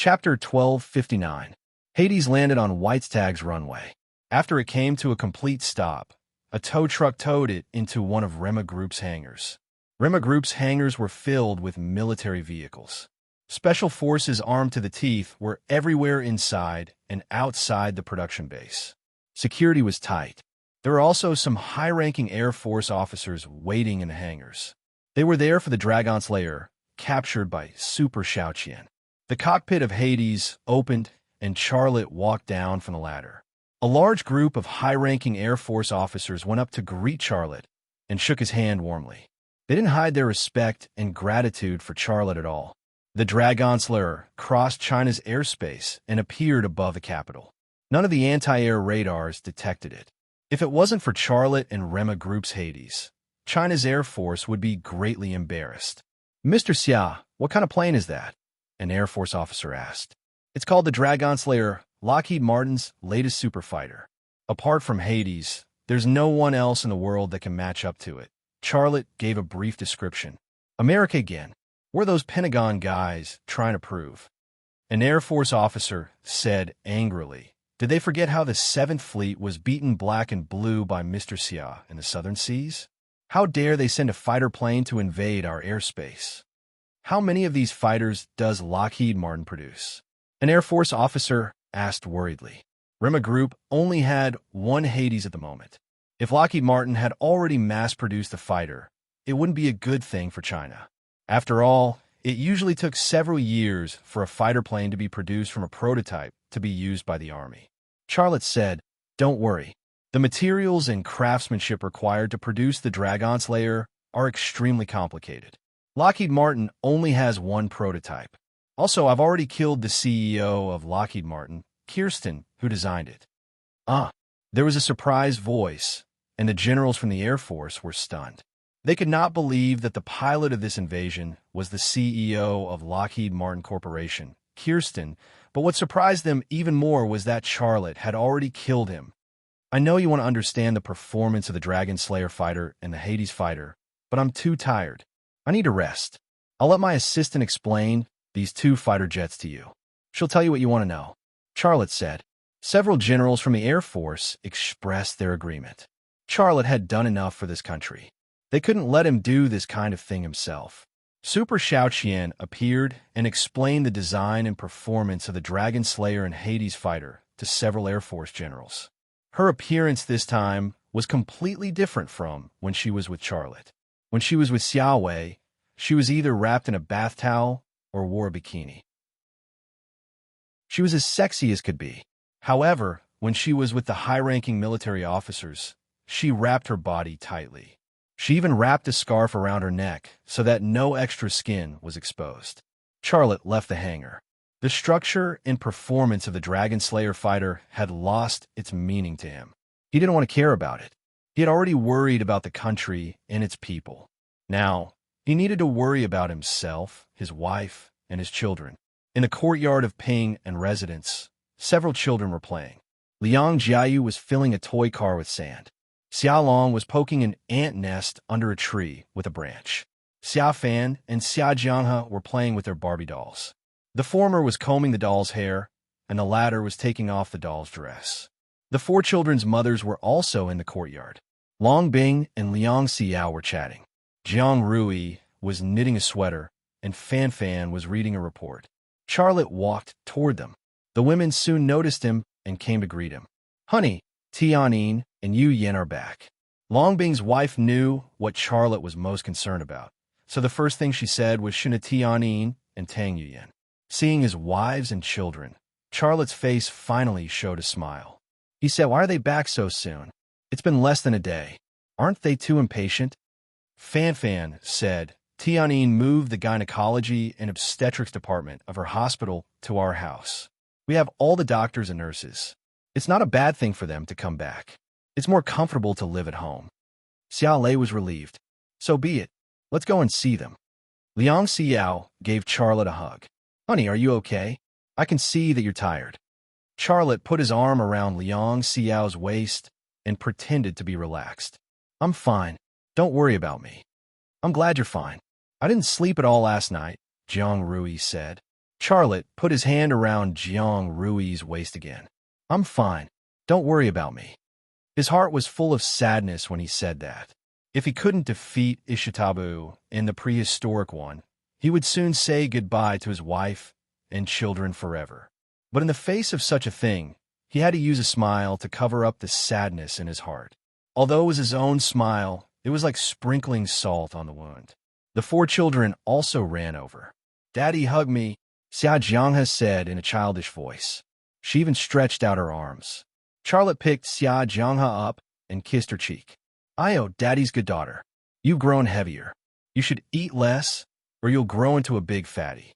Chapter 1259. Hades landed on Whitestag's runway. After it came to a complete stop, a tow truck towed it into one of Rema Group's hangars. Rema Group's hangars were filled with military vehicles. Special forces armed to the teeth were everywhere inside and outside the production base. Security was tight. There were also some high-ranking Air Force officers waiting in the hangars. They were there for the Dragon's Lair, captured by Super Xiaoqian. The cockpit of Hades opened, and Charlotte walked down from the ladder. A large group of high-ranking Air Force officers went up to greet Charlotte and shook his hand warmly. They didn't hide their respect and gratitude for Charlotte at all. The Dragon's Lair crossed China's airspace and appeared above the capital. None of the anti-air radars detected it. If it wasn't for Charlotte and Rema Group's Hades, China's Air Force would be greatly embarrassed. "Mr. Xia, what kind of plane is that?" an Air Force officer asked. "It's called the Dragon's Lair, Lockheed Martin's latest superfighter. Apart from Hades, there's no one else in the world that can match up to it." Charlotte gave a brief description. "America again. We're those Pentagon guys trying to prove." An Air Force officer said angrily, "Did they forget how the 7th Fleet was beaten black and blue by Mr. Xia in the southern seas? How dare they send a fighter plane to invade our airspace? How many of these fighters does Lockheed Martin produce?" An Air Force officer asked worriedly. Rema Group only had one Hades at the moment. If Lockheed Martin had already mass-produced the fighter, it wouldn't be a good thing for China. After all, it usually took several years for a fighter plane to be produced from a prototype to be used by the Army. Charlotte said, "Don't worry. The materials and craftsmanship required to produce the Dragon's Lair are extremely complicated. Lockheed Martin only has one prototype. Also, I've already killed the CEO of Lockheed Martin, Kirsten, who designed it." There was a surprised voice, and the generals from the Air Force were stunned. They could not believe that the pilot of this invasion was the CEO of Lockheed Martin Corporation, Kirsten, but what surprised them even more was that Charlotte had already killed him. "I know you want to understand the performance of the Dragon Slayer fighter and the Hades fighter, but I'm too tired. I need a rest. I'll let my assistant explain these two fighter jets to you. She'll tell you what you want to know," Charlotte said. Several generals from the Air Force expressed their agreement. Charlotte had done enough for this country. They couldn't let him do this kind of thing himself. Super Xiaoqian appeared and explained the design and performance of the Dragon Slayer and Hades fighter to several Air Force generals. Her appearance this time was completely different from when she was with Charlotte. When she was with Xiao Wei, she was either wrapped in a bath towel or wore a bikini. She was as sexy as could be. However, when she was with the high-ranking military officers, she wrapped her body tightly. She even wrapped a scarf around her neck so that no extra skin was exposed. Charlotte left the hangar. The structure and performance of the Dragon Slayer fighter had lost its meaning to him. He didn't want to care about it. He had already worried about the country and its people. Now, he needed to worry about himself, his wife, and his children. In the courtyard of Ping and residence, several children were playing. Liang Jiayu was filling a toy car with sand. Xia Long was poking an ant nest under a tree with a branch. Xia Fan and Xia Jianghe were playing with their Barbie dolls. The former was combing the doll's hair, and the latter was taking off the doll's dress. The four children's mothers were also in the courtyard. Long Bing and Liang Xiao were chatting. Jiang Rui was knitting a sweater, and Fan Fan was reading a report. Charlotte walked toward them. The women soon noticed him and came to greet him. "Honey, Tianyin and Yu Yen are back." Long Bing's wife knew what Charlotte was most concerned about, so the first thing she said was Shuna Tianyin and Tang Yuyen. Seeing his wives and children, Charlotte's face finally showed a smile. He said, "Why are they back so soon? It's been less than a day. Aren't they too impatient?" Fan Fan said, "Tianyin moved the gynecology and obstetrics department of her hospital to our house. We have all the doctors and nurses. It's not a bad thing for them to come back. It's more comfortable to live at home." Xiao Lei was relieved. "So be it. Let's go and see them." Liang Xiao gave Charlotte a hug. "Honey, are you okay? I can see that you're tired." Charlotte put his arm around Liang Xiao's waist and pretended to be relaxed. "I'm fine. Don't worry about me." "I'm glad you're fine. I didn't sleep at all last night," Jiang Rui said. Charlotte put his hand around Jiang Rui's waist again. I'm fine. Don't worry about me. His heart was full of sadness when he said that. If he couldn't defeat Ishitabu in the prehistoric one, he would soon say goodbye to his wife and children forever. But in the face of such a thing, he had to use a smile to cover up the sadness in his heart. Although it was his own smile, it was like sprinkling salt on the wound. The four children also ran over. "Daddy, hug me," Xia Jianghe said in a childish voice. She even stretched out her arms. Charlotte picked Xia Jianghe up and kissed her cheek. "Io, Daddy's good daughter. You've grown heavier. You should eat less, or you'll grow into a big fatty."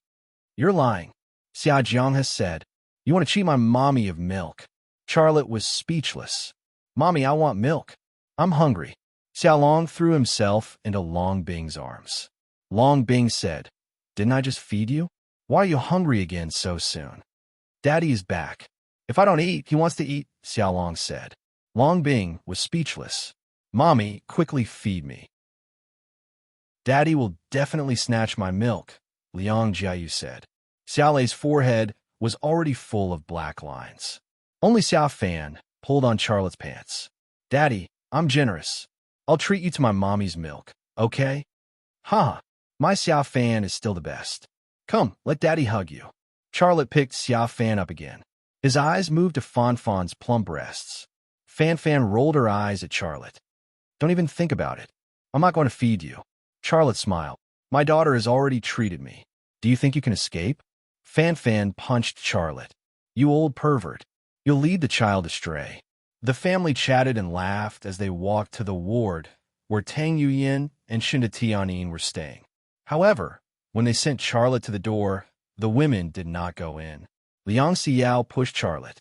"You're lying," Xia Jianghe said. "You want to cheat my mommy of milk." Charlotte was speechless. "Mommy, I want milk. I'm hungry." Xiaolong threw himself into Long Bing's arms. Long Bing said, "Didn't I just feed you? Why are you hungry again so soon?" "Daddy is back. If I don't eat, he wants to eat," Xiaolong said. Long Bing was speechless. "Mommy, quickly feed me." "Daddy will definitely snatch my milk," Liang Jiayu said. Xiaolei's forehead was already full of black lines. Only Xiao Fan pulled on Charlotte's pants. "Daddy, I'm generous. I'll treat you to my mommy's milk, okay?" "Ha! My Xiao Fan is still the best. Come, let Daddy hug you." Charlotte picked Xiao Fan up again. His eyes moved to Fan Fan's plump breasts. Fan Fan rolled her eyes at Charlotte. "Don't even think about it. I'm not going to feed you." Charlotte smiled. "My daughter has already treated me. Do you think you can escape?" Fan Fan punched Charlotte. "You old pervert. You'll lead the child astray." The family chatted and laughed as they walked to the ward where Tang Yuyin and Shinda Tianyin were staying. However, when they sent Charlotte to the door, the women did not go in. Liang Xiao pushed Charlotte.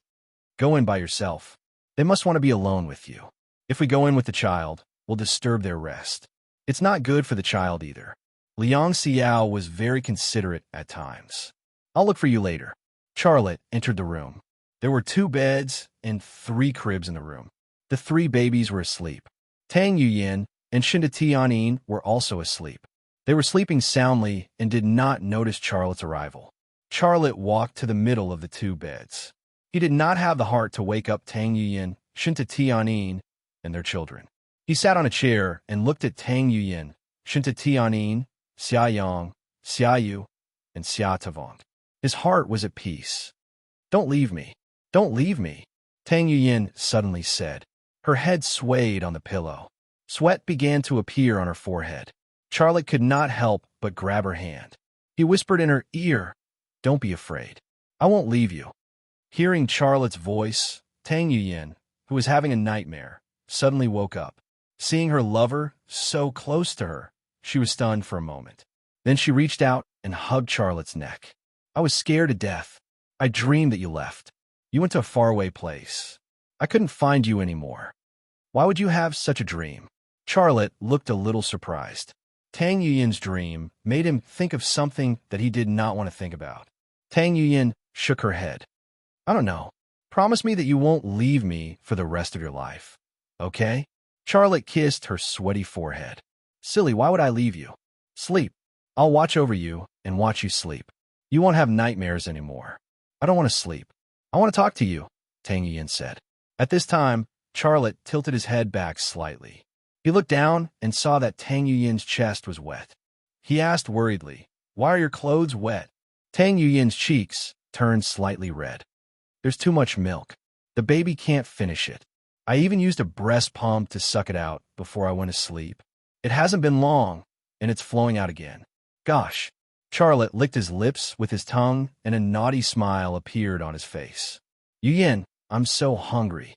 "Go in by yourself. They must want to be alone with you. If we go in with the child, we'll disturb their rest. It's not good for the child either." Liang Xiao was very considerate at times. "I'll look for you later." Charlotte entered the room. There were 2 beds and 3 cribs in the room. The 3 babies were asleep. Tang Yuyin and Shinda Tianyin were also asleep. They were sleeping soundly and did not notice Charlotte's arrival. Charlotte walked to the middle of the 2 beds. He did not have the heart to wake up Tang Yuyin, Shinda Tianyin, and their children. He sat on a chair and looked at Tang Yuyin, Shinda Tianyin, Xia Yang, Xia Yu, and Xia Tavong. His heart was at peace. "Don't leave me. Don't leave me," Tang Yuyin suddenly said. Her head swayed on the pillow. Sweat began to appear on her forehead. Charlotte could not help but grab her hand. He whispered in her ear, "Don't be afraid. I won't leave you." Hearing Charlotte's voice, Tang Yuyin, who was having a nightmare, suddenly woke up. Seeing her lover so close to her, she was stunned for a moment. Then she reached out and hugged Charlotte's neck. "I was scared to death. I dreamed that you left. You went to a faraway place. I couldn't find you anymore. Why would you have such a dream?" Charlotte looked a little surprised. Tang Yuyin's dream made him think of something that he did not want to think about. Tang Yuyin shook her head. "I don't know. Promise me that you won't leave me for the rest of your life. Okay?" Charlotte kissed her sweaty forehead. "Silly, why would I leave you? Sleep. I'll watch over you and watch you sleep. You won't have nightmares anymore." "I don't want to sleep. I want to talk to you," Tang Yuyin said. At this time, Charlotte tilted his head back slightly. He looked down and saw that Tang Yuyin's chest was wet. He asked worriedly, "Why are your clothes wet?" Tang Yuyin's cheeks turned slightly red. "There's too much milk. The baby can't finish it. I even used a breast pump to suck it out before I went to sleep. It hasn't been long, and it's flowing out again. Gosh." Charlotte licked his lips with his tongue, and a naughty smile appeared on his face. "Yuyin, I'm so hungry.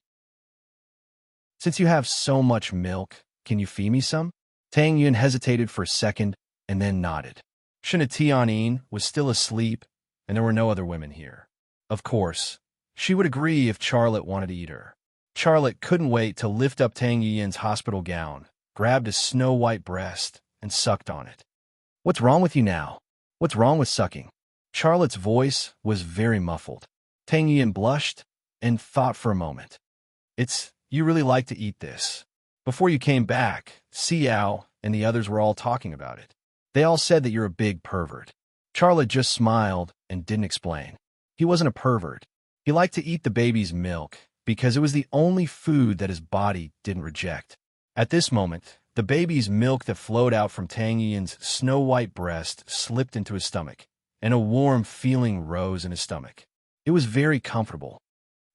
Since you have so much milk, can you feed me some?" Tang Yuyin hesitated for a second and then nodded. Shinda Tianyin was still asleep, and there were no other women here. Of course, she would agree if Charlotte wanted to eat her. Charlotte couldn't wait to lift up Tang Yuyin's hospital gown, grabbed his snow-white breast, and sucked on it. "What's wrong with you now? What's wrong with sucking?" Charlotte's voice was very muffled. Tang Yuyin blushed and thought for a moment. You really like to eat this. Before you came back, Xiao and the others were all talking about it. They all said that you're a big pervert." Charlotte just smiled and didn't explain. He wasn't a pervert. He liked to eat the baby's milk because it was the only food that his body didn't reject. At this moment, the baby's milk that flowed out from Tang Yin's snow-white breast slipped into his stomach, and a warm feeling rose in his stomach. It was very comfortable.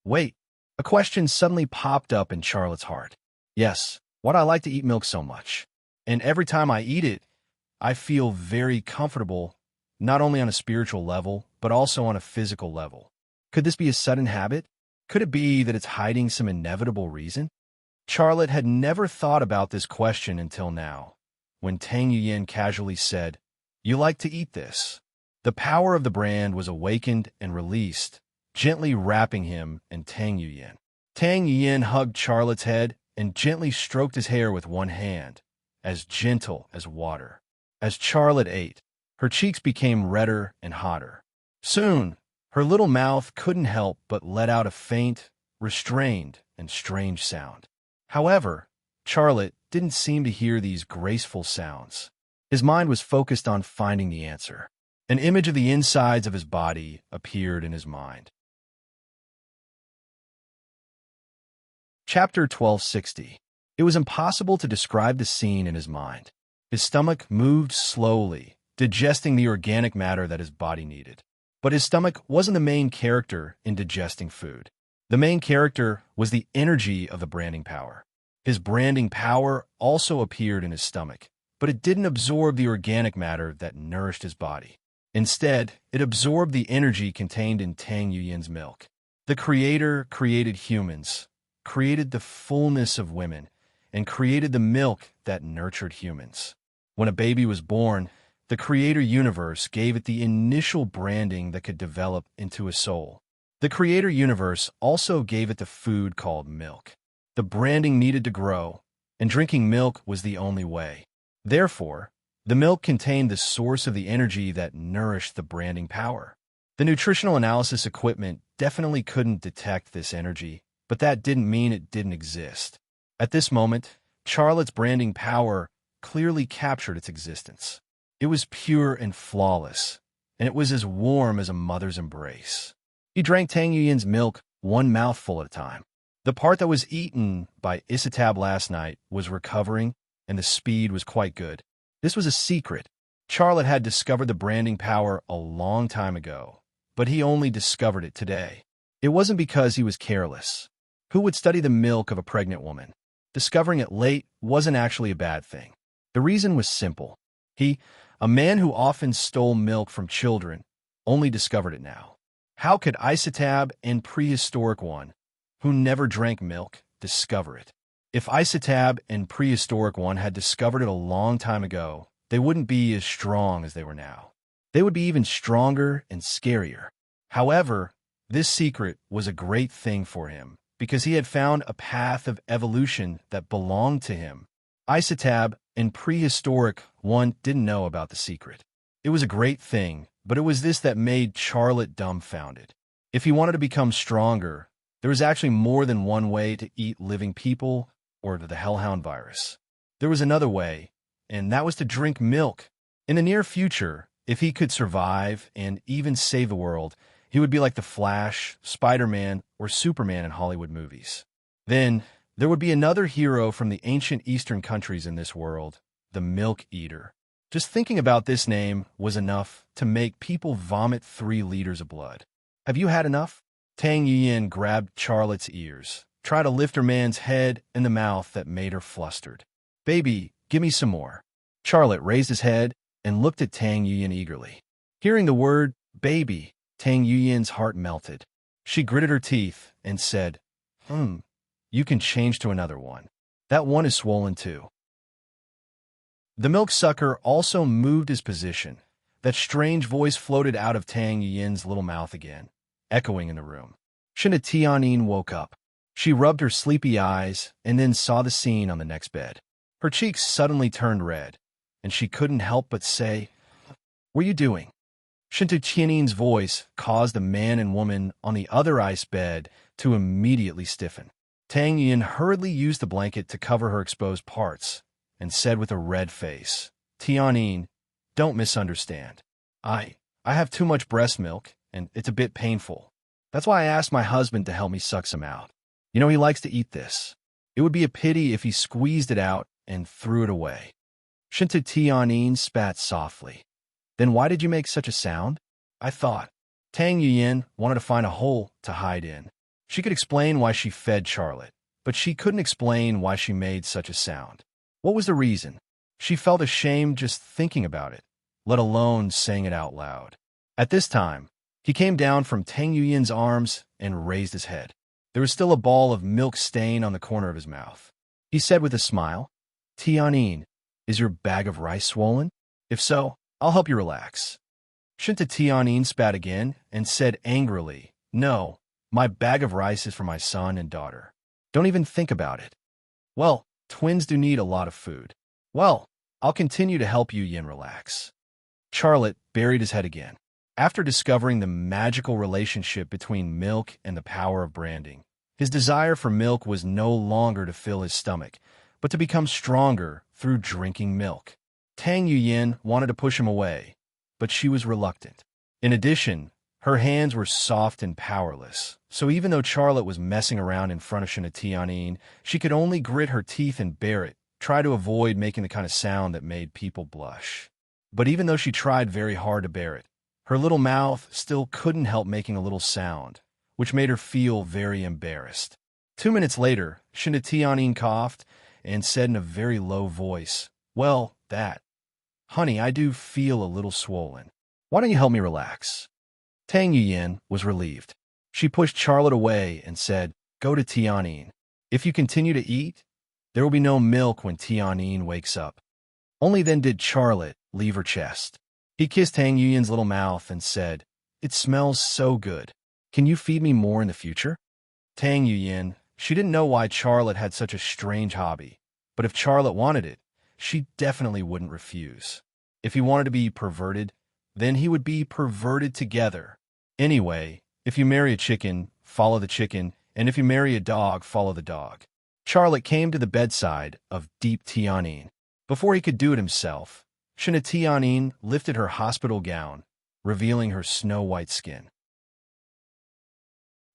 Wait, a question suddenly popped up in Charlotte's heart. Yes, why do I like to eat milk so much? And every time I eat it, I feel very comfortable, not only on a spiritual level, but also on a physical level. Could this be a sudden habit? Could it be that it's hiding some inevitable reason? Charlotte had never thought about this question until now, when Tang Yuyin casually said, "You like to eat this." The power of the brand was awakened and released, gently wrapping him and Tang Yuyin. Tang Yuyin hugged Charlotte's head and gently stroked his hair with one hand, as gentle as water. As Charlotte ate, her cheeks became redder and hotter. Soon, her little mouth couldn't help but let out a faint, restrained, and strange sound. However, Charlotte didn't seem to hear these graceful sounds. His mind was focused on finding the answer. An image of the insides of his body appeared in his mind. Chapter 1260. It was impossible to describe the scene in his mind. His stomach moved slowly, digesting the organic matter that his body needed. But his stomach wasn't the main character in digesting food. The main character was the energy of the branding power. His branding power also appeared in his stomach, but it didn't absorb the organic matter that nourished his body. Instead, it absorbed the energy contained in Tang Yuyin's milk. The Creator created humans, created the fullness of women, and created the milk that nurtured humans. When a baby was born, the Creator universe gave it the initial branding that could develop into a soul. The Creator universe also gave it the food called milk. The branding needed to grow, and drinking milk was the only way. Therefore, the milk contained the source of the energy that nourished the branding power. The nutritional analysis equipment definitely couldn't detect this energy, but that didn't mean it didn't exist. At this moment, Charlotte's branding power clearly captured its existence. It was pure and flawless, and it was as warm as a mother's embrace. He drank Tang Yuyin's milk one mouthful at a time. The part that was eaten by Isatab last night was recovering, and the speed was quite good. This was a secret. Charlotte had discovered the branding power a long time ago, but he only discovered it today. It wasn't because he was careless. Who would study the milk of a pregnant woman? Discovering it late wasn't actually a bad thing. The reason was simple. He, a man who often stole milk from children, only discovered it now. How could Isatab and Prehistoric One, who never drank milk, discover it? If Isatab and Prehistoric One had discovered it a long time ago, they wouldn't be as strong as they were now. They would be even stronger and scarier. However, this secret was a great thing for him, because he had found a path of evolution that belonged to him. Isatab and Prehistoric One didn't know about the secret. It was a great thing, but it was this that made Charlotte dumbfounded. If he wanted to become stronger, there was actually more than one way to eat living people or the hellhound virus. There was another way, and that was to drink milk. In the near future, if he could survive and even save the world, he would be like the Flash, Spider-Man, or Superman in Hollywood movies. Then, there would be another hero from the ancient Eastern countries in this world, the Milk Eater. Just thinking about this name was enough to make people vomit 3 liters of blood. Have you had enough? Tang Yuyin grabbed Charlotte's ears, tried to lift her man's head and the mouth that made her flustered. "Baby, give me some more." Charlotte raised his head and looked at Tang Yuyin eagerly. Hearing the word baby, Tang Yuyin's heart melted. She gritted her teeth and said, "You can change to another one. That one is swollen too." The milk sucker also moved his position. That strange voice floated out of Tang Yuyin's little mouth again, echoing in the room. Shinta Tianyin woke up. She rubbed her sleepy eyes and then saw the scene on the next bed. Her cheeks suddenly turned red, and she couldn't help but say, "What are you doing?" Shinta Tianyin's voice caused the man and woman on the other ice bed to immediately stiffen. Tang Yuyin hurriedly used the blanket to cover her exposed parts and said with a red face, "Tianyin, don't misunderstand. I have too much breast milk, and it's a bit painful. That's why I asked my husband to help me suck some out. You know, he likes to eat this. It would be a pity if he squeezed it out and threw it away. Shinta Tianyin spat softly. Then why did you make such a sound? I thought. Tang Yuyin wanted to find a hole to hide in. She could explain why she fed Charlotte, but she couldn't explain why she made such a sound. What was the reason? She felt ashamed just thinking about it, let alone saying it out loud. At this time, he came down from Tang Yuyin's arms and raised his head. There was still a ball of milk stain on the corner of his mouth. He said with a smile, Tianyin, is your bag of rice swollen? If so, I'll help you relax. Shinta Tianyin spat again and said angrily, No, my bag of rice is for my son and daughter. Don't even think about it. Well, twins do need a lot of food. Well, I'll continue to help you Yin relax. Charlotte buried his head again. After discovering the magical relationship between milk and the power of branding, his desire for milk was no longer to fill his stomach, but to become stronger through drinking milk. Tang Yuyin wanted to push him away, but she was reluctant. In addition, her hands were soft and powerless, so even though Charlotte was messing around in front of Shinta Tianyin, she could only grit her teeth and bear it, try to avoid making the kind of sound that made people blush. But even though she tried very hard to bear it, her little mouth still couldn't help making a little sound, which made her feel very embarrassed. 2 minutes later, Shinta Tianyin coughed and said in a very low voice, Well, that. Honey, I do feel a little swollen. Why don't you help me relax? Tang Yuyin was relieved. She pushed Charlotte away and said, Go to Tianyin. If you continue to eat, there will be no milk when Tianyin wakes up. Only then did Charlotte leave her chest. He kissed Tang Yuyin's little mouth and said, It smells so good. Can you feed me more in the future? Tang Yuyin, she didn't know why Charlotte had such a strange hobby, but if Charlotte wanted it, she definitely wouldn't refuse. If he wanted to be perverted, then he would be perverted together. Anyway, if you marry a chicken, follow the chicken, and if you marry a dog, follow the dog. Charlotte came to the bedside of Deep Tianyin. Before he could do it himself, Shinta Tianyin lifted her hospital gown, revealing her snow-white skin.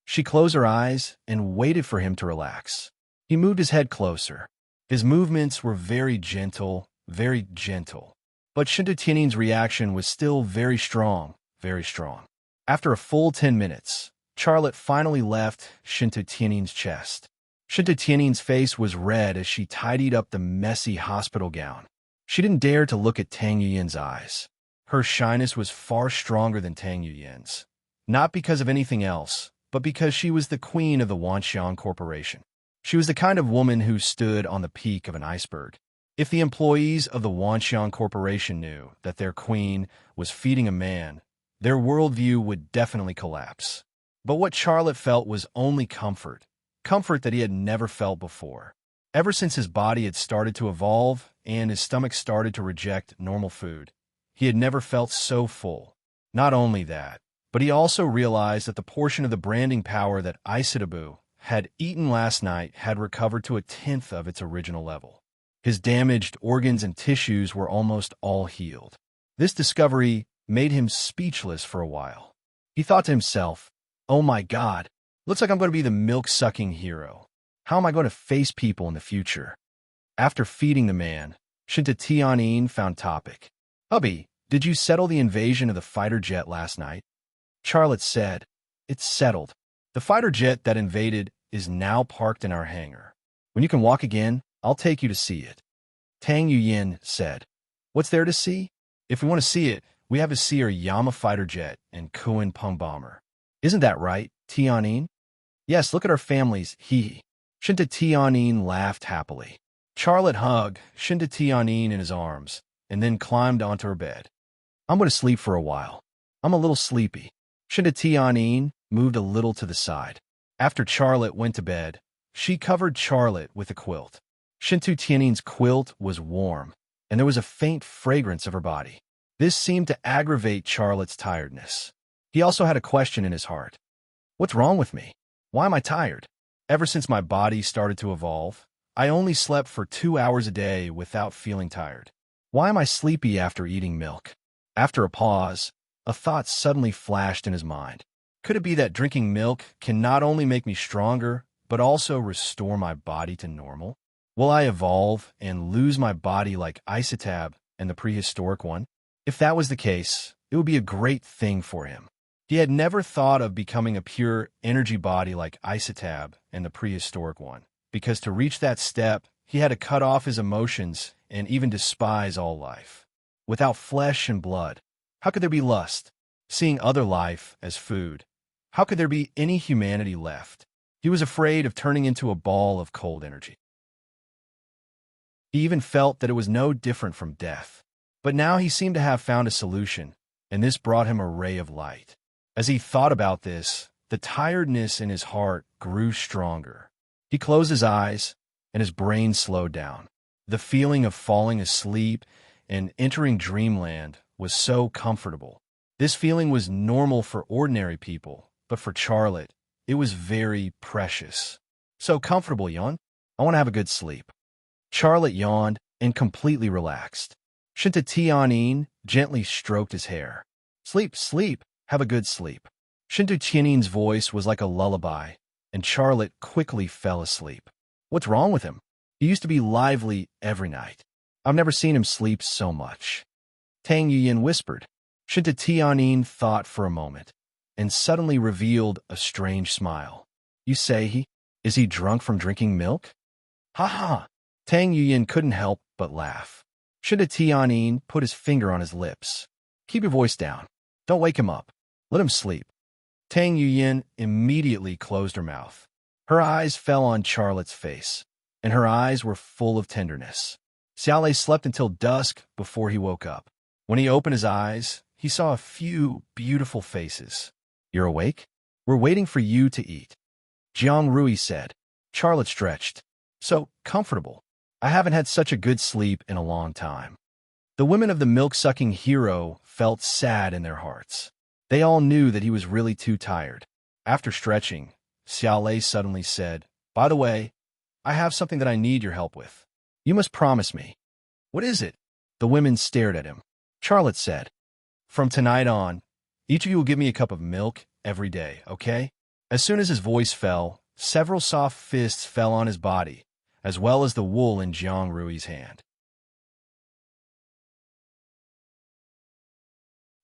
She closed her eyes and waited for him to relax. He moved his head closer. His movements were very gentle, but Shinta Tianyin's reaction was still very strong, very strong. After a full 10 minutes, Charlotte finally left Shinta Tianyin's chest. Shinta Tianyin's face was red as she tidied up the messy hospital gown. She didn't dare to look at Tang Yuyin's eyes. Her shyness was far stronger than Tang Yuyin's. Not because of anything else, but because she was the queen of the Wanxiang Corporation. She was the kind of woman who stood on the peak of an iceberg. If the employees of the Wanxiang Corporation knew that their queen was feeding a man, their worldview would definitely collapse. But what Charlotte felt was only comfort that he had never felt before. Ever since his body had started to evolve and his stomach started to reject normal food, he had never felt so full. Not only that, but he also realized that the portion of the branding power that Isitabu had eaten last night had recovered to 1/10 of its original level. His damaged organs and tissues were almost all healed. This discovery made him speechless for a while. He thought to himself, Oh my God, looks like I'm going to be the milk-sucking hero. How am I going to face people in the future? After feeding the man, Shinta Tianyin found topic. Hubby, did you settle the invasion of the fighter jet last night? Charlotte said, It's settled. The fighter jet that invaded is now parked in our hangar. When you can walk again, I'll take you to see it. Tang Yuyin said, What's there to see? If we want to see it, we have to see our Yama fighter jet and Kuan Peng bomber. Isn't that right, Tianyin? Yes, look at our families, hee. Shinta Tianyin laughed happily. Charlotte hugged Shinta Tianyin in his arms and then climbed onto her bed. I'm going to sleep for a while. I'm a little sleepy. Shinta Tianyin moved a little to the side. After Charlotte went to bed, she covered Charlotte with a quilt. Shinta Tianyin's quilt was warm, and there was a faint fragrance of her body. This seemed to aggravate Charlotte's tiredness. He also had a question in his heart. What's wrong with me? Why am I tired? Ever since my body started to evolve, I only slept for 2 hours a day without feeling tired. Why am I sleepy after eating milk? After a pause, A thought suddenly flashed in his mind. Could it be that drinking milk can not only make me stronger, but also restore my body to normal? Will I evolve and lose my body like Isotab and the prehistoric one? If that was the case, it would be a great thing for him. He had never thought of becoming a pure energy body like Isotab and the prehistoric one, because to reach that step, he had to cut off his emotions and even despise all life. Without flesh and blood, how could there be lust? Seeing other life as food, how could there be any humanity left? He was afraid of turning into a ball of cold energy. He even felt that it was no different from death. But now he seemed to have found a solution, and this brought him a ray of light. As he thought about this, the tiredness in his heart grew stronger. He closed his eyes, and his brain slowed down. The feeling of falling asleep and entering dreamland was so comfortable. This feeling was normal for ordinary people, but for Charlotte, it was very precious. So comfortable, yawn. I want to have a good sleep. Charlotte yawned and completely relaxed. Shinta Tianin gently stroked his hair. Sleep, sleep, have a good sleep. Shinta Tianin's voice was like a lullaby, and Charlotte quickly fell asleep. What's wrong with him? He used to be lively every night. I've never seen him sleep so much. Tang Yuyin whispered. Shinta Tianin thought for a moment, and suddenly revealed a strange smile. You say is he drunk from drinking milk? Ha ha! Tang Yuyin couldn't help but laugh. Shinta Tianin put his finger on his lips. Keep your voice down. Don't wake him up. Let him sleep. Tang Yuyin immediately closed her mouth. Her eyes fell on Charlotte's face, and her eyes were full of tenderness. Xiaolei slept until dusk before he woke up. When he opened his eyes, he saw a few beautiful faces. You're awake? We're waiting for you to eat. Jiang Rui said. Charlotte stretched. So comfortable. I haven't had such a good sleep in a long time. The women of the milk-sucking hero felt sad in their hearts. They all knew that he was really too tired. After stretching, Xiaolei suddenly said, By the way, I have something that I need your help with. You must promise me. What is it? The women stared at him. Charlotte said, From tonight on, each of you will give me a cup of milk every day, okay? As soon as his voice fell, several soft fists fell on his body, as well as the wool in Jiang Rui's hand.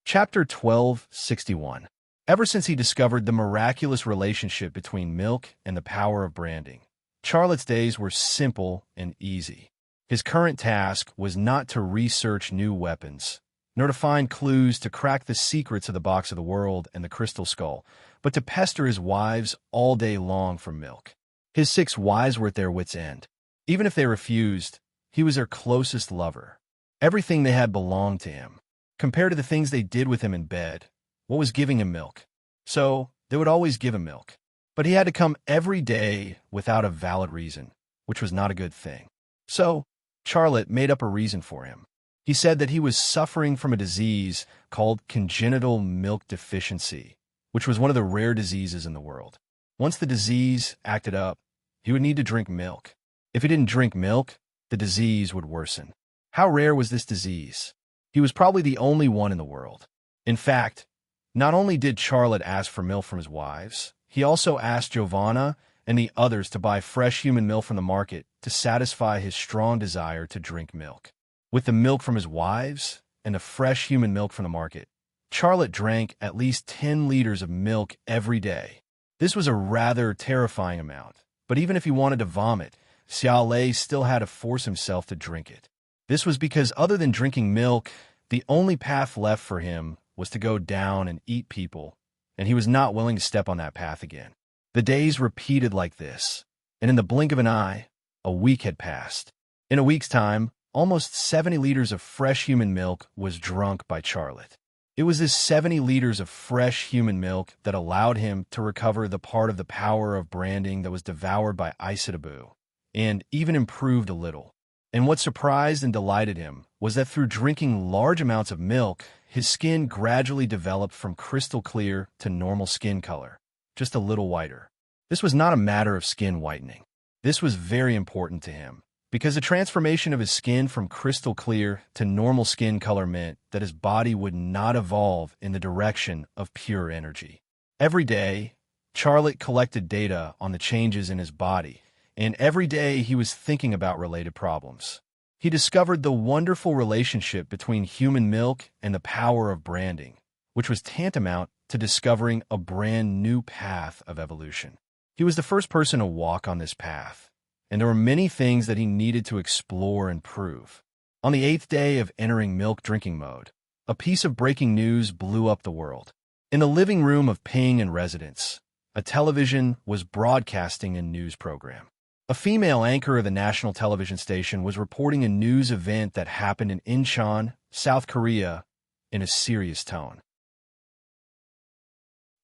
Chapter 1261. Ever since he discovered the miraculous relationship between milk and the power of branding, Charlotte's days were simple and easy. His current task was not to research new weapons, nor to find clues to crack the secrets of the Box of the World and the Crystal Skull, but to pester his wives all day long for milk. His 6 wives were at their wits' end. Even if they refused, he was their closest lover. Everything they had belonged to him. Compared to the things they did with him in bed, what was giving him milk? So, they would always give him milk. But he had to come every day without a valid reason, which was not a good thing. So, Charlotte made up a reason for him. He said that he was suffering from a disease called congenital milk deficiency, which was one of the rare diseases in the world. Once the disease acted up, he would need to drink milk. If he didn't drink milk, the disease would worsen. How rare was this disease? He was probably the only one in the world. In fact, not only did Charlotte ask for milk from his wives, he also asked Giovanna and the others to buy fresh human milk from the market to satisfy his strong desire to drink milk. With the milk from his wives and the fresh human milk from the market, Charlotte drank at least 10 liters of milk every day. This was a rather terrifying amount, but even if he wanted to vomit, Xiaolei still had to force himself to drink it. This was because other than drinking milk, the only path left for him was to go down and eat people, and he was not willing to step on that path again. The days repeated like this, and in the blink of an eye, a week had passed. In a week's time, almost 70 liters of fresh human milk was drunk by Charlotte. It was this 70 liters of fresh human milk that allowed him to recover the part of the power of branding that was devoured by Isitabu, and even improved a little. And what surprised and delighted him was that through drinking large amounts of milk, his skin gradually developed from crystal clear to normal skin color, just a little whiter. This was not a matter of skin whitening. This was very important to him, because the transformation of his skin from crystal clear to normal skin color meant that his body would not evolve in the direction of pure energy. Every day, Charlotte collected data on the changes in his body, and every day he was thinking about related problems. He discovered the wonderful relationship between human milk and the power of branding, which was tantamount to discovering a brand new path of evolution. He was the first person to walk on this path, and there were many things that he needed to explore and prove. On the 8th day of entering milk drinking mode, a piece of breaking news blew up the world. In the living room of Ping and residence, a television was broadcasting a news program. A female anchor of the national television station was reporting a news event that happened in Incheon, South Korea, in a serious tone.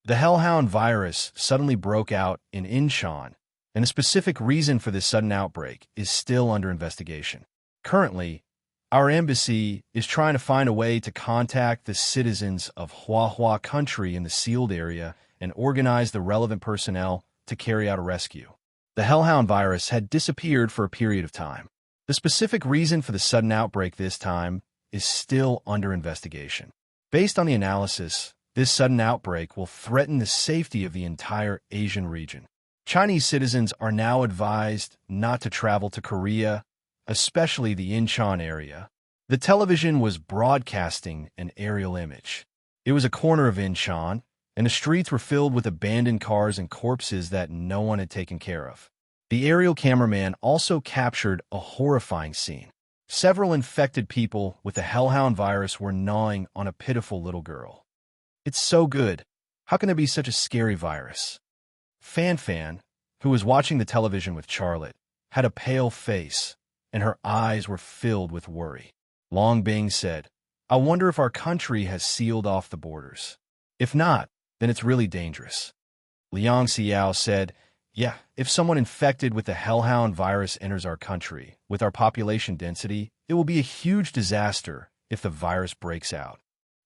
The hellhound virus suddenly broke out in Incheon, and the specific reason for this sudden outbreak is still under investigation. Currently, our embassy is trying to find a way to contact the citizens of Hua country in the sealed area and organize the relevant personnel to carry out a rescue. The hellhound virus had disappeared for a period of time. The specific reason for the sudden outbreak this time is still under investigation. Based on the analysis, this sudden outbreak will threaten the safety of the entire Asian region. Chinese citizens are now advised not to travel to Korea, especially the Incheon area. The television was broadcasting an aerial image. It was a corner of Incheon, and the streets were filled with abandoned cars and corpses that no one had taken care of. The aerial cameraman also captured a horrifying scene. Several infected people with the hellhound virus were gnawing on a pitiful little girl. It's so good. How can there be such a scary virus? Fan, who was watching the television with Charlotte, had a pale face, and her eyes were filled with worry. Long Bing said, "I wonder if our country has sealed off the borders. If not, then it's really dangerous." Liang Xiao said, "Yeah, if someone infected with the hellhound virus enters our country, with our population density, it will be a huge disaster if the virus breaks out."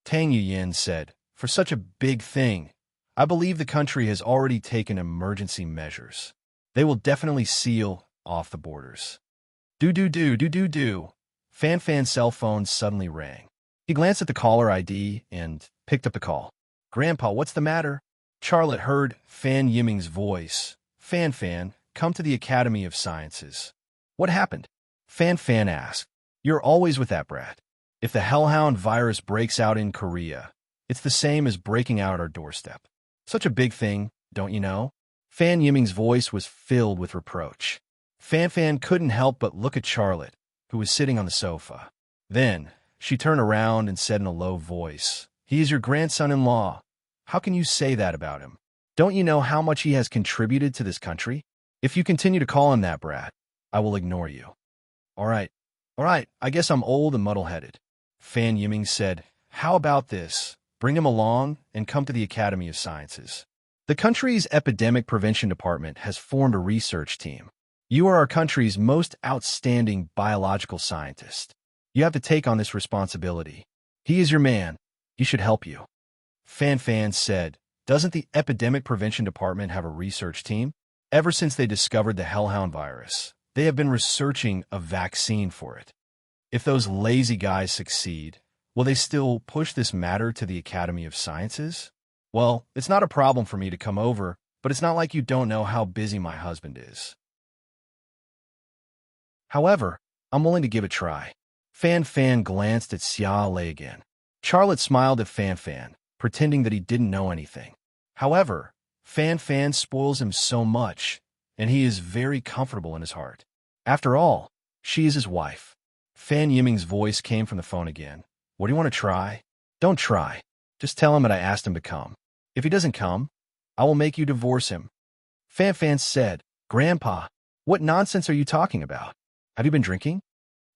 Tang Yuyin said, "For such a big thing, I believe the country has already taken emergency measures. They will definitely seal off the borders." Do. Fan's cell phone suddenly rang. He glanced at the caller ID and picked up the call. "Grandpa, what's the matter?" Charlotte heard Fan Yiming's voice. Fan, come to the Academy of Sciences." "What happened?" Fan asked. "You're always with that brat. If the hellhound virus breaks out in Korea, it's the same as breaking out at our doorstep. Such a big thing, don't you know?" Fan Yiming's voice was filled with reproach. Fan couldn't help but look at Charlotte, who was sitting on the sofa. Then, she turned around and said in a low voice, "He is your grandson-in-law. How can you say that about him? Don't you know how much he has contributed to this country? If you continue to call him that brat, I will ignore you." All right, I guess I'm old and muddle-headed." Fan Yiming said, "How about this? Bring him along and come to the Academy of Sciences. The country's epidemic prevention department has formed a research team. You are our country's most outstanding biological scientist. You have to take on this responsibility. He is your man. He should help you." Fan said, "Doesn't the epidemic prevention department have a research team? Ever since they discovered the hellhound virus, they have been researching a vaccine for it. If those lazy guys succeed, will they still push this matter to the Academy of Sciences? Well, it's not a problem for me to come over, but it's not like you don't know how busy my husband is. However, I'm willing to give it a try." Fan glanced at Xia Lei again. Charlotte smiled at Fan, pretending that he didn't know anything. However, Fan spoils him so much, and he is very comfortable in his heart. After all, she is his wife. Fan Yiming's voice came from the phone again. "What do you want to try?" "Don't try. Just tell him that I asked him to come. If he doesn't come, I will make you divorce him." Fan said, "Grandpa, what nonsense are you talking about? Have you been drinking?"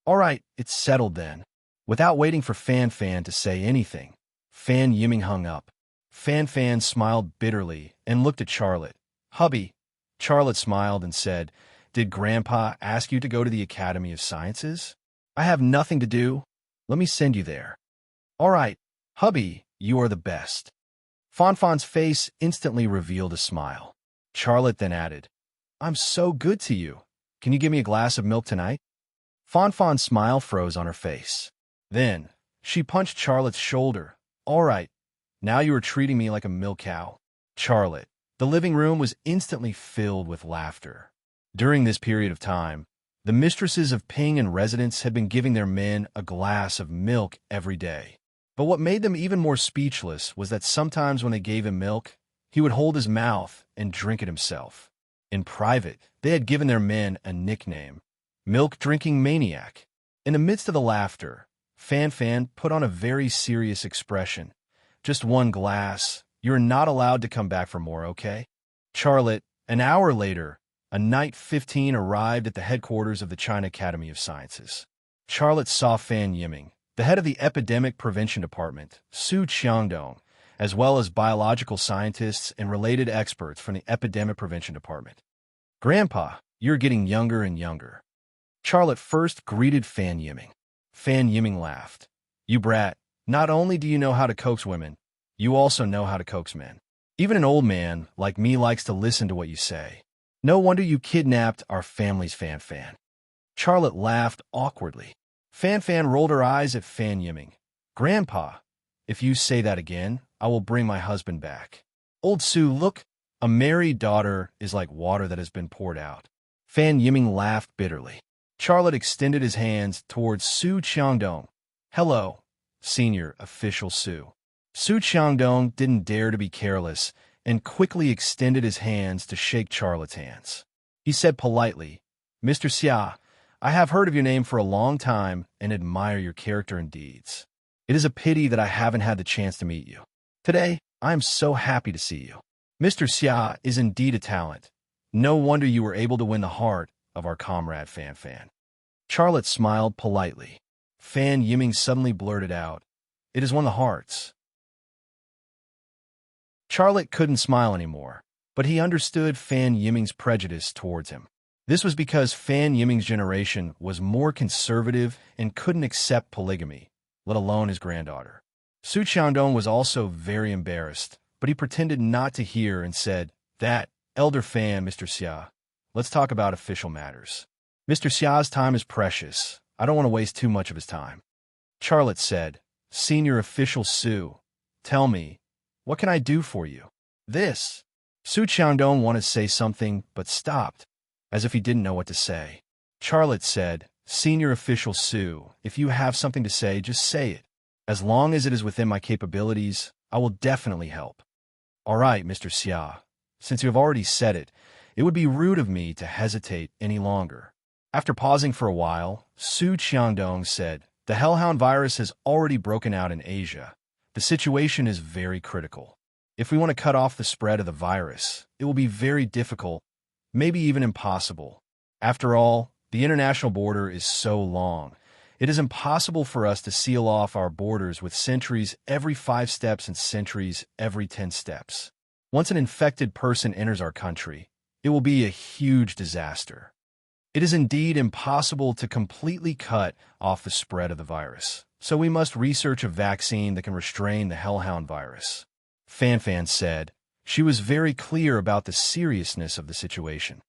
"All right, it's settled then." Without waiting for Fan to say anything, Fan Yiming hung up. Fan smiled bitterly and looked at Charlotte. "Hubby." Charlotte smiled and said, "Did Grandpa ask you to go to the Academy of Sciences?" "I have nothing to do. Let me send you there." "All right, hubby, you are the best." Fan's face instantly revealed a smile. Charlotte then added, "I'm so good to you. Can you give me a glass of milk tonight?" Fanfan's smile froze on her face. Then, she punched Charlotte's shoulder. All right, now you are treating me like a milk cow. Charlotte. The living room was instantly filled with laughter. During this period of time, the mistresses of Ping and residents had been giving their men a glass of milk every day. But what made them even more speechless was that sometimes when they gave him milk, he would hold his mouth and drink it himself. In private, they had given their men a nickname, Milk-Drinking Maniac. In the midst of the laughter, Fan put on a very serious expression. Just one glass. You're not allowed to come back for more, okay? Charlotte, an hour later, a Knight 15 arrived at the headquarters of the China Academy of Sciences. Charlotte saw Fan Yiming, the head of the Epidemic Prevention Department, Su Qiangdong, as well as biological scientists and related experts from the Epidemic Prevention Department. Grandpa, you're getting younger and younger. Charlotte first greeted Fan Yiming. Fan Yiming laughed. You brat, not only do you know how to coax women, you also know how to coax men. Even an old man like me likes to listen to what you say. No wonder you kidnapped our family's Fan. Charlotte laughed awkwardly. Fan rolled her eyes at Fan Yiming. Grandpa, if you say that again, I will bring my husband back. Old Su, look, a married daughter is like water that has been poured out. Fan Yiming laughed bitterly. Charlotte extended his hands towards Su Qiangdong. Hello, Senior Official Su. Su Qiangdong didn't dare to be careless and quickly extended his hands to shake Charlotte's hands. He said politely, Mr. Xia, I have heard of your name for a long time and admire your character and deeds. It is a pity that I haven't had the chance to meet you. Today, I am so happy to see you. Mr. Xia is indeed a talent. No wonder you were able to win the heart of our comrade Fan. Charlotte smiled politely. Fan Yiming suddenly blurted out, It has won the hearts. Charlotte couldn't smile anymore, but he understood Fan Yiming's prejudice towards him. This was because Fan Yiming's generation was more conservative and couldn't accept polygamy, let alone his granddaughter. Su Qiangdong was also very embarrassed, but he pretended not to hear and said, That, Elder Fan, Mr. Xia. Let's talk about official matters. Mr. Xia's time is precious. I don't want to waste too much of his time. Charlotte said, Senior Official Su, tell me, what can I do for you? This. Su Qiangdong wanted to say something, but stopped, as if he didn't know what to say. Charlotte said, Senior Official Su, if you have something to say, just say it. As long as it is within my capabilities, I will definitely help. All right, Mr. Xia. Since you have already said it, it would be rude of me to hesitate any longer. After pausing for a while, Su Qiangdong said, The hellhound virus has already broken out in Asia. The situation is very critical. If we want to cut off the spread of the virus, it will be very difficult, maybe even impossible. After all, the international border is so long. It is impossible for us to seal off our borders with sentries every 5 steps and sentries every 10 steps. Once an infected person enters our country, it will be a huge disaster. It is indeed impossible to completely cut off the spread of the virus, so we must research a vaccine that can restrain the hellhound virus. Fan said. She was very clear about the seriousness of the situation.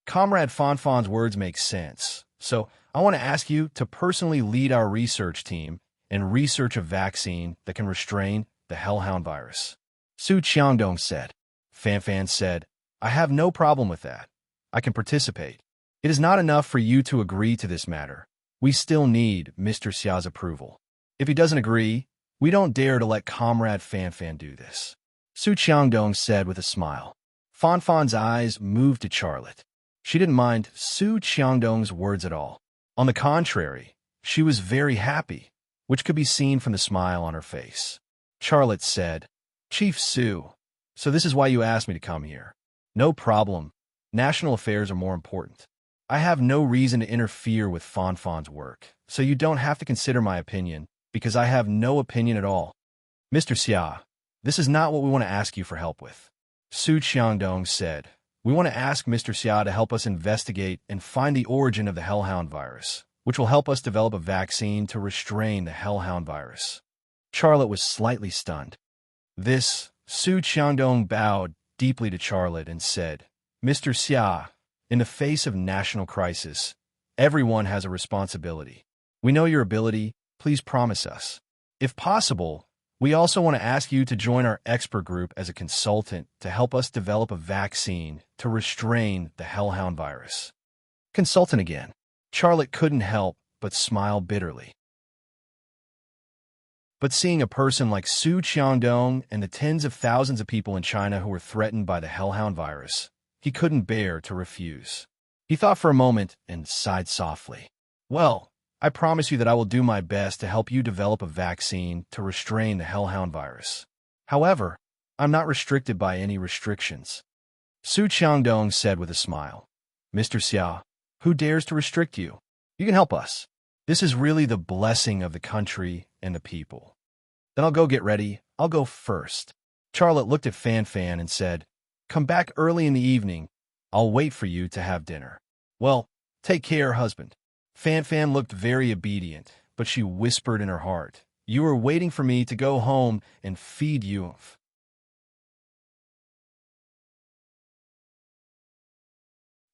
Comrade Fan's words make sense, so I want to ask you to personally lead our research team and research a vaccine that can restrain the hellhound virus. Su Qiangdong said. Fan said, I have no problem with that. I can participate. It is not enough for you to agree to this matter. We still need Mr. Xia's approval. If he doesn't agree, we don't dare to let Comrade Fan do this. Su Qiangdong said with a smile. Fan's eyes moved to Charlotte. She didn't mind Su Qiangdong's words at all. On the contrary, she was very happy, which could be seen from the smile on her face. Charlotte said, Chief Su, so this is why you asked me to come here. No problem. National affairs are more important. I have no reason to interfere with Fan's work, so you don't have to consider my opinion, because I have no opinion at all. Mr. Xia, this is not what we want to ask you for help with. Su Qiangdong said, We want to ask Mr. Xia to help us investigate and find the origin of the hellhound virus, which will help us develop a vaccine to restrain the hellhound virus. Charlotte was slightly stunned. This, Su Qiangdong bowed deeply to Charlotte and said, Mr. Xia, in the face of national crisis, Everyone has a responsibility. We know your ability. Please promise us. If possible, we also want to ask you to join our expert group as a consultant to help us develop a vaccine to restrain the hellhound virus. Consultant again. Charlotte couldn't help but smile bitterly. But seeing a person like Su Qiangdong and the tens of thousands of people in China who were threatened by the hellhound virus, he couldn't bear to refuse. He thought for a moment and sighed softly. Well, I promise you that I will do my best to help you develop a vaccine to restrain the hellhound virus. However, I'm not restricted by any restrictions. Su Qiangdong said with a smile. Mr. Xia, who dares to restrict you? You can help us. This is really the blessing of the country and the people. Then I'll go get ready. I'll go first. Charlotte looked at Fan Fan and said, Come back early in the evening. I'll wait for you to have dinner. Well, take care, husband. Fan Fan looked very obedient, but she whispered in her heart, You are waiting for me to go home and feed you.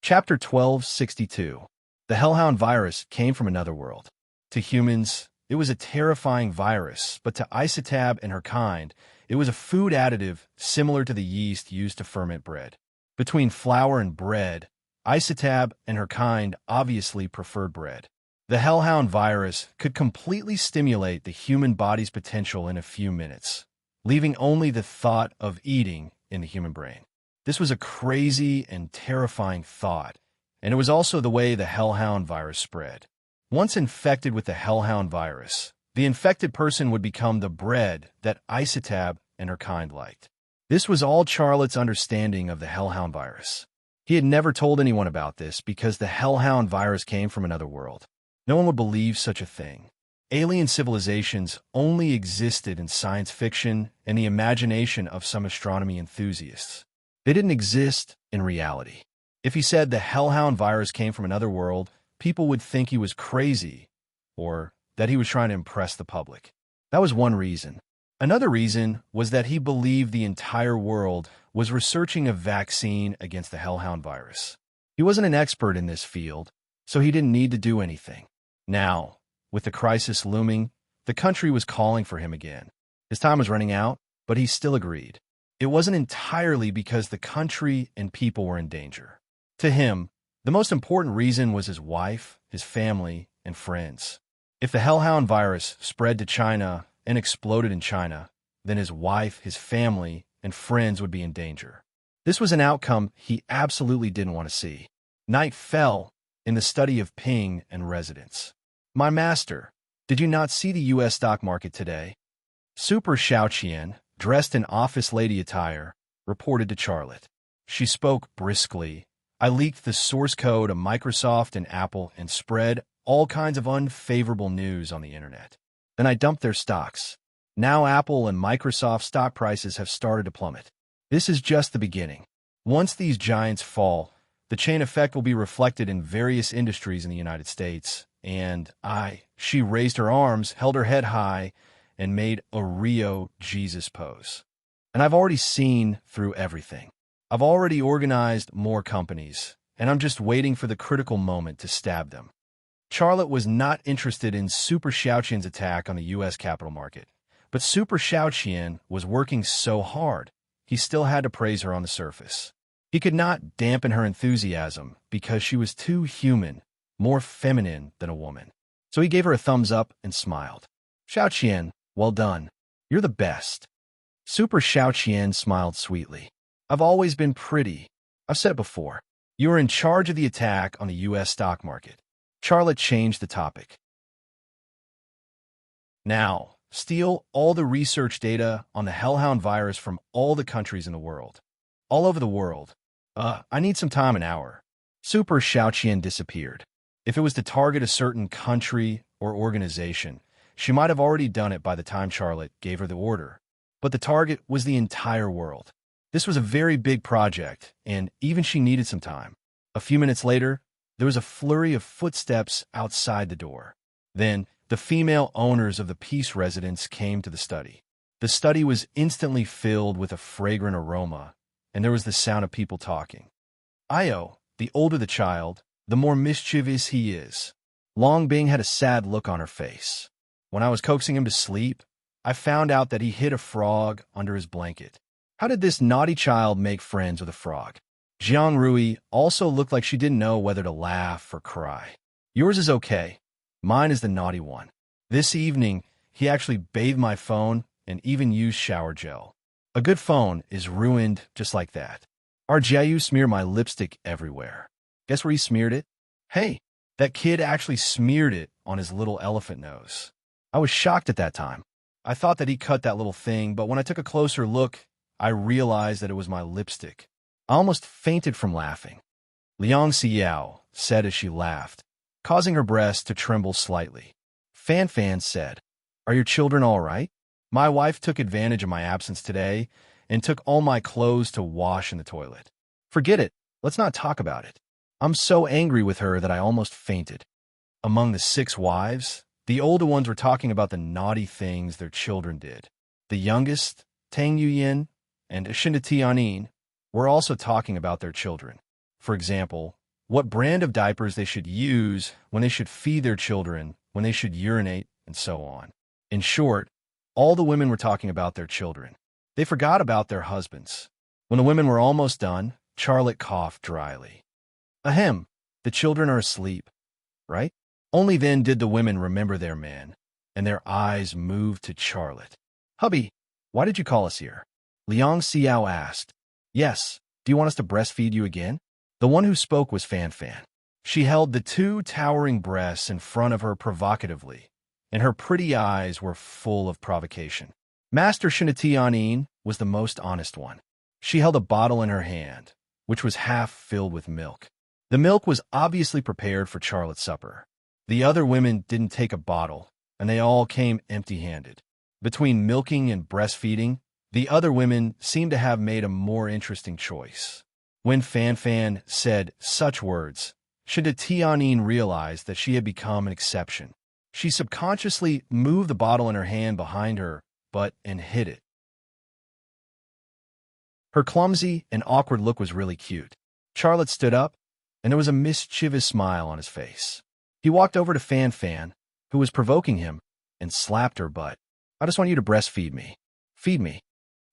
Chapter 1262. The hellhound virus came from another world. To humans, it was a terrifying virus, but to Isotab and her kind, it was a food additive similar to the yeast used to ferment bread. Between flour and bread, Isotab and her kind obviously preferred bread. The hellhound virus could completely stimulate the human body's potential in a few minutes, leaving only the thought of eating in the human brain. This was a crazy and terrifying thought, and it was also the way the hellhound virus spread. Once infected with the hellhound virus, the infected person would become the bread that Isotab and her kind liked. This was all Charlotte's understanding of the hellhound virus. He had never told anyone about this because the hellhound virus came from another world. No one would believe such a thing. Alien civilizations only existed in science fiction and the imagination of some astronomy enthusiasts. They didn't exist in reality. If he said the hellhound virus came from another world, people would think he was crazy or that he was trying to impress the public. That was one reason. Another reason was that he believed the entire world was researching a vaccine against the hellhound virus. He wasn't an expert in this field, so he didn't need to do anything. Now, with the crisis looming, the country was calling for him again. His time was running out, but he still agreed. It wasn't entirely because the country and people were in danger. To him, the most important reason was his wife, his family, and friends. If the hellhound virus spread to China and exploded in China, then his wife, his family, and friends would be in danger. This was an outcome he absolutely didn't want to see. Night fell in the study of Ping and residents. My master, did you not see the U.S. stock market today? Super Xiaoqian, dressed in office lady attire, reported to Charlotte. She spoke briskly. I leaked the source code of Microsoft and Apple and spread all kinds of unfavorable news on the internet. Then I dumped their stocks. Now Apple and Microsoft stock prices have started to plummet. This is just the beginning. Once these giants fall, the chain effect will be reflected in various industries in the United States. And she raised her arms, held her head high, and made a Rio Jesus pose. And I've already seen through everything. I've already organized more companies, and I'm just waiting for the critical moment to stab them. Charlotte was not interested in Super Xiaoqian's attack on the U.S. capital market, but Super Xiaoqian was working so hard, he still had to praise her on the surface. He could not dampen her enthusiasm because she was too human, more feminine than a woman. So he gave her a thumbs up and smiled. Xiaoqian, well done. You're the best. Super Xiaoqian smiled sweetly. I've always been pretty. I've said it before. You are in charge of the attack on the U.S. stock market. Charlotte changed the topic. Now, steal all the research data on the hellhound virus from all the countries in the world. All over the world. I need some time, an hour. Super Xiaoqian disappeared. If it was to target a certain country or organization, she might have already done it by the time Charlotte gave her the order. But the target was the entire world. This was a very big project, and even she needed some time. A few minutes later, there was a flurry of footsteps outside the door. Then, the female owners of the Peace residence came to the study. The study was instantly filled with a fragrant aroma, and there was the sound of people talking. Io, the older the child, the the more mischievous he is. Long Bing had a sad look on her face. When I was coaxing him to sleep, I found out that he hid a frog under his blanket. How did this naughty child make friends with a frog? Jiang Rui also looked like she didn't know whether to laugh or cry. Yours is okay. Mine is the naughty one. This evening, he actually bathed my phone and even used shower gel. A good phone is ruined just like that. Our Jiayu smeared my lipstick everywhere. Guess where he smeared it? Hey, that kid actually smeared it on his little elephant nose. I was shocked at that time. I thought that he cut that little thing, but when I took a closer look, I realized that it was my lipstick. I almost fainted from laughing. Liang Xiao said as she laughed, causing her breast to tremble slightly. Fan Fan said, "Are your children all right? My wife took advantage of my absence today and took all my clothes to wash in the toilet. Forget it. Let's not talk about it. I'm so angry with her that I almost fainted." Among the 6 wives, the older ones were talking about the naughty things their children did. The youngest, Tang Yuyin, and Shinda Tianin, were also talking about their children. For example, what brand of diapers they should use, when they should feed their children, when they should urinate, and so on. In short, all the women were talking about their children. They forgot about their husbands. When the women were almost done, Charlotte coughed dryly. Ahem, the children are asleep, right? Only then did the women remember their men, and their eyes moved to Charlotte. Hubby, why did you call us here? Liang Xiao asked. Yes, do you want us to breastfeed you again? The one who spoke was Fan Fan. She held the 2 towering breasts in front of her provocatively, and her pretty eyes were full of provocation. Master Shinatianin was the most honest one. She held a bottle in her hand, which was half filled with milk. The milk was obviously prepared for Charlotte's supper. The other women didn't take a bottle, and they all came empty-handed. Between milking and breastfeeding, the other women seemed to have made a more interesting choice. When Fan Fan said such words, Shinda Tianin realized that she had become an exception. She subconsciously moved the bottle in her hand behind her, and hid it. Her clumsy and awkward look was really cute. Charlotte stood up, and there was a mischievous smile on his face. He walked over to Fan Fan, who was provoking him, and slapped her butt. I just want you to breastfeed me. Feed me.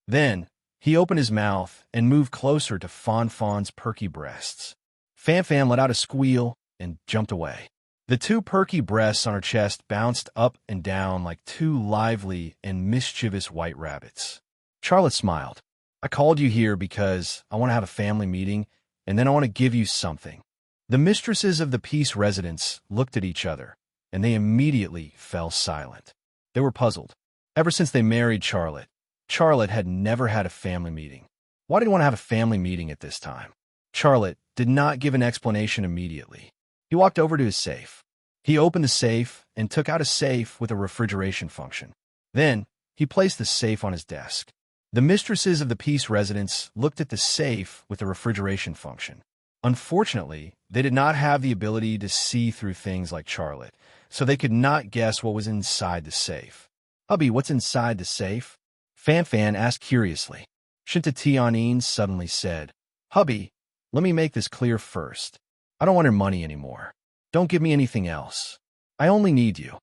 Then, he opened his mouth and moved closer to Fan Fan's perky breasts. Fan Fan let out a squeal and jumped away. The 2 perky breasts on her chest bounced up and down like 2 lively and mischievous white rabbits. Charlotte smiled. I called you here because I want to have a family meeting, and then I want to give you something. The mistresses of the Peace residence looked at each other, and they immediately fell silent. They were puzzled. Ever since they married Charlotte, Charlotte had never had a family meeting. Why did he want to have a family meeting at this time? Charlotte did not give an explanation immediately. He walked over to his safe. He opened the safe and took out a safe with a refrigeration function. Then, he placed the safe on his desk. The mistresses of the Peace residence looked at the safe with the refrigeration function. Unfortunately, they did not have the ability to see through things like Charlotte, so they could not guess what was inside the safe. Hubby, what's inside the safe? Fan Fan asked curiously. Shinta Tianin suddenly said, Hubby, let me make this clear first. I don't want your money anymore. Don't give me anything else. I only need you.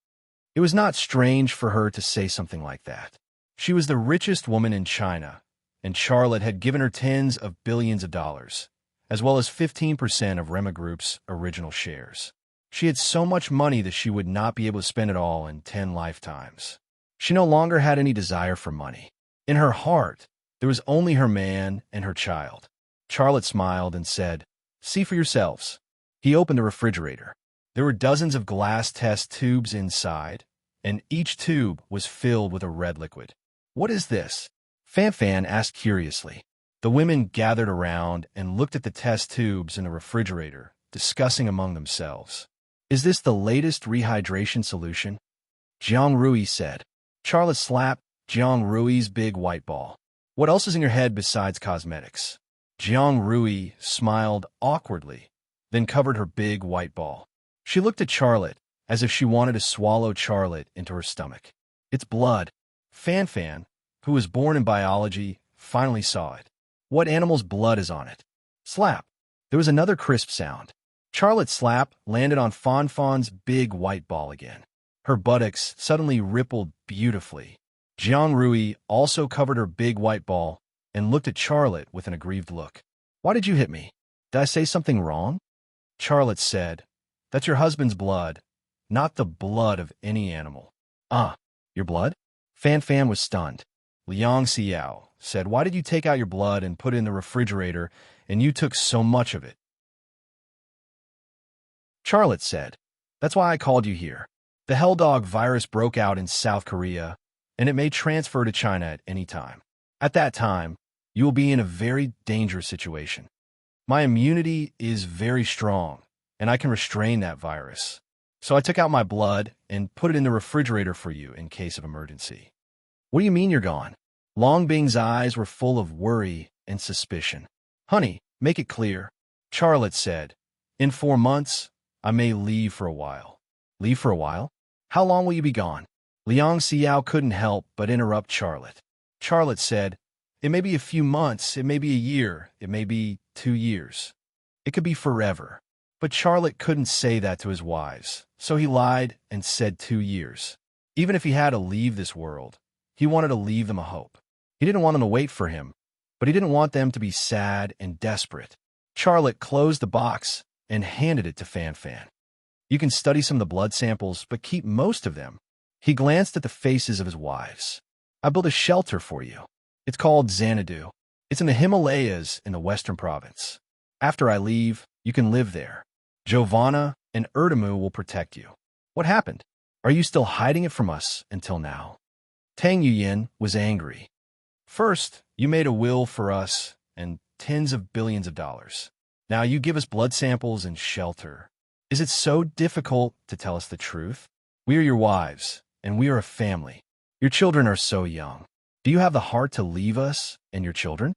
It was not strange for her to say something like that. She was the richest woman in China, and Charlotte had given her tens of billions of dollars, as well as 15% of Rema Group's original shares. She had so much money that she would not be able to spend it all in 10 lifetimes. She no longer had any desire for money. In her heart, there was only her man and her child. Charlotte smiled and said, See for yourselves. He opened the refrigerator. There were dozens of glass test tubes inside, and each tube was filled with a red liquid. What is this? Fan Fan asked curiously. The women gathered around and looked at the test tubes in the refrigerator, discussing among themselves. Is this the latest rehydration solution? Jiang Rui said. Charlotte slapped Jiang Rui's big white ball. What else is in your head besides cosmetics? Jiang Rui smiled awkwardly, then covered her big white ball. She looked at Charlotte as if she wanted to swallow Charlotte into her stomach. It's blood. Fan Fan, who was born in biology, finally saw it. What animal's blood is on it? Slap. There was another crisp sound. Charlotte's slap landed on Fan's big white ball again. Her buttocks suddenly rippled beautifully. Jiang Rui also covered her big white ball and looked at Charlotte with an aggrieved look. "Why did you hit me? Did I say something wrong?" Charlotte said, "That's your husband's blood, not the blood of any animal." "Ah, your blood?" Fan was stunned. Liang Xiao said, "Why did you take out your blood and put it in the refrigerator, and you took so much of it?" Charlotte said, "That's why I called you here. The hell dog virus broke out in South Korea, and it may transfer to China at any time. At that time, you will be in a very dangerous situation. My immunity is very strong, and I can restrain that virus. So I took out my blood and put it in the refrigerator for you in case of emergency." "What do you mean you're gone?" Long Bing's eyes were full of worry and suspicion. "Honey, make it clear." Charlotte said, "In 4 months, I may leave for a while." "Leave for a while? How long will you be gone?" Liang Xiao couldn't help but interrupt Charlotte. Charlotte said, "It may be a few months, it may be a year, it may be 2 years. It could be forever." But Charlotte couldn't say that to his wives, so he lied and said 2 years. Even if he had to leave this world, he wanted to leave them a hope. He didn't want them to wait for him, but he didn't want them to be sad and desperate. Charlotte closed the box and handed it to Fan. "You can study some of the blood samples, but keep most of them." He glanced at the faces of his wives. "I built a shelter for you. It's called Xanadu. It's in the Himalayas in the Western Province. After I leave, you can live there. Giovanna and Erdamu will protect you." "What happened? Are you still hiding it from us until now?" Tang Yuyin was angry. "First, you made a will for us and tens of billions of dollars. Now you give us blood samples and shelter. Is it so difficult to tell us the truth? We are your wives, and we are a family. Your children are so young. Do you have the heart to leave us and your children?"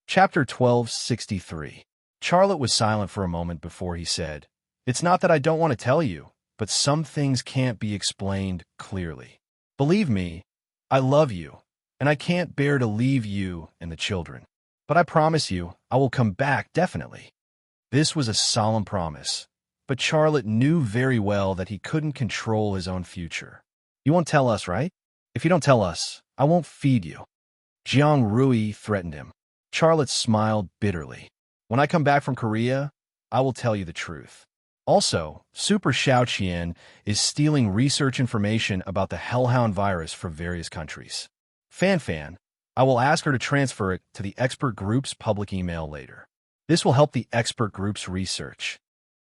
Chapter 1263. Charlotte was silent for a moment before he said, "It's not that I don't want to tell you, but some things can't be explained clearly. Believe me, I love you, and I can't bear to leave you and the children. But I promise you, I will come back definitely." This was a solemn promise, but Charlotte knew very well that he couldn't control his own future. "You won't tell us, right? If you don't tell us, I won't feed you." Jiang Rui threatened him. Charlotte smiled bitterly. "When I come back from Korea, I will tell you the truth. Also, Super Xiaoqian is stealing research information about the Hellhound virus from various countries. Fan, I will ask her to transfer it to the expert group's public email later. This will help the expert group's research.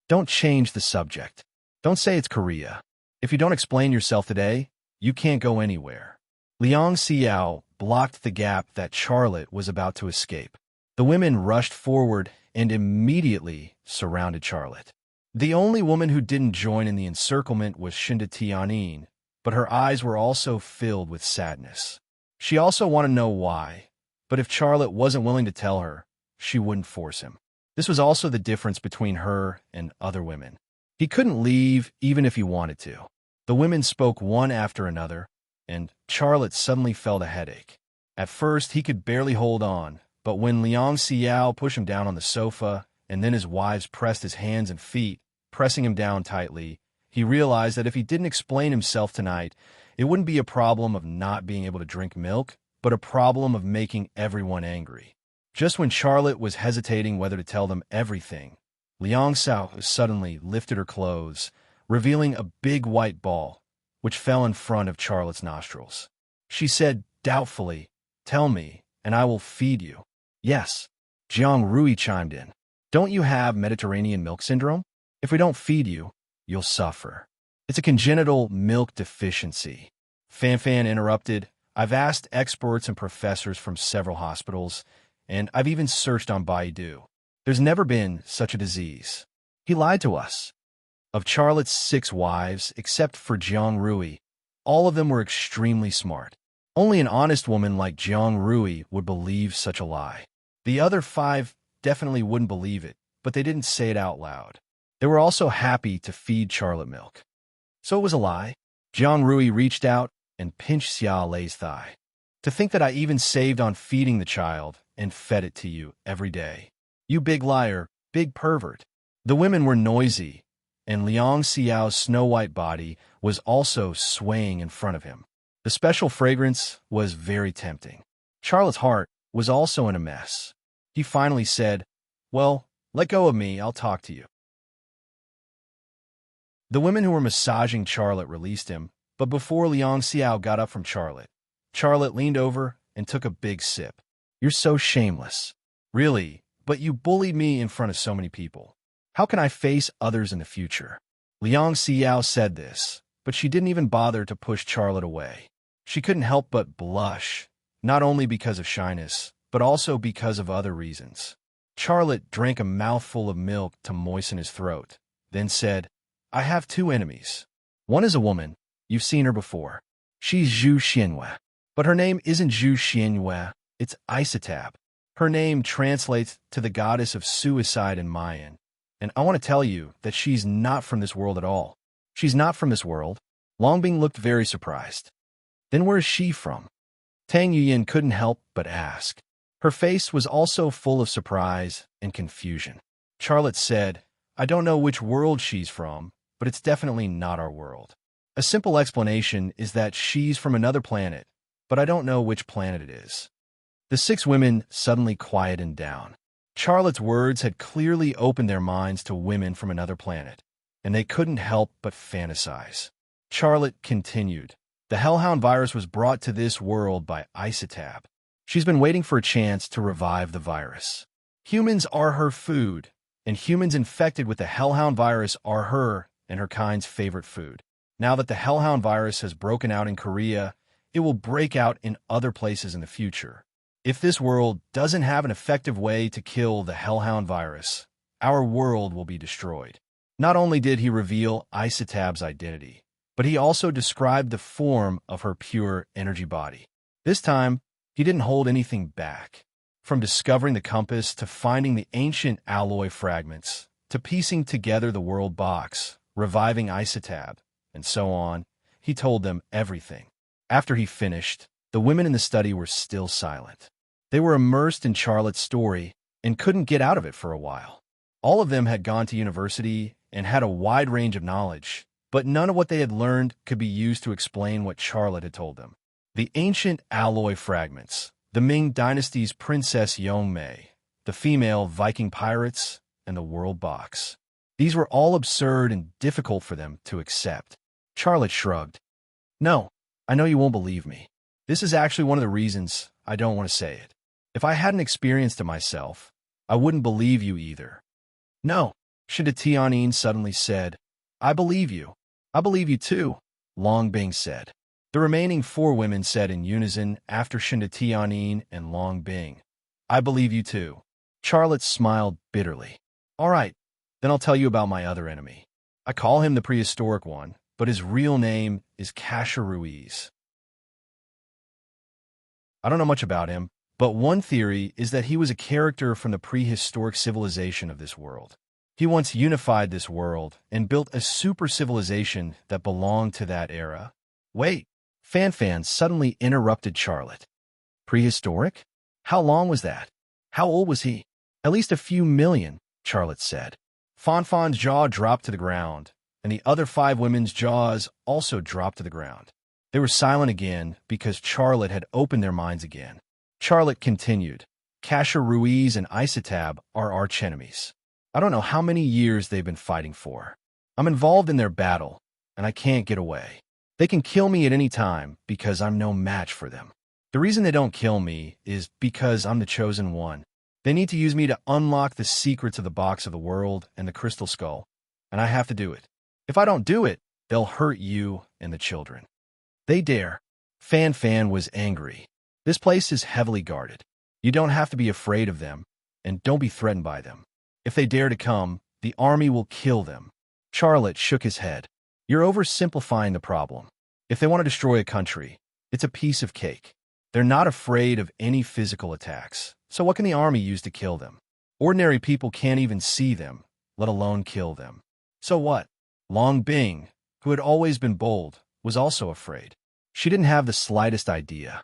Don't change the subject. Don't say it's Korea. If you don't explain yourself today, you can't go anywhere." Liang Xiao blocked the gap that Charlotte was about to escape. The women rushed forward and immediately surrounded Charlotte. The only woman who didn't join in the encirclement was Shinda Tianin, but her eyes were also filled with sadness. She also wanted to know why, but if Charlotte wasn't willing to tell her, she wouldn't force him. This was also the difference between her and other women. He couldn't leave even if he wanted to. The women spoke one after another, and Charlotte suddenly felt a headache. At first, he could barely hold on, but when Liang Xiao pushed him down on the sofa, and then his wives pressed his hands and feet, pressing him down tightly, he realized that if he didn't explain himself tonight, it wouldn't be a problem of not being able to drink milk, but a problem of making everyone angry. Just when Charlotte was hesitating whether to tell them everything, Liang Xiao suddenly lifted her clothes, revealing a big white ball, which fell in front of Charlotte's nostrils. She said doubtfully, "Tell me, and I will feed you." "Yes." Jiang Rui chimed in. "Don't you have Mediterranean milk syndrome? If we don't feed you, you'll suffer. It's a congenital milk deficiency." Fan interrupted. "I've asked experts and professors from several hospitals, and I've even searched on Baidu. There's never been such a disease. He lied to us." Of Charlotte's 6 wives, except for Jiang Rui, all of them were extremely smart. Only an honest woman like Jiang Rui would believe such a lie. The other 5 definitely wouldn't believe it, but they didn't say it out loud. They were also happy to feed Charlotte milk. So it was a lie. Jiang Rui reached out and pinched Xia Lei's thigh. "To think that I even saved on feeding the child, and fed it to you every day. You big liar, big pervert. The women were noisy, and Liang Xiao's snow-white body was also swaying in front of him. The special fragrance was very tempting. Charlotte's heart was also in a mess. He finally said, "Well, let go of me, I'll talk to you." The women who were massaging Charlotte released him, but before Liang Xiao got up from Charlotte, Charlotte leaned over and took a big sip. "You're so shameless." "Really, but you bullied me in front of so many people. How can I face others in the future?" Liang Xiao said this, but she didn't even bother to push Charlotte away. She couldn't help but blush, not only because of shyness, but also because of other reasons. Charlotte drank a mouthful of milk to moisten his throat, then said, "I have two enemies. One is a woman. You've seen her before. She's Zhu Xianhua. But her name isn't Zhu Xianhua, it's Isatab. Her name translates to the goddess of suicide in Mayan. And I want to tell you that she's not from this world at all." "She's not from this world?" Longbing looked very surprised. "Then where is she from?" Tang Yuyin couldn't help but ask. Her face was also full of surprise and confusion. Charlotte said, "I don't know which world she's from, but it's definitely not our world. A simple explanation is that she's from another planet, but I don't know which planet it is." The six women suddenly quietened down. Charlotte's words had clearly opened their minds to women from another planet, and they couldn't help but fantasize. Charlotte continued, "The Hellhound virus was brought to this world by Isatab. She's been waiting for a chance to revive the virus. Humans are her food, and humans infected with the Hellhound virus are her and her kind's favorite food. Now that the Hellhound virus has broken out in Korea, it will break out in other places in the future. If this world doesn't have an effective way to kill the Hellhound virus, our world will be destroyed." Not only did he reveal Isatab's identity, but he also described the form of her pure energy body. This time, he didn't hold anything back. From discovering the compass to finding the ancient alloy fragments, to piecing together the world box, reviving Isatab, and so on, he told them everything. After he finished, the women in the study were still silent. They were immersed in Charlotte's story and couldn't get out of it for a while. All of them had gone to university and had a wide range of knowledge, but none of what they had learned could be used to explain what Charlotte had told them. The ancient alloy fragments, the Ming Dynasty's Princess Yongmei, the female Viking pirates, and the world box. These were all absurd and difficult for them to accept. Charlotte shrugged. "No, I know you won't believe me. This is actually one of the reasons I don't want to say it. If I hadn't experienced it myself, I wouldn't believe you either." "No," Shinda Tianyin suddenly said. "I believe you. I believe you too," Long Bing said. The remaining four women said in unison after Shinda Tianyin and Long Bing, "I believe you too." Charlotte smiled bitterly. "All right, then I'll tell you about my other enemy. I call him the prehistoric one, but his real name is Kasha Ruiz. I don't know much about him, but one theory is that he was a character from the prehistoric civilization of this world. He once unified this world and built a super civilization that belonged to that era." "Wait," Fan suddenly interrupted Charlotte. "Prehistoric? How long was that? How old was he?" "At least a few million," Charlotte said. Fan's jaw dropped to the ground, and the other five women's jaws also dropped to the ground. They were silent again because Charlotte had opened their minds again. Charlotte continued, "Kasha Ruiz and Isatab are archenemies. I don't know how many years they've been fighting for. I'm involved in their battle, and I can't get away. They can kill me at any time because I'm no match for them. The reason they don't kill me is because I'm the chosen one. They need to use me to unlock the secrets of the box of the world and the crystal skull, and I have to do it. If I don't do it, they'll hurt you and the children. They dare." Fan was angry. "This place is heavily guarded. You don't have to be afraid of them, and don't be threatened by them. If they dare to come, the army will kill them." Charlotte shook his head. "You're oversimplifying the problem. If they want to destroy a country, it's a piece of cake. They're not afraid of any physical attacks, so what can the army use to kill them? Ordinary people can't even see them, let alone kill them. So what?" Long Bing, who had always been bold, was also afraid. She didn't have the slightest idea.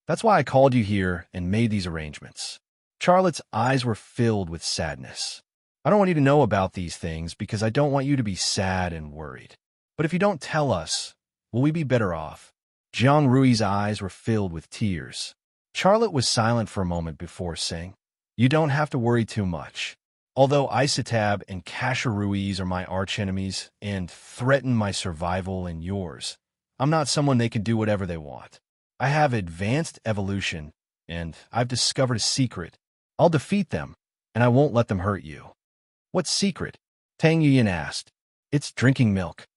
"That's why I called you here and made these arrangements. Charlotte's eyes were filled with sadness. I don't want you to know about these things because I don't want you to be sad and worried. But if you don't tell us, will we be better off? Jiang Rui's eyes were filled with tears. Charlotte was silent for a moment before saying, "You don't have to worry too much. Although Isatab and Kasha Ruiz are my archenemies and threaten my survival and yours, I'm not someone they can do whatever they want. I have advanced evolution, and I've discovered a secret. I'll defeat them, and I won't let them hurt you." "What secret?" Tang Yuyin asked. "It's drinking milk."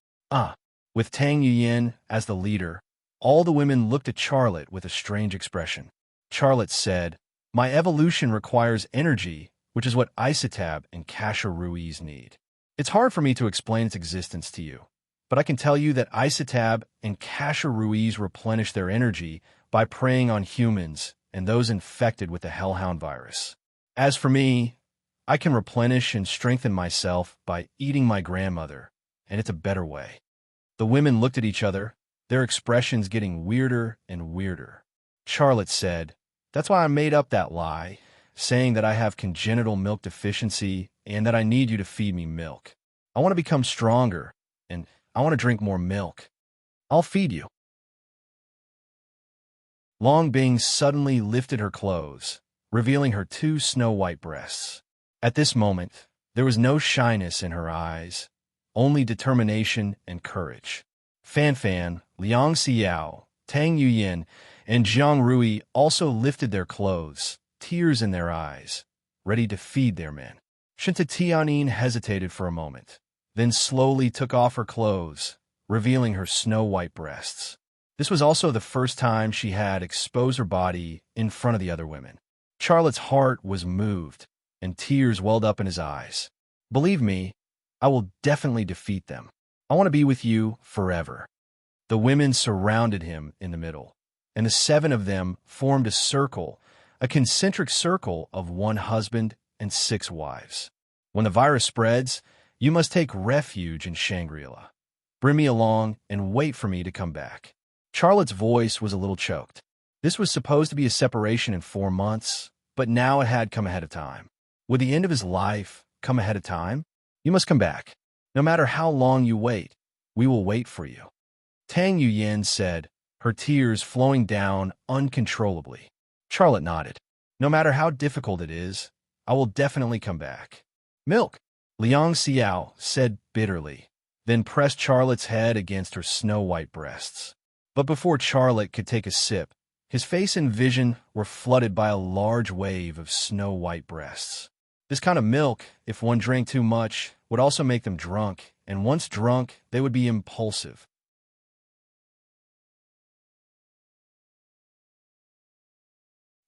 With Tang Yuyin as the leader, all the women looked at Charlotte with a strange expression. Charlotte said, "My evolution requires energy, which is what Isatab and Kasha Ruiz need. It's hard for me to explain its existence to you, but I can tell you that Isatab and Kasha Ruiz replenish their energy by preying on humans and those infected with the Hellhound virus. As for me, I can replenish and strengthen myself by eating my grandmother, and it's a better way." The women looked at each other, their expressions getting weirder and weirder. Charlotte said, "That's why I made up that lie, saying that I have congenital milk deficiency and that I need you to feed me milk. I want to become stronger, and I want to drink more milk. I'll feed you." Long Bing suddenly lifted her clothes, revealing her two snow-white breasts. At this moment, there was no shyness in her eyes, only determination and courage. Fan Fan, Liang Xiao, Tang Yuyin, and Jiang Rui also lifted their clothes, tears in their eyes, ready to feed their men. Shinta Tianyin hesitated for a moment, then slowly took off her clothes, revealing her snow-white breasts. This was also the first time she had exposed her body in front of the other women. Charlotte's heart was moved, and tears welled up in his eyes. "Believe me, I will definitely defeat them. I want to be with you forever." The women surrounded him in the middle, and the 7 of them formed a circle, a concentric circle of 1 husband and 6 wives. "When the virus spreads, you must take refuge in Shangri-La. Bring me along and wait for me to come back." Charlotte's voice was a little choked. This was supposed to be a separation in 4 months, but now it had come ahead of time. Would the end of his life come ahead of time? "You must come back. No matter how long you wait, we will wait for you." Tang Yuyin said, her tears flowing down uncontrollably. Charlotte nodded. "No matter how difficult it is, I will definitely come back." "Milk," Liang Xiao said bitterly, then pressed Charlotte's head against her snow-white breasts. But before Charlotte could take a sip, his face and vision were flooded by a large wave of snow-white breasts. This kind of milk, if one drank too much, would also make them drunk, and once drunk, they would be impulsive.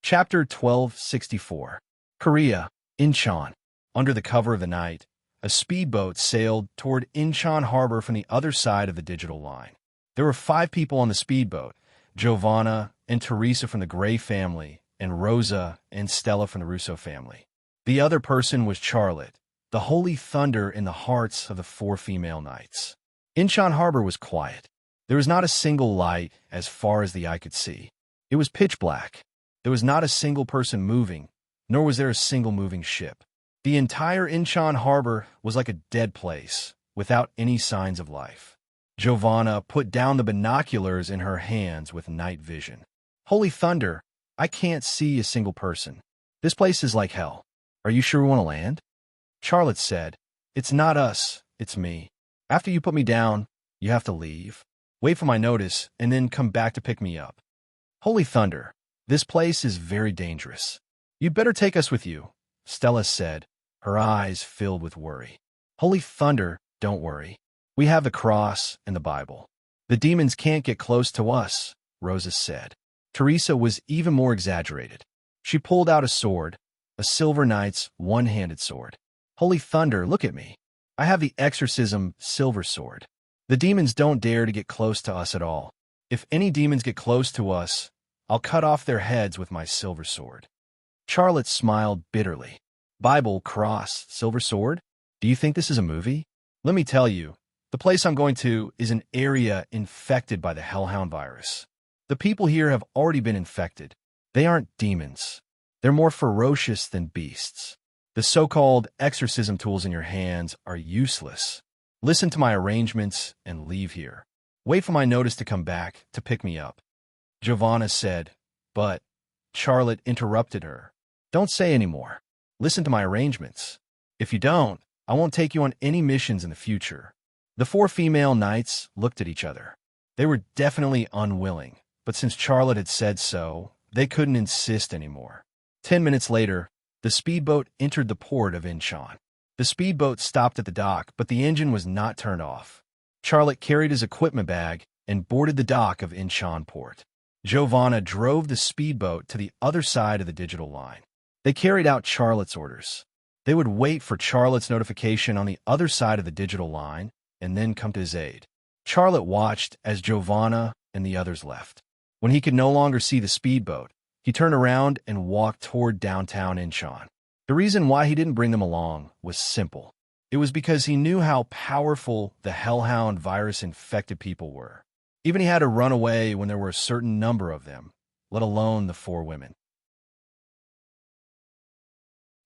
Chapter 1264. Korea, Incheon. Under the cover of the night, a speedboat sailed toward Incheon Harbor from the other side of the digital line. There were 5 people on the speedboat, Giovanna and Teresa from the Gray family, and Rosa and Stella from the Russo family. The other person was Charlotte, the holy thunder in the hearts of the 4 female knights. Incheon Harbor was quiet. There was not a single light as far as the eye could see. It was pitch black. There was not a single person moving, nor was there a single moving ship. The entire Incheon Harbor was like a dead place, without any signs of life. Giovanna put down the binoculars in her hands with night vision. "Holy thunder, I can't see a single person. This place is like hell. Are you sure we want to land?" Charlotte said, "It's not us, it's me. After you put me down, you have to leave. Wait for my notice, and then come back to pick me up." "Holy thunder, this place is very dangerous. You'd better take us with you," Stella said, her eyes filled with worry. "Holy thunder, don't worry. We have the cross and the Bible. The demons can't get close to us," Rosa said. Teresa was even more exaggerated. She pulled out a sword, a silver knight's one-handed sword. "Holy thunder, look at me. I have the exorcism silver sword. The demons don't dare to get close to us at all. If any demons get close to us, I'll cut off their heads with my silver sword." Charlotte smiled bitterly. "Bible, cross, silver sword? Do you think this is a movie? Let me tell you, the place I'm going to is an area infected by the Hellhound virus. The people here have already been infected. They aren't demons. They're more ferocious than beasts. The so-called exorcism tools in your hands are useless. Listen to my arrangements and leave here. Wait for my notice to come back to pick me up." Giovanna said, but Charlotte interrupted her. "Don't say any more. Listen to my arrangements. If you don't, I won't take you on any missions in the future." The four female knights looked at each other. They were definitely unwilling, but since Charlotte had said so, they couldn't insist anymore. 10 minutes later, the speedboat entered the port of Incheon. The speedboat stopped at the dock, but the engine was not turned off. Charlotte carried his equipment bag and boarded the dock of Incheon port. Giovanna drove the speedboat to the other side of the digital line. They carried out Charlotte's orders. They would wait for Charlotte's notification on the other side of the digital line and then come to his aid. Charlotte watched as Giovanna and the others left. When he could no longer see the speedboat, he turned around and walked toward downtown Incheon. The reason why he didn't bring them along was simple. It was because he knew how powerful the Hellhound virus-infected people were. Even he had to run away when there were a certain number of them, let alone the four women.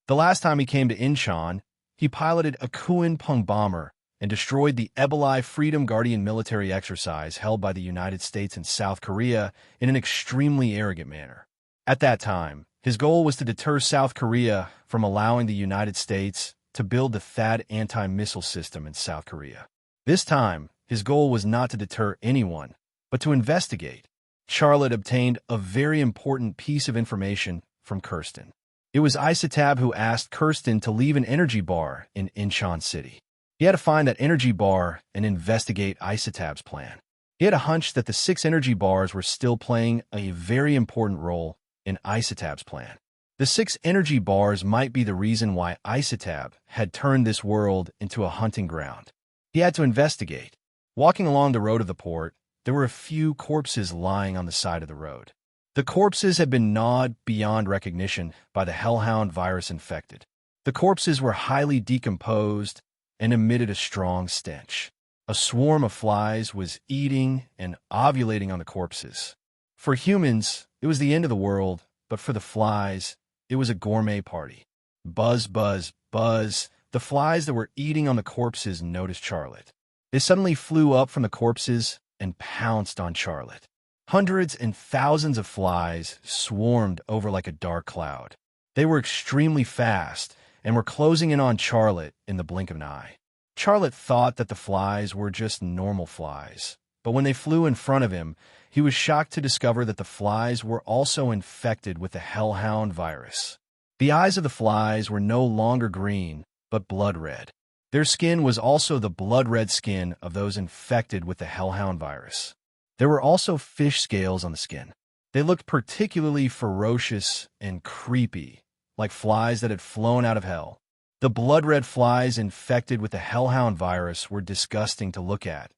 The last time he came to Incheon, he piloted a Kuin-Pung bomber and destroyed the Eboli Freedom Guardian military exercise held by the United States and South Korea in an extremely arrogant manner. At that time, his goal was to deter South Korea from allowing the United States to build the THAAD anti-missile system in South Korea. This time, his goal was not to deter anyone, but to investigate. Charlotte obtained a very important piece of information from Kirsten. It was Isotab who asked Kirsten to leave an energy bar in Incheon City. He had to find that energy bar and investigate Isotab's plan. He had a hunch that the 6 energy bars were still playing a very important role in Isotab's plan. The 6 energy bars might be the reason why Isotab had turned this world into a hunting ground. He had to investigate. Walking along the road of the port, there were a few corpses lying on the side of the road. The corpses had been gnawed beyond recognition by the Hellhound virus infected. The corpses were highly decomposed and emitted a strong stench. A swarm of flies was eating and ovulating on the corpses. For humans, it was the end of the world, but for the flies, it was a gourmet party. Buzz, buzz, buzz. The flies that were eating on the corpses noticed Charlotte. They suddenly flew up from the corpses and pounced on Charlotte. Hundreds and thousands of flies swarmed over like a dark cloud. They were extremely fast and were closing in on Charlotte in the blink of an eye. Charlotte thought that the flies were just normal flies, but when they flew in front of him, he was shocked to discover that the flies were also infected with the Hellhound virus. The eyes of the flies were no longer green, but blood red. Their skin was also the blood red skin of those infected with the Hellhound virus. There were also fish scales on the skin. They looked particularly ferocious and creepy, like flies that had flown out of hell. The blood-red flies infected with the Hellhound virus were disgusting to look at,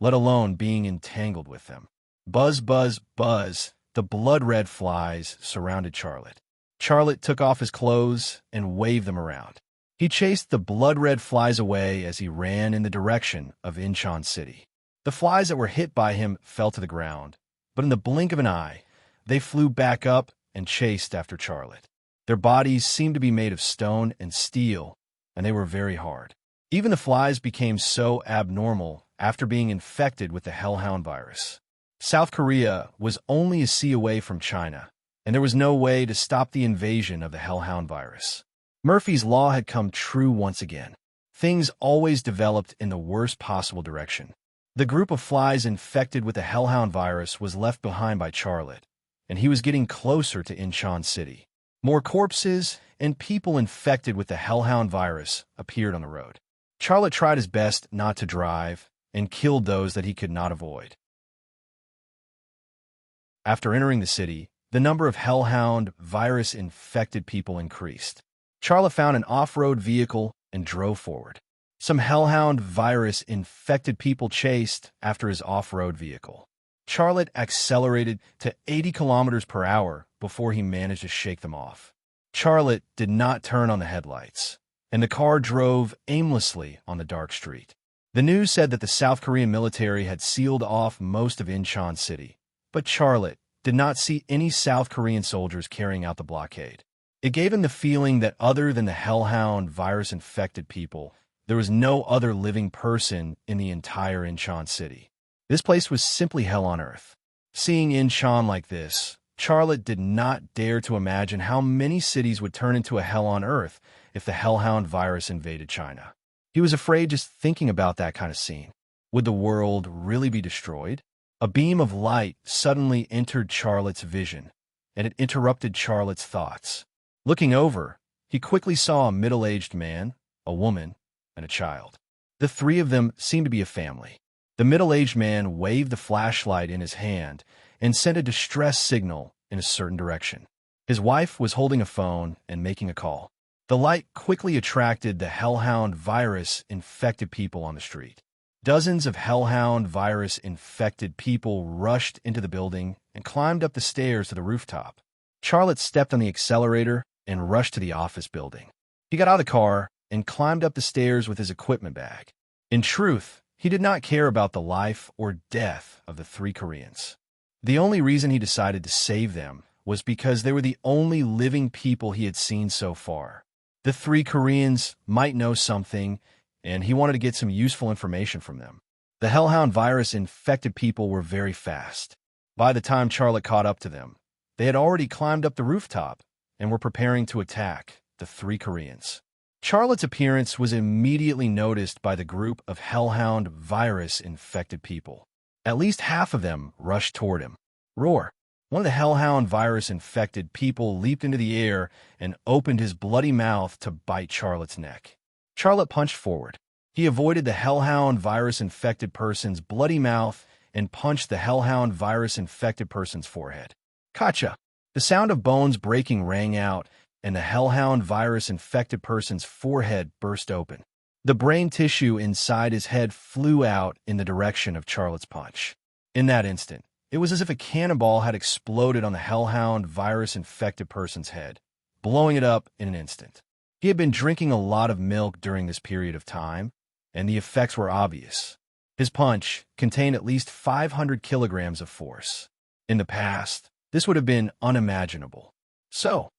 let alone being entangled with them. Buzz, buzz, buzz, the blood-red flies surrounded Charlotte. Charlotte took off his clothes and waved them around. He chased the blood-red flies away as he ran in the direction of Incheon City. The flies that were hit by him fell to the ground, but in the blink of an eye, they flew back up and chased after Charlotte. Their bodies seemed to be made of stone and steel, and they were very hard. Even the flies became so abnormal after being infected with the Hellhound virus. South Korea was only a sea away from China, and there was no way to stop the invasion of the Hellhound virus. Murphy's Law had come true once again. Things always developed in the worst possible direction. The group of flies infected with the Hellhound virus was left behind by Charlotte, and he was getting closer to Incheon City. More corpses and people infected with the Hellhound virus appeared on the road. Charlotte tried his best not to drive and killed those that he could not avoid. After entering the city, the number of Hellhound virus-infected people increased. Charlotte found an off-road vehicle and drove forward. Some Hellhound virus-infected people chased after his off-road vehicle. Charlotte accelerated to 80 kilometers per hour before he managed to shake them off. Charlotte did not turn on the headlights, and the car drove aimlessly on the dark street. The news said that the South Korean military had sealed off most of Incheon City, but Charlotte did not see any South Korean soldiers carrying out the blockade. It gave him the feeling that other than the hellhound virus-infected people, there was no other living person in the entire Incheon city. This place was simply hell on earth. Seeing Incheon like this, Charlotte did not dare to imagine how many cities would turn into a hell on earth if the hellhound virus invaded China. He was afraid just thinking about that kind of scene. Would the world really be destroyed? A beam of light suddenly entered Charlotte's vision, and it interrupted Charlotte's thoughts. Looking over, he quickly saw a middle-aged man, a woman, and a child. The three of them seemed to be a family. The middle-aged man waved the flashlight in his hand and sent a distress signal in a certain direction. His wife was holding a phone and making a call. The light quickly attracted the hellhound virus-infected people on the street. Dozens of hellhound virus-infected people rushed into the building and climbed up the stairs to the rooftop. Charlotte stepped on the accelerator and rushed to the office building. He got out of the car and climbed up the stairs with his equipment bag. In truth, he did not care about the life or death of the three Koreans. The only reason he decided to save them was because they were the only living people he had seen so far. The three Koreans might know something, and he wanted to get some useful information from them. The hellhound virus-infected people were very fast. By the time Charlotte caught up to them, they had already climbed up the rooftop and were preparing to attack the three Koreans. Charlotte's appearance was immediately noticed by the group of hellhound virus-infected people. At least half of them rushed toward him. Roar! One of the hellhound virus-infected people leaped into the air and opened his bloody mouth to bite Charlotte's neck. Charlotte punched forward. He avoided the hellhound virus-infected person's bloody mouth and punched the hellhound virus-infected person's forehead. Gotcha! The sound of bones breaking rang out, and the hellhound virus-infected person's forehead burst open. The brain tissue inside his head flew out in the direction of Charlotte's punch. In that instant, it was as if a cannonball had exploded on the hellhound virus-infected person's head, blowing it up in an instant. He had been drinking a lot of milk during this period of time, and the effects were obvious. His punch contained at least 500 kilograms of force. In the past, this would have been unimaginable. So,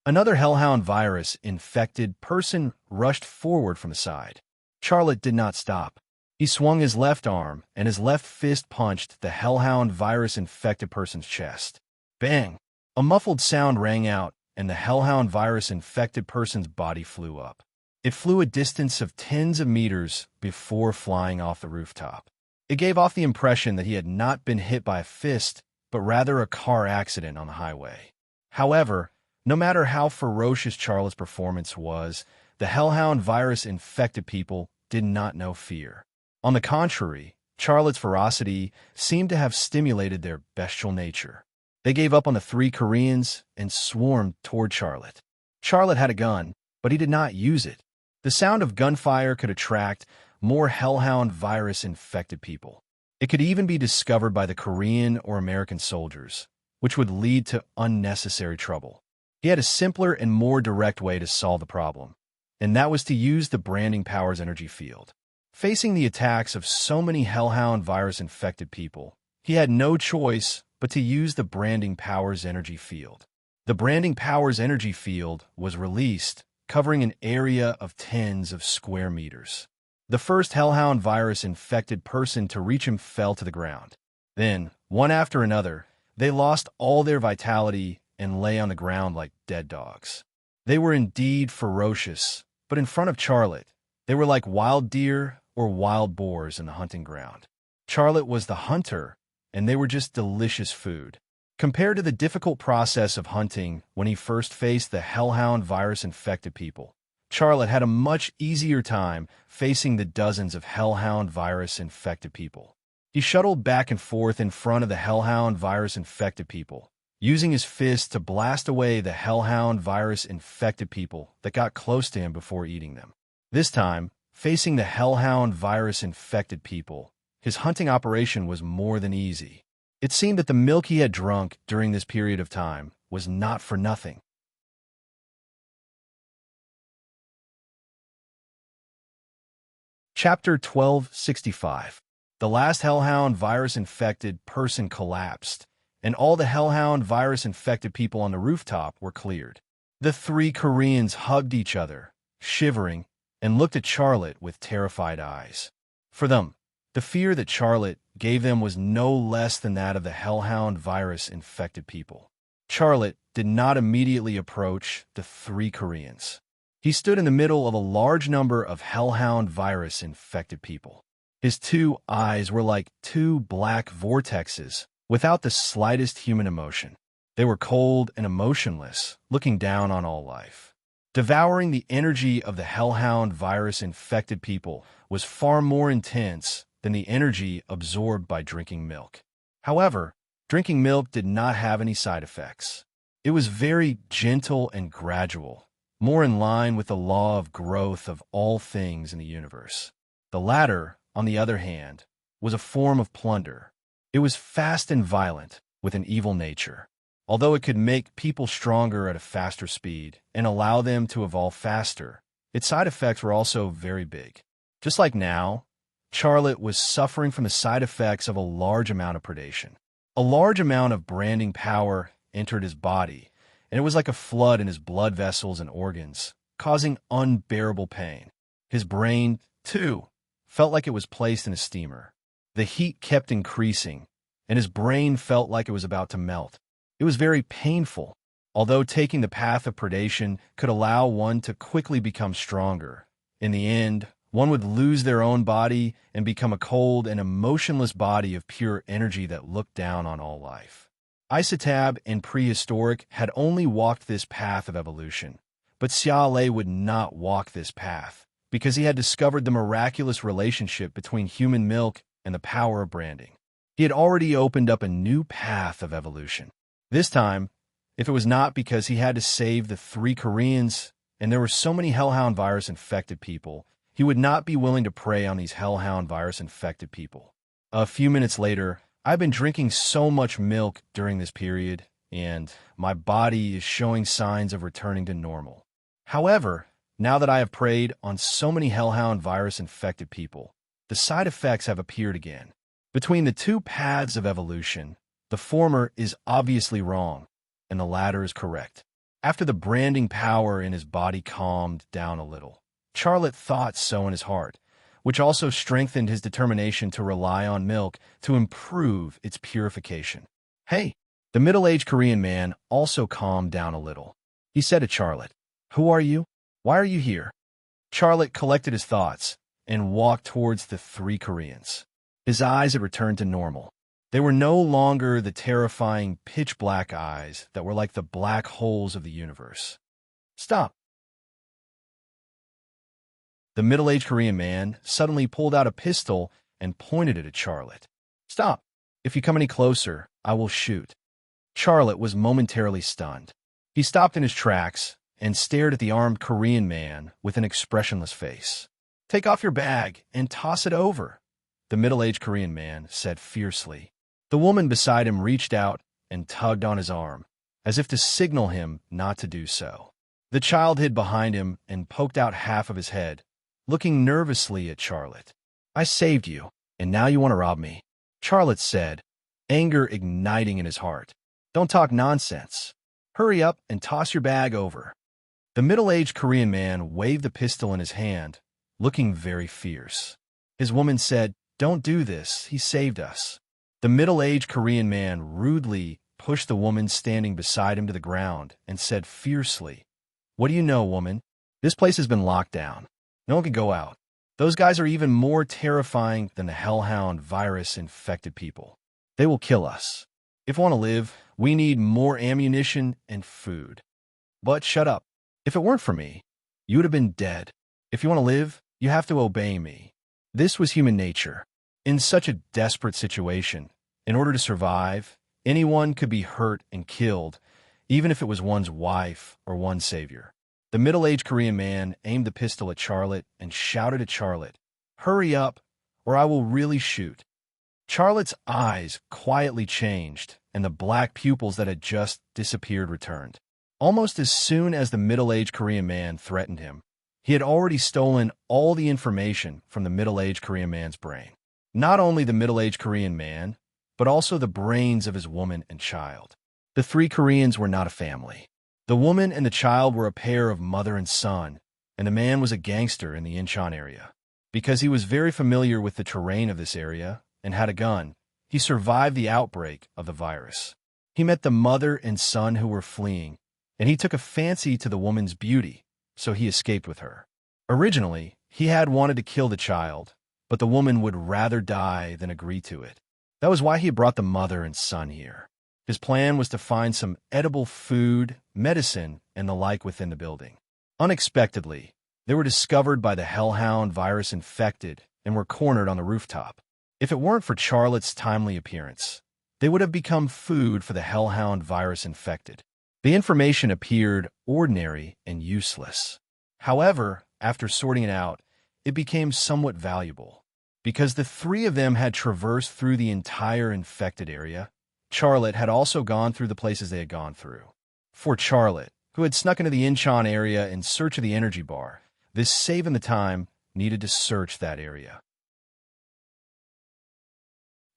another hellhound virus-infected person rushed forward from the side. Charlotte did not stop. He swung his left arm, and his left fist punched the hellhound virus-infected person's chest. Bang! A muffled sound rang out, and the hellhound virus-infected person's body flew up. It flew a distance of tens of meters before flying off the rooftop. It gave off the impression that he had not been hit by a fist, but rather a car accident on the highway. However, no matter how ferocious Charlotte's performance was, the hellhound virus-infected people did not know fear. On the contrary, Charlotte's ferocity seemed to have stimulated their bestial nature. They gave up on the three Koreans and swarmed toward Charlotte. Charlotte had a gun, but he did not use it. The sound of gunfire could attract more hellhound virus-infected people. It could even be discovered by the Korean or American soldiers, which would lead to unnecessary trouble. He had a simpler and more direct way to solve the problem, and that was to use the branding power's energy field. Facing the attacks of so many hellhound virus-infected people, he had no choice but to use the branding power's energy field. The branding power's energy field was released, covering an area of tens of square meters. The first hellhound virus-infected person to reach him fell to the ground. Then, one after another, they lost all their vitality and lay on the ground like dead dogs. They were indeed ferocious, but in front of Charlotte, they were like wild deer or wild boars in the hunting ground. Charlotte was the hunter, and they were just delicious food. Compared to the difficult process of hunting when he first faced the hellhound virus-infected people, Charlotte had a much easier time facing the dozens of hellhound virus-infected people. He shuttled back and forth in front of the hellhound virus-infected people, using his fist to blast away the hellhound virus-infected people that got close to him before eating them. This time, facing the hellhound virus-infected people, his hunting operation was more than easy. It seemed that the milk he had drunk during this period of time was not for nothing. Chapter 1265. The last hellhound virus-infected person collapsed, and all the hellhound virus-infected people on the rooftop were cleared. The three Koreans hugged each other, shivering, and looked at Charlotte with terrified eyes. For them, the fear that Charlotte gave them was no less than that of the hellhound virus-infected people. Charlotte did not immediately approach the three Koreans. He stood in the middle of a large number of hellhound virus-infected people. His two eyes were like two black vortexes, without the slightest human emotion. They were cold and emotionless, looking down on all life. Devouring the energy of the hellhound virus-infected people was far more intense than the energy absorbed by drinking milk. However, drinking milk did not have any side effects. It was very gentle and gradual, more in line with the law of growth of all things in the universe. The latter, on the other hand, was a form of plunder. It was fast and violent, with an evil nature. Although it could make people stronger at a faster speed and allow them to evolve faster, its side effects were also very big. Just like now, Charlotte was suffering from the side effects of a large amount of predation. A large amount of branding power entered his body, and it was like a flood in his blood vessels and organs, causing unbearable pain. His brain, too, felt like it was placed in a steamer. The heat kept increasing, and his brain felt like it was about to melt. It was very painful, although taking the path of predation could allow one to quickly become stronger. In the end, one would lose their own body and become a cold and emotionless body of pure energy that looked down on all life. Isotab and Prehistoric had only walked this path of evolution, but Xiaolei would not walk this path, because he had discovered the miraculous relationship between human milk and the power of branding. He had already opened up a new path of evolution. This time, if it was not because he had to save the three Koreans and there were so many hellhound virus-infected people, he would not be willing to prey on these hellhound virus-infected people. A few minutes later, I've been drinking so much milk during this period, and my body is showing signs of returning to normal. However, now that I have preyed on so many hellhound virus-infected people, the side effects have appeared again. Between the two paths of evolution, the former is obviously wrong, and the latter is correct. After the branding power in his body calmed down a little, Charlotte thought so in his heart, which also strengthened his determination to rely on milk to improve its purification. Hey, the middle-aged Korean man also calmed down a little. He said to Charlotte, "Who are you? Why are you here?" Charlotte collected his thoughts and walked towards the three Koreans. His eyes had returned to normal. They were no longer the terrifying pitch-black eyes that were like the black holes of the universe. "Stop." The middle-aged Korean man suddenly pulled out a pistol and pointed it at Charlotte. "Stop. If you come any closer, I will shoot." Charlotte was momentarily stunned. He stopped in his tracks and stared at the armed Korean man with an expressionless face. "Take off your bag and toss it over," the middle-aged Korean man said fiercely. The woman beside him reached out and tugged on his arm, as if to signal him not to do so. The child hid behind him and poked out half of his head, looking nervously at Charlotte. "I saved you, and now you want to rob me," Charlotte said, anger igniting in his heart. "Don't talk nonsense. Hurry up and toss your bag over." The middle-aged Korean man waved the pistol in his hand, looking very fierce. His woman said, "Don't do this. He saved us." The middle-aged Korean man rudely pushed the woman standing beside him to the ground and said fiercely, "What do you know, woman? This place has been locked down. No one can go out. Those guys are even more terrifying than the hellhound virus-infected people. They will kill us. If we want to live, we need more ammunition and food. But shut up. If it weren't for me, you would have been dead. If you want to live, you have to obey me." This was human nature. In such a desperate situation, in order to survive, anyone could be hurt and killed, even if it was one's wife or one's savior. The middle-aged Korean man aimed the pistol at Charlotte and shouted at Charlotte, "Hurry up, or I will really shoot." Charlotte's eyes quietly changed, and the black pupils that had just disappeared returned. Almost as soon as the middle-aged Korean man threatened him, he had already stolen all the information from the middle-aged Korean man's brain. Not only the middle-aged Korean man, but also the brains of his woman and child. The three Koreans were not a family. The woman and the child were a pair of mother and son, and the man was a gangster in the Incheon area. Because he was very familiar with the terrain of this area and had a gun, he survived the outbreak of the virus. He met the mother and son who were fleeing, and he took a fancy to the woman's beauty, so he escaped with her. Originally, he had wanted to kill the child, but the woman would rather die than agree to it. That was why he brought the mother and son here. His plan was to find some edible food, medicine, and the like within the building. Unexpectedly, they were discovered by the hellhound virus infected and were cornered on the rooftop. If it weren't for Charlotte's timely appearance, they would have become food for the hellhound virus infected. The information appeared ordinary and useless. However, after sorting it out, it became somewhat valuable. Because the three of them had traversed through the entire infected area, Charlotte had also gone through the places they had gone through. For Charlotte, who had snuck into the Incheon area in search of the energy bar, this saving the time needed to search that area.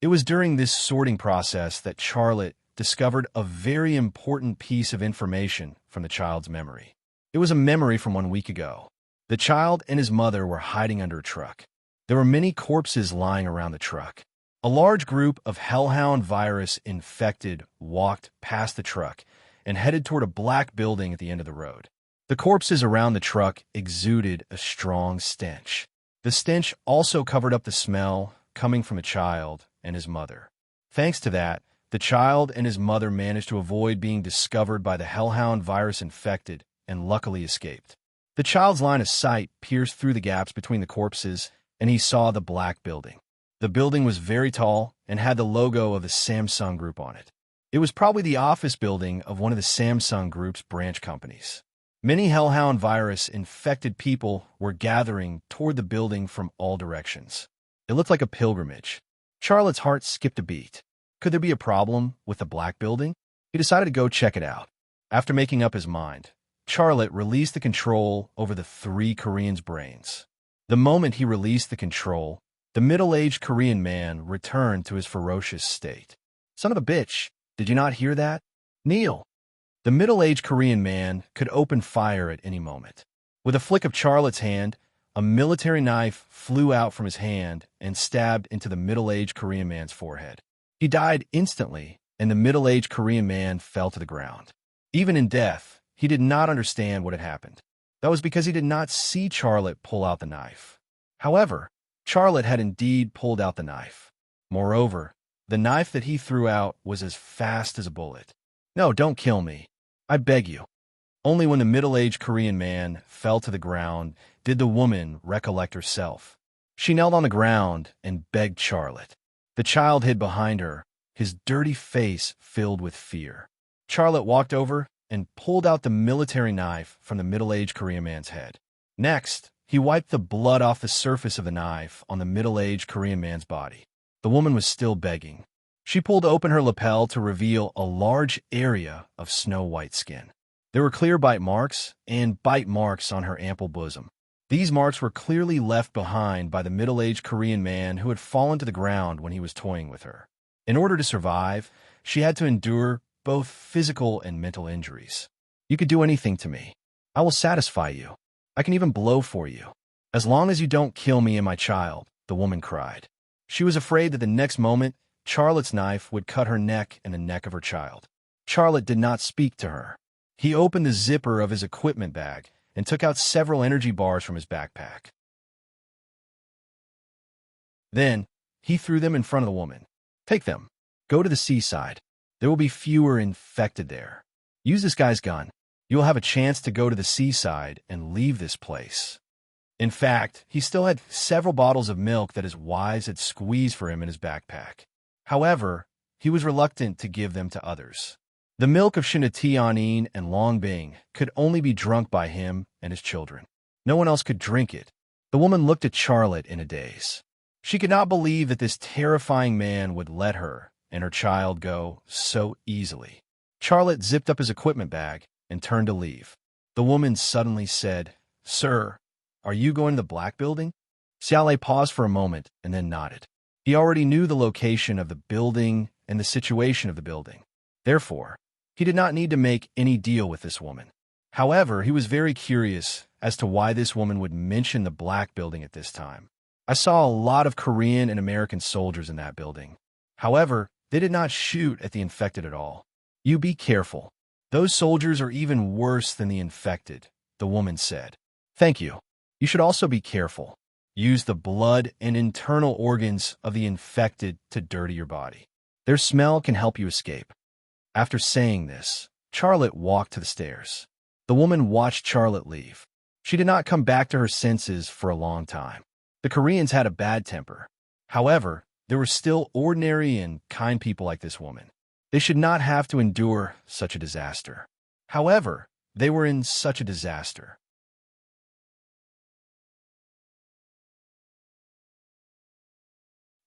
It was during this sorting process that Charlotte discovered a very important piece of information from the child's memory. It was a memory from 1 week ago. The child and his mother were hiding under a truck. There were many corpses lying around the truck. A large group of hellhound virus infected walked past the truck and headed toward a black building at the end of the road. The corpses around the truck exuded a strong stench. The stench also covered up the smell coming from the child and his mother. Thanks to that, the child and his mother managed to avoid being discovered by the hellhound virus infected and luckily escaped. The child's line of sight pierced through the gaps between the corpses, and he saw the black building. The building was very tall and had the logo of the Samsung Group on it. It was probably the office building of one of the Samsung Group's branch companies. Many hellhound virus-infected people were gathering toward the building from all directions. It looked like a pilgrimage. Charlotte's heart skipped a beat. Could there be a problem with the black building? He decided to go check it out. After making up his mind, Charlotte released the control over the three Koreans' brains. The moment he released the control, the middle-aged Korean man returned to his ferocious state. Son of a bitch, did you not hear that? Kneel! The middle-aged Korean man could open fire at any moment. With a flick of Charlotte's hand, a military knife flew out from his hand and stabbed into the middle-aged Korean man's forehead. He died instantly, and the middle-aged Korean man fell to the ground. Even in death, he did not understand what had happened. That was because he did not see Charlotte pull out the knife. However, Charlotte had indeed pulled out the knife. Moreover, the knife that he threw out was as fast as a bullet. No, don't kill me. I beg you. Only when the middle-aged Korean man fell to the ground did the woman recollect herself. She knelt on the ground and begged Charlotte. The child hid behind her, his dirty face filled with fear. Charlotte walked over and pulled out the military knife from the middle-aged Korean man's head. Next, he wiped the blood off the surface of the knife on the middle-aged Korean man's body. The woman was still begging. She pulled open her lapel to reveal a large area of snow-white skin. There were clear bite marks and bite marks on her ample bosom. These marks were clearly left behind by the middle-aged Korean man who had fallen to the ground when he was toying with her. In order to survive, she had to endure both physical and mental injuries. You could do anything to me. I will satisfy you. I can even blow for you. As long as you don't kill me and my child, the woman cried. She was afraid that the next moment, Charlotte's knife would cut her neck and the neck of her child. Charlotte did not speak to her. He opened the zipper of his equipment bag and took out several energy bars from his backpack. Then, he threw them in front of the woman. Take them. Go to the seaside. There will be fewer infected there. Use this guy's gun. You will have a chance to go to the seaside and leave this place. In fact, he still had several bottles of milk that his wives had squeezed for him in his backpack. However, he was reluctant to give them to others. The milk of Shinatianin and Longbing could only be drunk by him and his children. No one else could drink it. The woman looked at Charlotte in a daze. She could not believe that this terrifying man would let her and her child go so easily. Charlotte zipped up his equipment bag and turned to leave. The woman suddenly said, "Sir, are you going to the black building?" Xiaolei paused for a moment and then nodded. He already knew the location of the building and the situation of the building. Therefore, he did not need to make any deal with this woman. However, he was very curious as to why this woman would mention the black building at this time. I saw a lot of Korean and American soldiers in that building. However, they did not shoot at the infected at all. You be careful. Those soldiers are even worse than the infected, the woman said. Thank you. You should also be careful. Use the blood and internal organs of the infected to dirty your body. Their smell can help you escape. After saying this, Charlotte walked to the stairs. The woman watched Charlotte leave. She did not come back to her senses for a long time. The Koreans had a bad temper. However, there were still ordinary and kind people like this woman. They should not have to endure such a disaster. However, they were in such a disaster.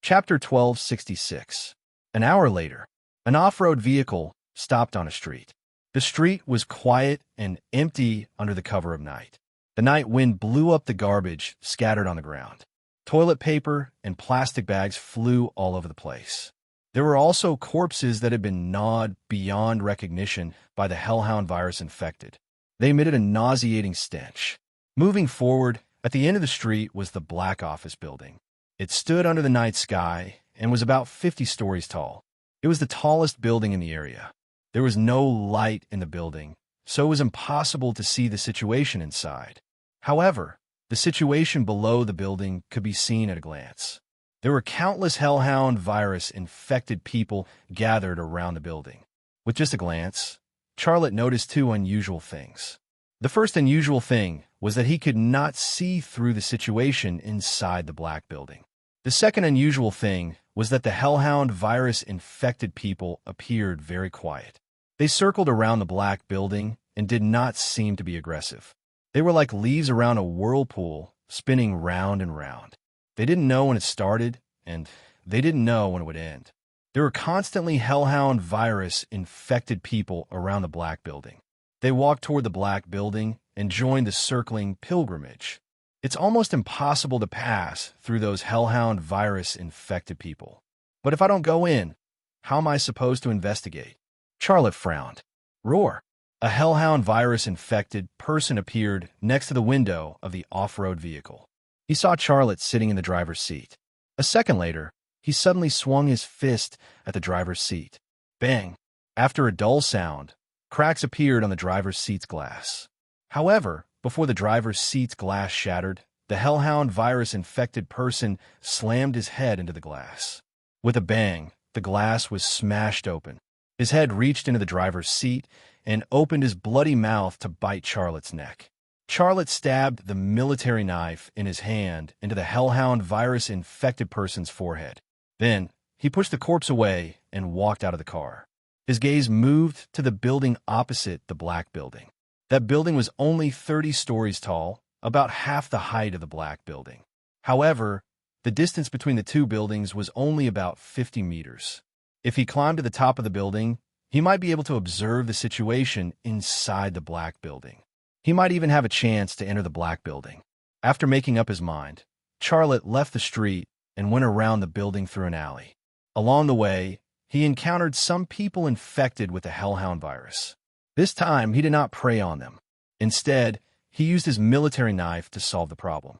Chapter 1266. An hour later, an off-road vehicle stopped on a street. The street was quiet and empty under the cover of night. The night wind blew up the garbage scattered on the ground. Toilet paper and plastic bags flew all over the place. There were also corpses that had been gnawed beyond recognition by the hellhound virus infected. They emitted a nauseating stench. Moving forward, at the end of the street was the Black Office building. It stood under the night sky and was about 50 stories tall. It was the tallest building in the area. There was no light in the building, so it was impossible to see the situation inside. However, the situation below the building could be seen at a glance. There were countless hellhound virus-infected people gathered around the building. With just a glance, Charlotte noticed two unusual things. The first unusual thing was that he could not see through the situation inside the black building. The second unusual thing was that the hellhound virus-infected people appeared very quiet. They circled around the black building and did not seem to be aggressive. They were like leaves around a whirlpool, spinning round and round. They didn't know when it started, and they didn't know when it would end. There were constantly hellhound virus-infected people around the black building. They walked toward the black building and joined the circling pilgrimage. It's almost impossible to pass through those hellhound virus-infected people. But if I don't go in, how am I supposed to investigate? Charlotte frowned. Roar! A hellhound virus-infected person appeared next to the window of the off-road vehicle. He saw Charlotte sitting in the driver's seat. A second later, he suddenly swung his fist at the driver's seat. Bang! After a dull sound, cracks appeared on the driver's seat's glass. However, before the driver's seat's glass shattered, the hellhound virus-infected person slammed his head into the glass. With a bang, the glass was smashed open. His head reached into the driver's seat and opened his bloody mouth to bite Charlotte's neck. Charlotte stabbed the military knife in his hand into the hellhound virus-infected person's forehead. Then, he pushed the corpse away and walked out of the car. His gaze moved to the building opposite the black building. That building was only 30 stories tall, about half the height of the black building. However, the distance between the two buildings was only about 50 meters. If he climbed to the top of the building, he might be able to observe the situation inside the black building. He might even have a chance to enter the black building. After making up his mind, Charlotte left the street and went around the building through an alley. Along the way, he encountered some people infected with the hellhound virus. This time, he did not prey on them. Instead, he used his military knife to solve the problem.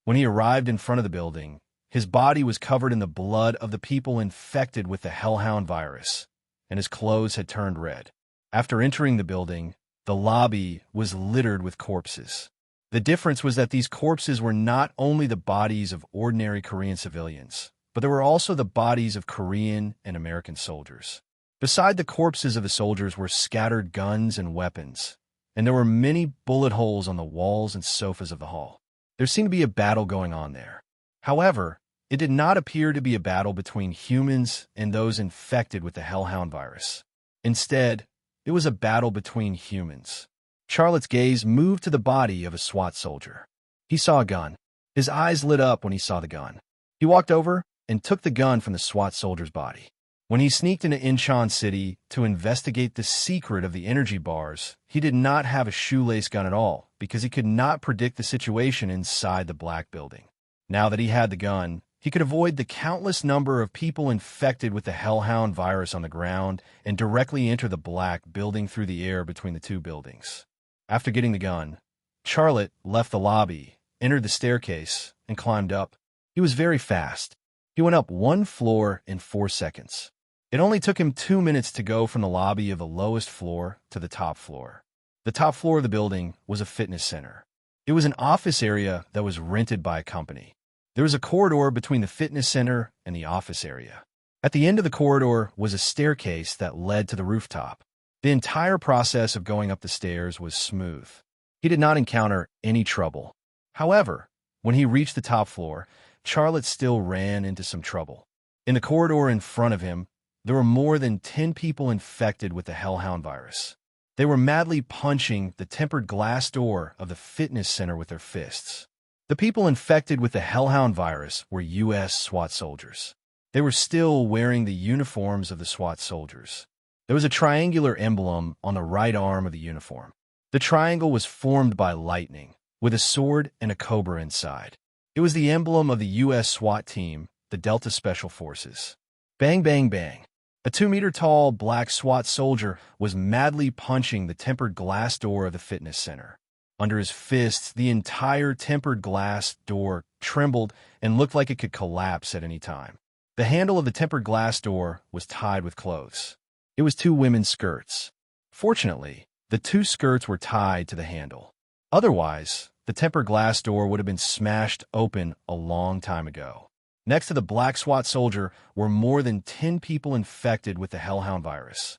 When he arrived in front of the building, his body was covered in the blood of the people infected with the hellhound virus, and his clothes had turned red. After entering the building, the lobby was littered with corpses. The difference was that these corpses were not only the bodies of ordinary Korean civilians, but there were also the bodies of Korean and American soldiers. Beside the corpses of the soldiers were scattered guns and weapons, and there were many bullet holes on the walls and sofas of the hall. There seemed to be a battle going on there. However, it did not appear to be a battle between humans and those infected with the hellhound virus. Instead, it was a battle between humans. Charlotte's gaze moved to the body of a SWAT soldier. He saw a gun. His eyes lit up when he saw the gun. He walked over and took the gun from the SWAT soldier's body. When he sneaked into Incheon City to investigate the secret of the energy bars, he did not have a shoelace gun at all because he could not predict the situation inside the black building. Now that he had the gun, he could avoid the countless number of people infected with the hellhound virus on the ground and directly enter the black building through the air between the two buildings. After getting the gun, Charlotte left the lobby, entered the staircase, and climbed up. He was very fast. He went up 1 floor in 4 seconds. It only took him 2 minutes to go from the lobby of the lowest floor to the top floor. The top floor of the building was a fitness center. It was an office area that was rented by a company. There was a corridor between the fitness center and the office area. At the end of the corridor was a staircase that led to the rooftop. The entire process of going up the stairs was smooth. He did not encounter any trouble. However, when he reached the top floor, Charlotte still ran into some trouble. In the corridor in front of him, there were more than 10 people infected with the hellhound virus. They were madly punching the tempered glass door of the fitness center with their fists. The people infected with the hellhound virus were U.S. SWAT soldiers. They were still wearing the uniforms of the SWAT soldiers. There was a triangular emblem on the right arm of the uniform. The triangle was formed by lightning, with a sword and a cobra inside. It was the emblem of the U.S. SWAT team, the Delta Special Forces. Bang, bang, bang. A 2-meter-tall black SWAT soldier was madly punching the tempered glass door of the fitness center. Under his fists, the entire tempered glass door trembled and looked like it could collapse at any time. The handle of the tempered glass door was tied with clothes. It was 2 women's skirts. Fortunately, the 2 skirts were tied to the handle. Otherwise, the tempered glass door would have been smashed open a long time ago. Next to the black SWAT soldier were more than 10 people infected with the hellhound virus.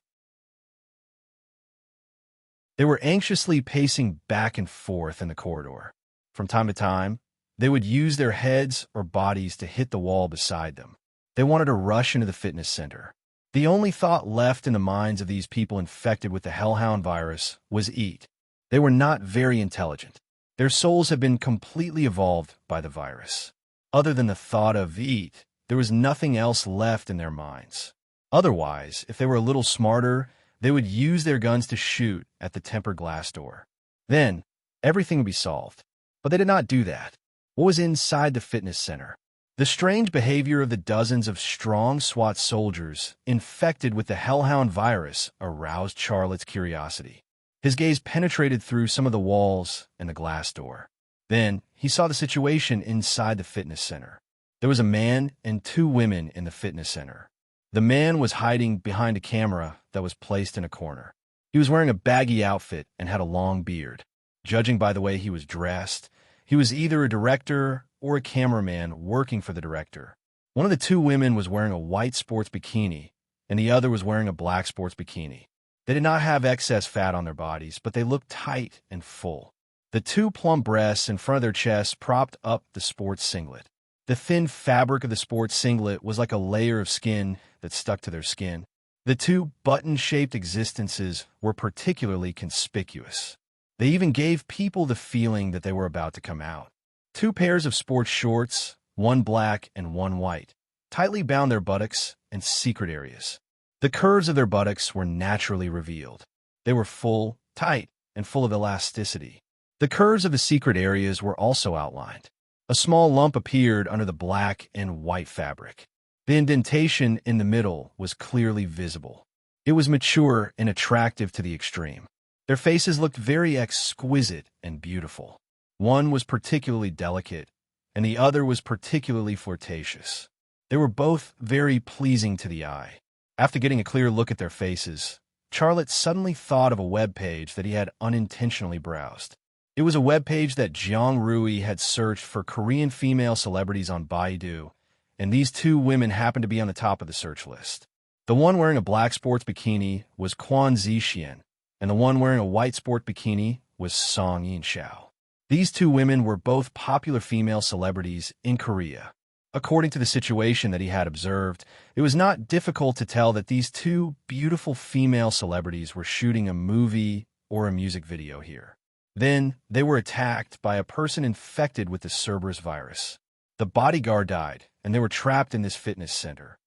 They were anxiously pacing back and forth in the corridor. From time to time, they would use their heads or bodies to hit the wall beside them. They wanted to rush into the fitness center. The only thought left in the minds of these people infected with the hellhound virus was eat. They were not very intelligent. Their souls had been completely evolved by the virus. Other than the thought of eat, there was nothing else left in their minds. Otherwise, if they were a little smarter, they would use their guns to shoot at the tempered glass door. Then, everything would be solved. But they did not do that. What was inside the fitness center? The strange behavior of the dozens of strong SWAT soldiers infected with the hellhound virus aroused Charlotte's curiosity. His gaze penetrated through some of the walls and the glass door. Then, he saw the situation inside the fitness center. There was a man and 2 women in the fitness center. The man was hiding behind a camera that was placed in a corner. He was wearing a baggy outfit and had a long beard. Judging by the way he was dressed, he was either a director or a cameraman working for the director. One of the 2 women was wearing a white sports bikini, and the other was wearing a black sports bikini. They did not have excess fat on their bodies, but they looked tight and full. The 2 plump breasts in front of their chests propped up the sports singlet. The thin fabric of the sports singlet was like a layer of skin that stuck to their skin. The 2 button-shaped existences were particularly conspicuous. They even gave people the feeling that they were about to come out. 2 pairs of sports shorts, 1 black and 1 white, tightly bound their buttocks and secret areas. The curves of their buttocks were naturally revealed. They were full, tight, and full of elasticity. The curves of the secret areas were also outlined. A small lump appeared under the black and white fabric. The indentation in the middle was clearly visible. It was mature and attractive to the extreme. Their faces looked very exquisite and beautiful. One was particularly delicate, and the other was particularly flirtatious. They were both very pleasing to the eye. After getting a clear look at their faces, Charlotte suddenly thought of a web page that he had unintentionally browsed. It was a web page that Jiang Rui had searched for Korean female celebrities on Baidu, and these 2 women happened to be on the top of the search list. The one wearing a black sports bikini was Quan Zixian, and the one wearing a white sport bikini was Song Yinxiao. These 2 women were both popular female celebrities in Korea. According to the situation that he had observed, it was not difficult to tell that these 2 beautiful female celebrities were shooting a movie or a music video here. Then, they were attacked by a person infected with the Cerberus virus. The bodyguard died, and they were trapped in this fitness center.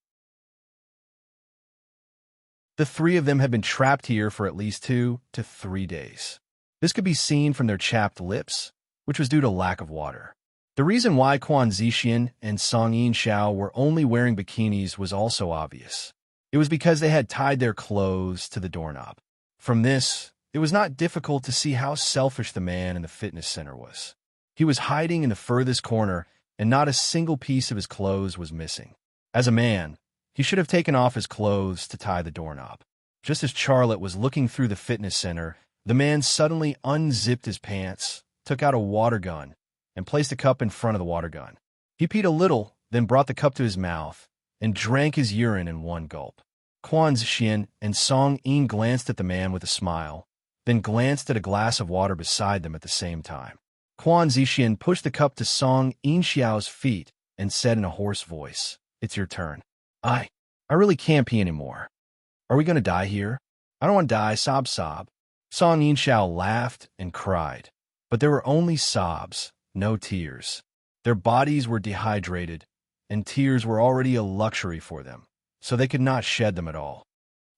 The 3 of them had been trapped here for at least 2 to 3 days. This could be seen from their chapped lips, which was due to lack of water. The reason why Quan Zixian and Song Yin-xiao were only wearing bikinis was also obvious. It was because they had tied their clothes to the doorknob. From this, it was not difficult to see how selfish the man in the fitness center was. He was hiding in the furthest corner, and not a single piece of his clothes was missing. As a man, he should have taken off his clothes to tie the doorknob. Just as Charlotte was looking through the fitness center, the man suddenly unzipped his pants, took out a water gun, and placed a cup in front of the water gun. He peed a little, then brought the cup to his mouth, and drank his urine in one gulp. Quan Zixian and Song Yin glanced at the man with a smile, then glanced at a glass of water beside them at the same time. Quan Zixian pushed the cup to Song Yin-xiao's feet and said in a hoarse voice, "It's your turn." I really can't pee anymore. Are we going to die here? I don't want to die, sob sob. Song Yin-xiao laughed and cried, but there were only sobs, no tears. Their bodies were dehydrated, and tears were already a luxury for them, so they could not shed them at all.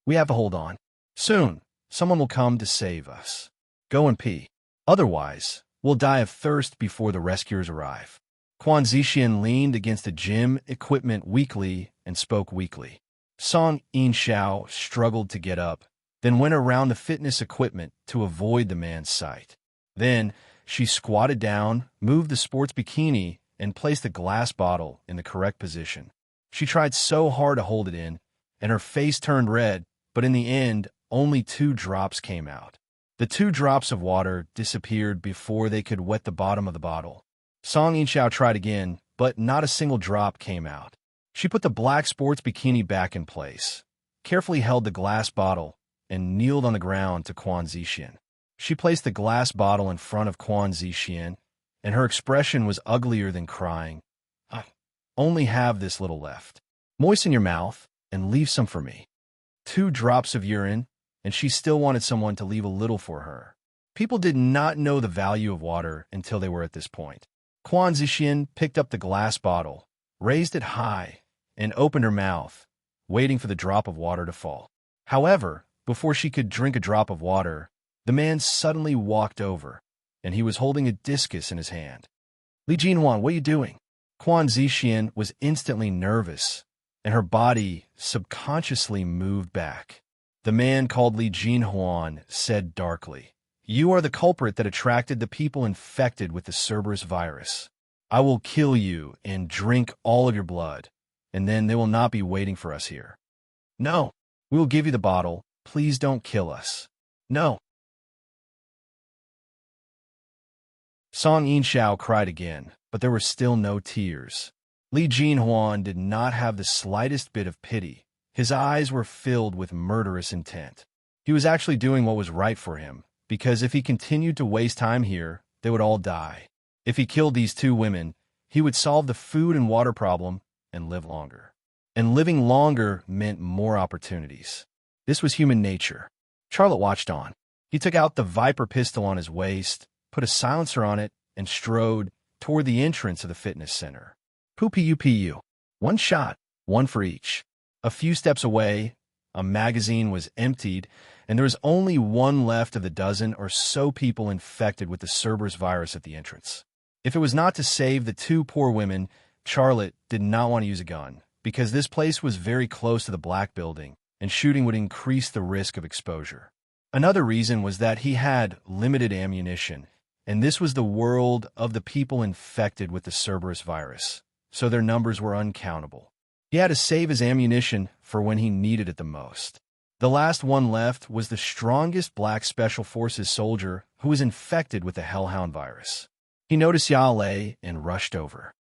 We have to hold on. Soon, someone will come to save us. Go and pee. Otherwise, we'll die of thirst before the rescuers arrive. Quan Zixian leaned against the gym equipment weakly and spoke weakly. Song Yin-xiao struggled to get up, then went around the fitness equipment to avoid the man's sight. Then, she squatted down, moved the sports bikini, and placed the glass bottle in the correct position. She tried so hard to hold it in, and her face turned red, but in the end, only 2 drops came out. The 2 drops of water disappeared before they could wet the bottom of the bottle. Song Yin-xiao tried again, but not a single drop came out. She put the black sports bikini back in place, carefully held the glass bottle, and kneeled on the ground to Quan Zixian. She placed the glass bottle in front of Quan Zixian, and her expression was uglier than crying. I only have this little left. Moisten your mouth and leave some for me. 2 drops of urine, and she still wanted someone to leave a little for her. People did not know the value of water until they were at this point. Quan Zixian picked up the glass bottle, raised it high, and opened her mouth, waiting for the drop of water to fall. However, before she could drink a drop of water, the man suddenly walked over, and he was holding a discus in his hand. Li Jinhuan, what are you doing? Quan Zixian was instantly nervous, and her body subconsciously moved back. The man called Li Jinhuan said darkly, "You are the culprit that attracted the people infected with the Cerberus virus. I will kill you and drink all of your blood, and then they will not be waiting for us here. No, we will give you the bottle. Please don't kill us. No." Song Yin-xiao cried again, but there were still no tears. Li Jinhuan did not have the slightest bit of pity. His eyes were filled with murderous intent. He was actually doing what was right for him, because if he continued to waste time here, they would all die. If he killed these 2 women, he would solve the food and water problem and live longer. And living longer meant more opportunities. This was human nature. Charlotte watched on. He took out the Viper pistol on his waist, put a silencer on it, and strode toward the entrance of the fitness center. Pu-pu-pu. 1 shot, 1 for each. A few steps away, a magazine was emptied, and there was only 1 left of the dozen or so people infected with the Cerberus virus at the entrance. If it was not to save the 2 poor women, Charlotte did not want to use a gun, because this place was very close to the Black Building, and shooting would increase the risk of exposure. Another reason was that he had limited ammunition, and this was the world of the people infected with the Cerberus virus, so their numbers were uncountable. He had to save his ammunition for when he needed it the most. The last one left was the strongest Black Special Forces soldier who was infected with the Hellhound virus. He noticed Yale and rushed over.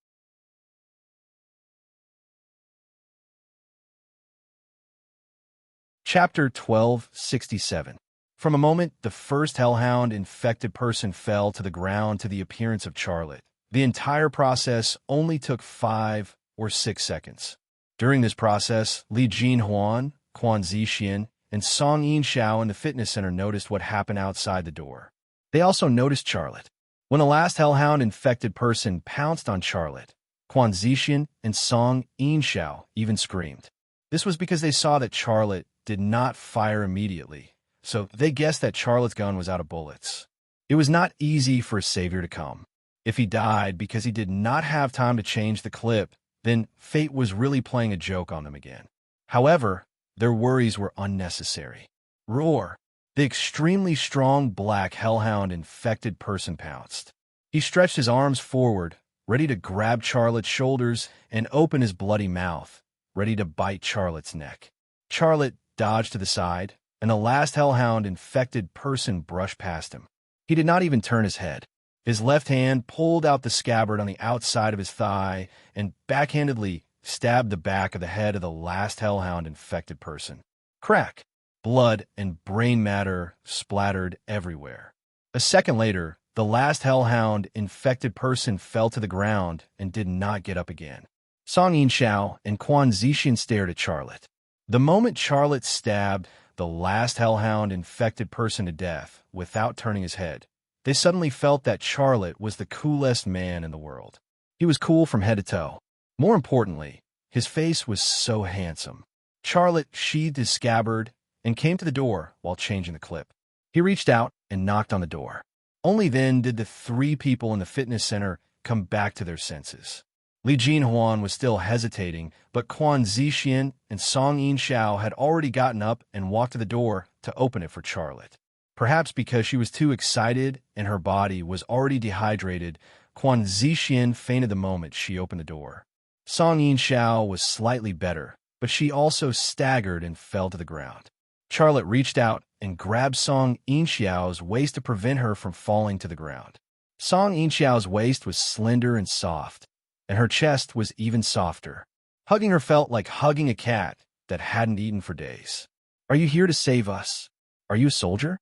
Chapter 1267. From a moment the first Hellhound infected person fell to the ground to the appearance of Charlotte, the entire process only took 5 or 6 seconds. During this process, Li Jinhuan, Quan Zixian, and Song Yin-xiao in the fitness center noticed what happened outside the door. They also noticed Charlotte. When the last Hellhound infected person pounced on Charlotte, Quan Zixian and Song Yin-xiao even screamed. This was because they saw that Charlotte did not fire immediately, so they guessed that Charlotte's gun was out of bullets. It was not easy for a savior to come. If he died because he did not have time to change the clip, then fate was really playing a joke on them again. However, their worries were unnecessary. Roar! The extremely strong black hellhound infected person pounced. He stretched his arms forward, ready to grab Charlotte's shoulders and open his bloody mouth, ready to bite Charlotte's neck. Charlotte dodged to the side, and the last hellhound infected person brushed past him. He did not even turn his head. His left hand pulled out the scabbard on the outside of his thigh and backhandedly stabbed the back of the head of the last hellhound infected person. Crack! Blood and brain matter splattered everywhere. A second later, the last hellhound infected person fell to the ground and did not get up again. Song Yinsha and Quan Zixian stared at Charlotte. The moment Charlotte stabbed the last hellhound infected person to death without turning his head, they suddenly felt that Charlotte was the coolest man in the world. He was cool from head to toe. More importantly, his face was so handsome. Charlotte sheathed his scabbard and came to the door while changing the clip. He reached out and knocked on the door. Only then did the three people in the fitness center come back to their senses. Li Jinhuan was still hesitating, but Quan Zixian and Song Yinsha had already gotten up and walked to the door to open it for Charlotte. Perhaps because she was too excited and her body was already dehydrated, Quan Zixian fainted the moment she opened the door. Song Yinsha was slightly better, but she also staggered and fell to the ground. Charlotte reached out and grabbed Song Yinshao's waist to prevent her from falling to the ground. Song Yinshao's waist was slender and soft, and her chest was even softer. Hugging her felt like hugging a cat that hadn't eaten for days. "Are you here to save us? Are you a soldier?"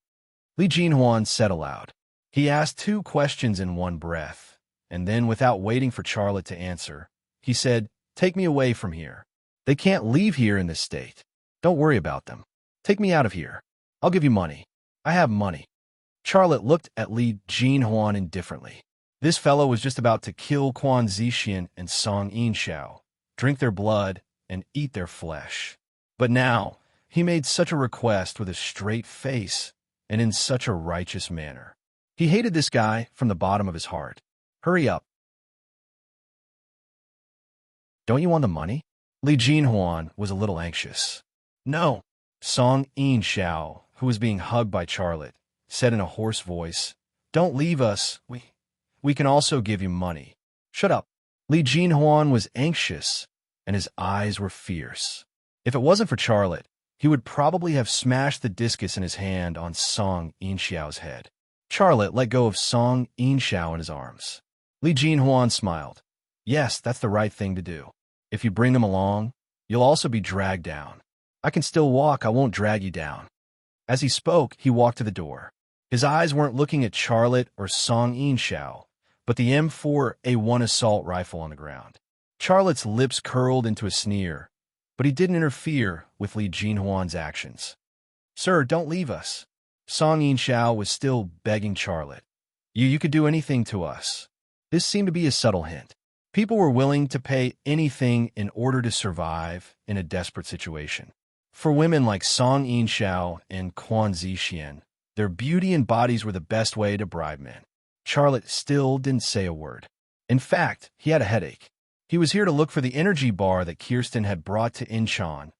Li Jinhuan said aloud. He asked two questions in one breath, and then, without waiting for Charlotte to answer, he said, "Take me away from here. They can't leave here in this state. Don't worry about them. Take me out of here. I'll give you money. I have money." Charlotte looked at Li Jinhuan indifferently. This fellow was just about to kill Quan Zixian and Song Yinsha, drink their blood, and eat their flesh. But now, he made such a request with a straight face and in such a righteous manner. He hated this guy from the bottom of his heart. "Hurry up. Don't you want the money?" Li Jinhuan was a little anxious. "No." Song Yinsha, who was being hugged by Charlotte, said in a hoarse voice, "Don't leave us. We can also give you money." "Shut up." Li Jinhuan was anxious, and his eyes were fierce. If it wasn't for Charlotte, he would probably have smashed the discus in his hand on Song Yinshao's head. Charlotte let go of Song Yinsha in his arms. Li Jinhuan smiled. "Yes, that's the right thing to do. If you bring them along, you'll also be dragged down. I can still walk, I won't drag you down." As he spoke, he walked to the door. His eyes weren't looking at Charlotte or Song Yinsha, but the M4A1 assault rifle on the ground. Charlotte's lips curled into a sneer, but he didn't interfere with Li Jinhuan's actions. "Sir, don't leave us." Song Yinsha was still begging Charlotte. You could do anything to us." This seemed to be a subtle hint. People were willing to pay anything in order to survive in a desperate situation. For women like Song Yinsha and Quan Zixian, their beauty and bodies were the best way to bribe men. Charlotte still didn't say a word. In fact, he had a headache. He was here to look for the energy bar that Kirsten had brought to Incheon,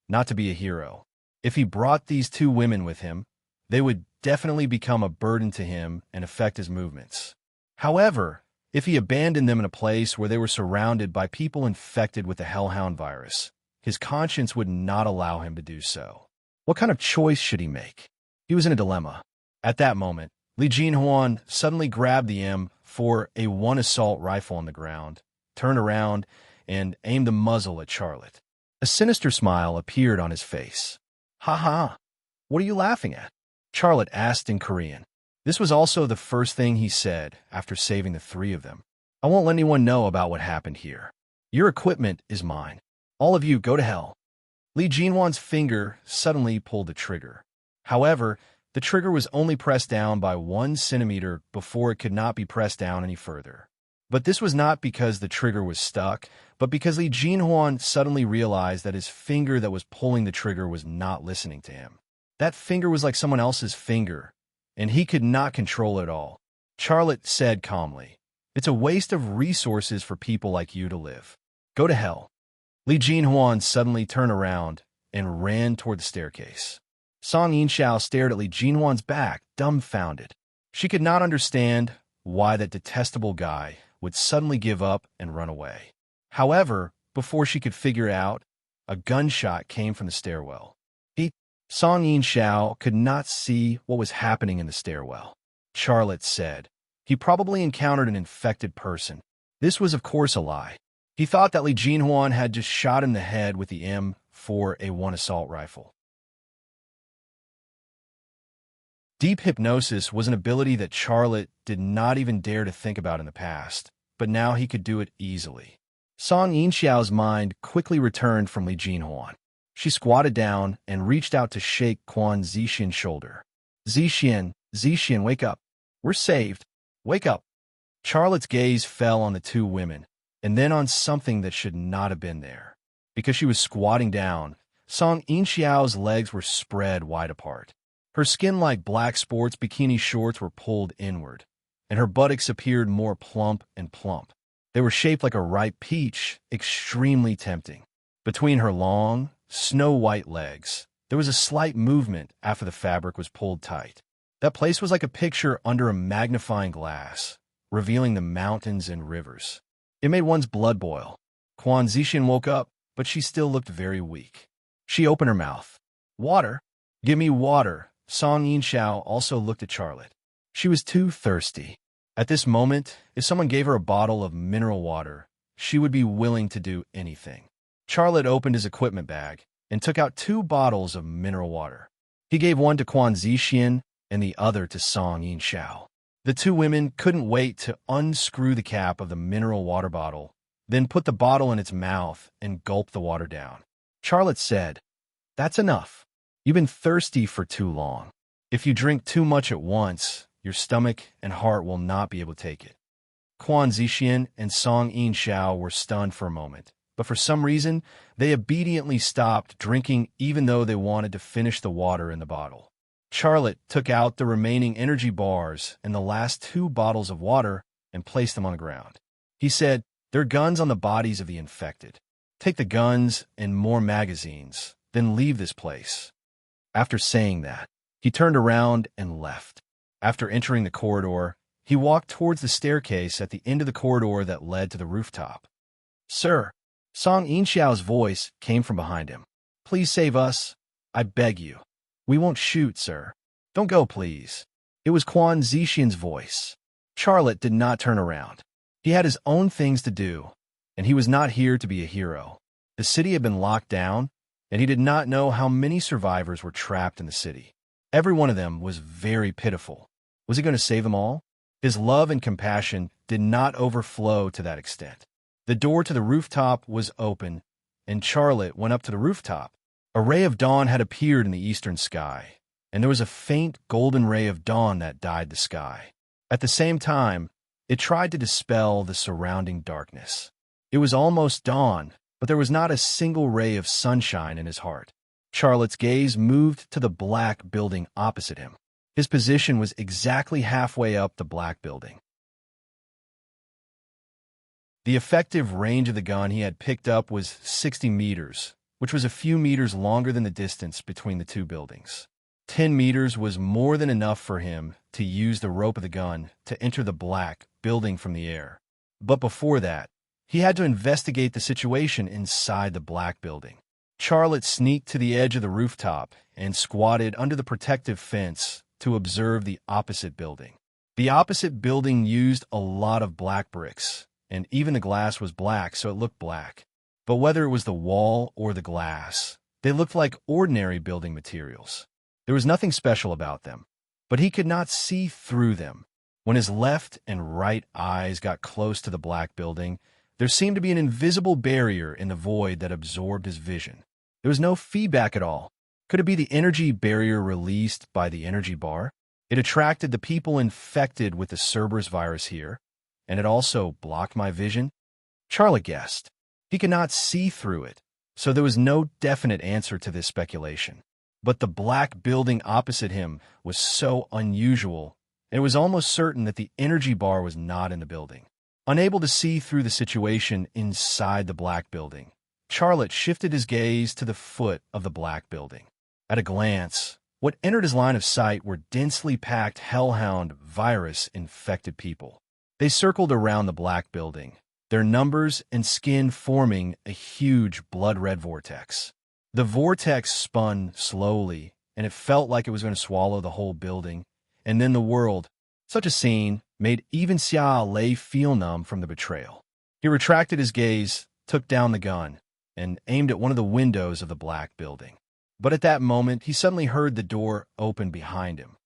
not to be a hero. If he brought these two women with him, they would definitely become a burden to him and affect his movements. However, if he abandoned them in a place where they were surrounded by people infected with the Hellhound virus, his conscience would not allow him to do so. What kind of choice should he make? He was in a dilemma. At that moment, Li Jinhuan suddenly grabbed the M4A1 assault rifle on the ground, turned around, and aimed the muzzle at Charlotte. A sinister smile appeared on his face. "Ha ha! What are you laughing at?" Charlotte asked in Korean. This was also the first thing he said after saving the three of them. "I won't let anyone know about what happened here. Your equipment is mine. All of you go to hell." Li Jinhuan's finger suddenly pulled the trigger. However, the trigger was only pressed down by 1 centimeter before it could not be pressed down any further. But this was not because the trigger was stuck, but because Li Jinhuan suddenly realized that his finger that was pulling the trigger was not listening to him. That finger was like someone else's finger, and he could not control it all. Charlotte said calmly, It's a waste of resources for people like you to live. Go to hell. Li Jinhuan suddenly turned around and ran toward the staircase. Song Yinxiao stared at Li Jinhuan's back, dumbfounded. She could not understand why that detestable guy would suddenly give up and run away. However, before she could figure out, a gunshot came from the stairwell. Song Yinxiao could not see what was happening in the stairwell. Charlotte said, "He probably encountered an infected person." This was of course a lie. He thought that Li Jinhuan had just shot him in the head with the M4A1 assault rifle. Deep hypnosis was an ability that Charlotte did not even dare to think about in the past, but now he could do it easily. Song Yinxiao's mind quickly returned from Li Jinhuan. She squatted down and reached out to shake Quan Zixian's shoulder. Zixian, wake up. We're saved. Wake up. Charlotte's gaze fell on the two women, and then on something that should not have been there. Because she was squatting down, Song Yinxiao's legs were spread wide apart. Her skin-like black sports bikini shorts were pulled inward, and her buttocks appeared more plump and plump. They were shaped like a ripe peach, extremely tempting. Between her long, snow-white legs, there was a slight movement after the fabric was pulled tight. That place was like a picture under a magnifying glass, revealing the mountains and rivers. It made one's blood boil. Quan Zixian woke up, but she still looked very weak. She opened her mouth. "Water? Give me water." Song Yinxiao also looked at Charlotte. She was too thirsty. At this moment, if someone gave her a bottle of mineral water, she would be willing to do anything. Charlotte opened his equipment bag and took out 2 bottles of mineral water. He gave one to Quan Zixian and the other to Song Yinxiao. The two women couldn't wait to unscrew the cap of the mineral water bottle, then put the bottle in its mouth and gulp the water down. Charlotte said, "That's enough. You've been thirsty for too long. If you drink too much at once, your stomach and heart will not be able to take it." Quan Zixian and Song Yinxiao were stunned for a moment, but for some reason, they obediently stopped drinking even though they wanted to finish the water in the bottle. Charlotte took out the remaining energy bars and the last 2 bottles of water and placed them on the ground. He said, "There are guns on the bodies of the infected. Take the guns and more magazines, then leave this place." After saying that, he turned around and left. After entering the corridor, he walked towards the staircase at the end of the corridor that led to the rooftop. "Sir," Song Yinxiao's voice came from behind him. "Please save us. I beg you." "We won't shoot, sir." "Don't go, please." It was Quan Zixian's voice. Charlotte did not turn around. He had his own things to do, and he was not here to be a hero. The city had been locked down, and he did not know how many survivors were trapped in the city. Every one of them was very pitiful. Was he going to save them all? His love and compassion did not overflow to that extent. The door to the rooftop was open, and Charlotte went up to the rooftop. A ray of dawn had appeared in the eastern sky, and there was a faint golden ray of dawn that dyed the sky. At the same time, it tried to dispel the surrounding darkness. It was almost dawn, but there was not a single ray of sunshine in his heart. Charlotte's gaze moved to the black building opposite him. His position was exactly halfway up the black building. The effective range of the gun he had picked up was 60 meters, which was a few meters longer than the distance between the 2 buildings. 10 meters was more than enough for him to use the rope of the gun to enter the black building from the air. But before that, he had to investigate the situation inside the black building. Charlotte sneaked to the edge of the rooftop and squatted under the protective fence to observe the opposite building. The opposite building used a lot of black bricks, and even the glass was black, so it looked black. But whether it was the wall or the glass, they looked like ordinary building materials. There was nothing special about them, but he could not see through them. When his left and right eyes got close to the black building, there seemed to be an invisible barrier in the void that absorbed his vision. There was no feedback at all. Could it be the energy barrier released by the energy bar? It attracted the people infected with the Cerberus virus here, and it also blocked my vision? Charlotte guessed. He could not see through it, so there was no definite answer to this speculation. But the black building opposite him was so unusual, and it was almost certain that the energy bar was not in the building. Unable to see through the situation inside the black building, Charlotte shifted his gaze to the foot of the black building. At a glance, what entered his line of sight were densely packed hellhound virus-infected people. They circled around the black building, their numbers and skin forming a huge blood-red vortex. The vortex spun slowly, and it felt like it was going to swallow the whole building, and then the world. Such a scene made even Xia Lei feel numb from the betrayal. He retracted his gaze, took down the gun, and aimed at one of the windows of the black building. But at that moment, he suddenly heard the door open behind him.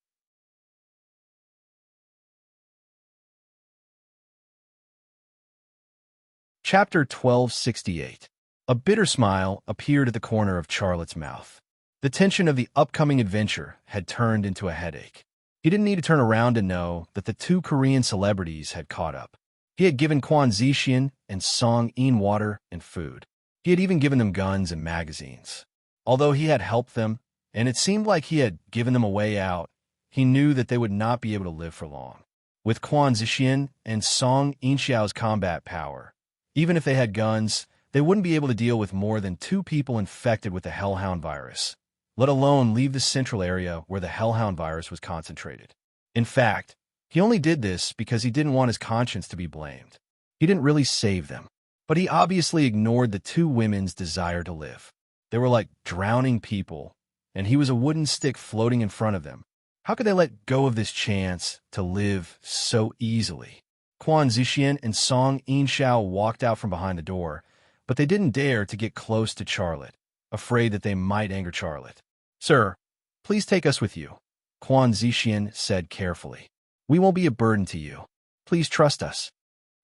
Chapter 1268. A bitter smile appeared at the corner of Charlotte's mouth. The tension of the upcoming adventure had turned into a headache. He didn't need to turn around to know that the two Korean celebrities had caught up. He had given Kwon Zixian and Song In water and food. He had even given them guns and magazines. Although he had helped them, and it seemed like he had given them a way out, he knew that they would not be able to live for long. With Kwon Zixian and Song Inxiao's combat power, even if they had guns, they wouldn't be able to deal with more than 2 people infected with the Hellhound virus, let alone leave the central area where the Hellhound virus was concentrated. In fact, he only did this because he didn't want his conscience to be blamed. He didn't really save them, but he obviously ignored the 2 women's desire to live. They were like drowning people, and he was a wooden stick floating in front of them. How could they let go of this chance to live so easily? Kwon Zixian and Song Inxiao walked out from behind the door, but they didn't dare to get close to Charlotte, afraid that they might anger Charlotte. "Sir, please take us with you," Kwon Zixian said carefully. "We won't be a burden to you. Please trust us.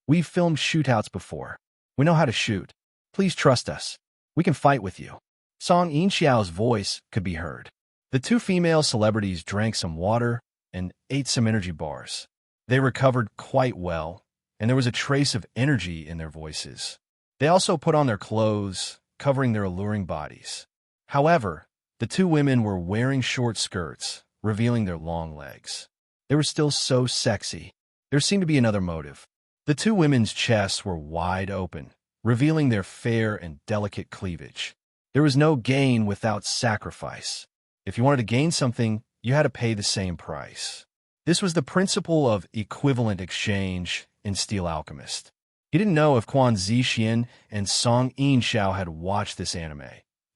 We've filmed shootouts before. We know how to shoot. Please trust us. We can fight with you." Song Inxiao's voice could be heard. The 2 female celebrities drank some water and ate some energy bars. They recovered quite well, and there was a trace of energy in their voices. They also put on their clothes, covering their alluring bodies. However, the 2 women were wearing short skirts, revealing their long legs. They were still so sexy. There seemed to be another motive. The 2 women's chests were wide open, revealing their fair and delicate cleavage. There was no gain without sacrifice. If you wanted to gain something, you had to pay the same price. This was the principle of equivalent exchange in Steel Alchemist. He didn't know if Kwon Zixian and Song Inxiao had watched this anime,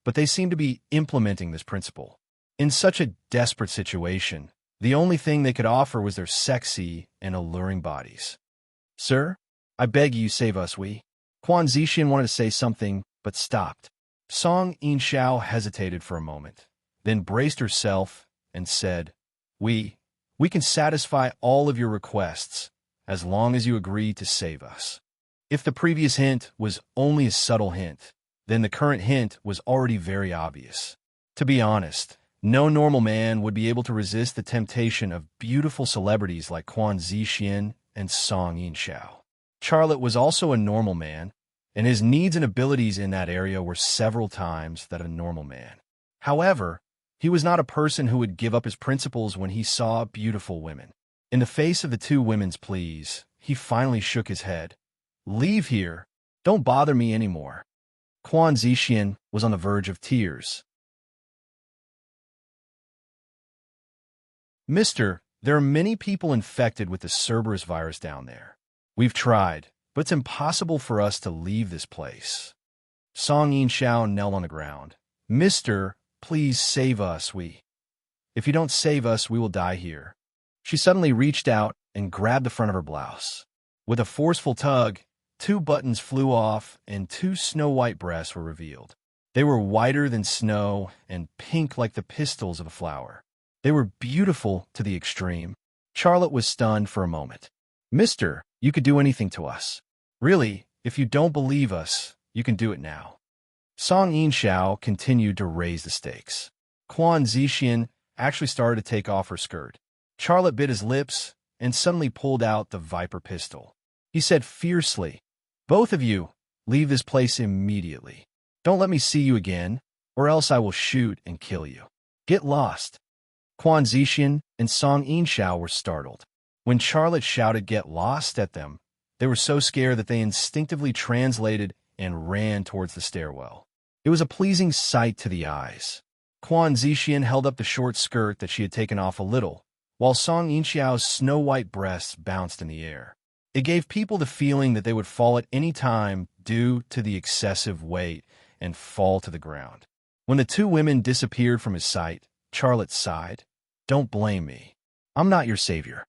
but they seemed to be implementing this principle. In such a desperate situation, the only thing they could offer was their sexy and alluring bodies. "Sir, I beg you save us, we." Kwon Zixian wanted to say something, but stopped. Song Inxiao hesitated for a moment, then braced herself and said, We can satisfy all of your requests as long as you agree to save us." If the previous hint was only a subtle hint, then the current hint was already very obvious. To be honest, no normal man would be able to resist the temptation of beautiful celebrities like Kwon Zixian and Song Inxiao. Charlotte was also a normal man, and his needs and abilities in that area were several times that of a normal man. However, he was not a person who would give up his principles when he saw beautiful women. In the face of the 2 women's pleas, he finally shook his head. "Leave here. Don't bother me anymore." Kwon Zixian was on the verge of tears. "Mister, there are many people infected with the Cerberus virus down there. We've tried, but it's impossible for us to leave this place." Song Inxiao knelt on the ground. "Mister, please save us, If you don't save us, we will die here." She suddenly reached out and grabbed the front of her blouse. With a forceful tug, 2 buttons flew off and 2 snow-white breasts were revealed. They were whiter than snow and pink like the pistils of a flower. They were beautiful to the extreme. Charlotte was stunned for a moment. "Mister, you could do anything to us. Really, if you don't believe us, you can do it now." Song Inxiao continued to raise the stakes. Kwon Zixian actually started to take off her skirt. Charlotte bit his lips and suddenly pulled out the Viper pistol. He said fiercely, "Both of you, leave this place immediately. Don't let me see you again, or else I will shoot and kill you. Get lost." Kwon Zixian and Song Inxiao were startled. When Charlotte shouted "get lost" at them, They were so scared that they instinctively translated and ran towards the stairwell. It was a pleasing sight to the eyes. Quan Zixian held up the short skirt that she had taken off a little, while Song Yinxiao's snow-white breasts bounced in the air. It gave people the feeling that they would fall at any time due to the excessive weight and fall to the ground. When the two women disappeared from his sight, Charlotte sighed. "Don't blame me. I'm not your savior."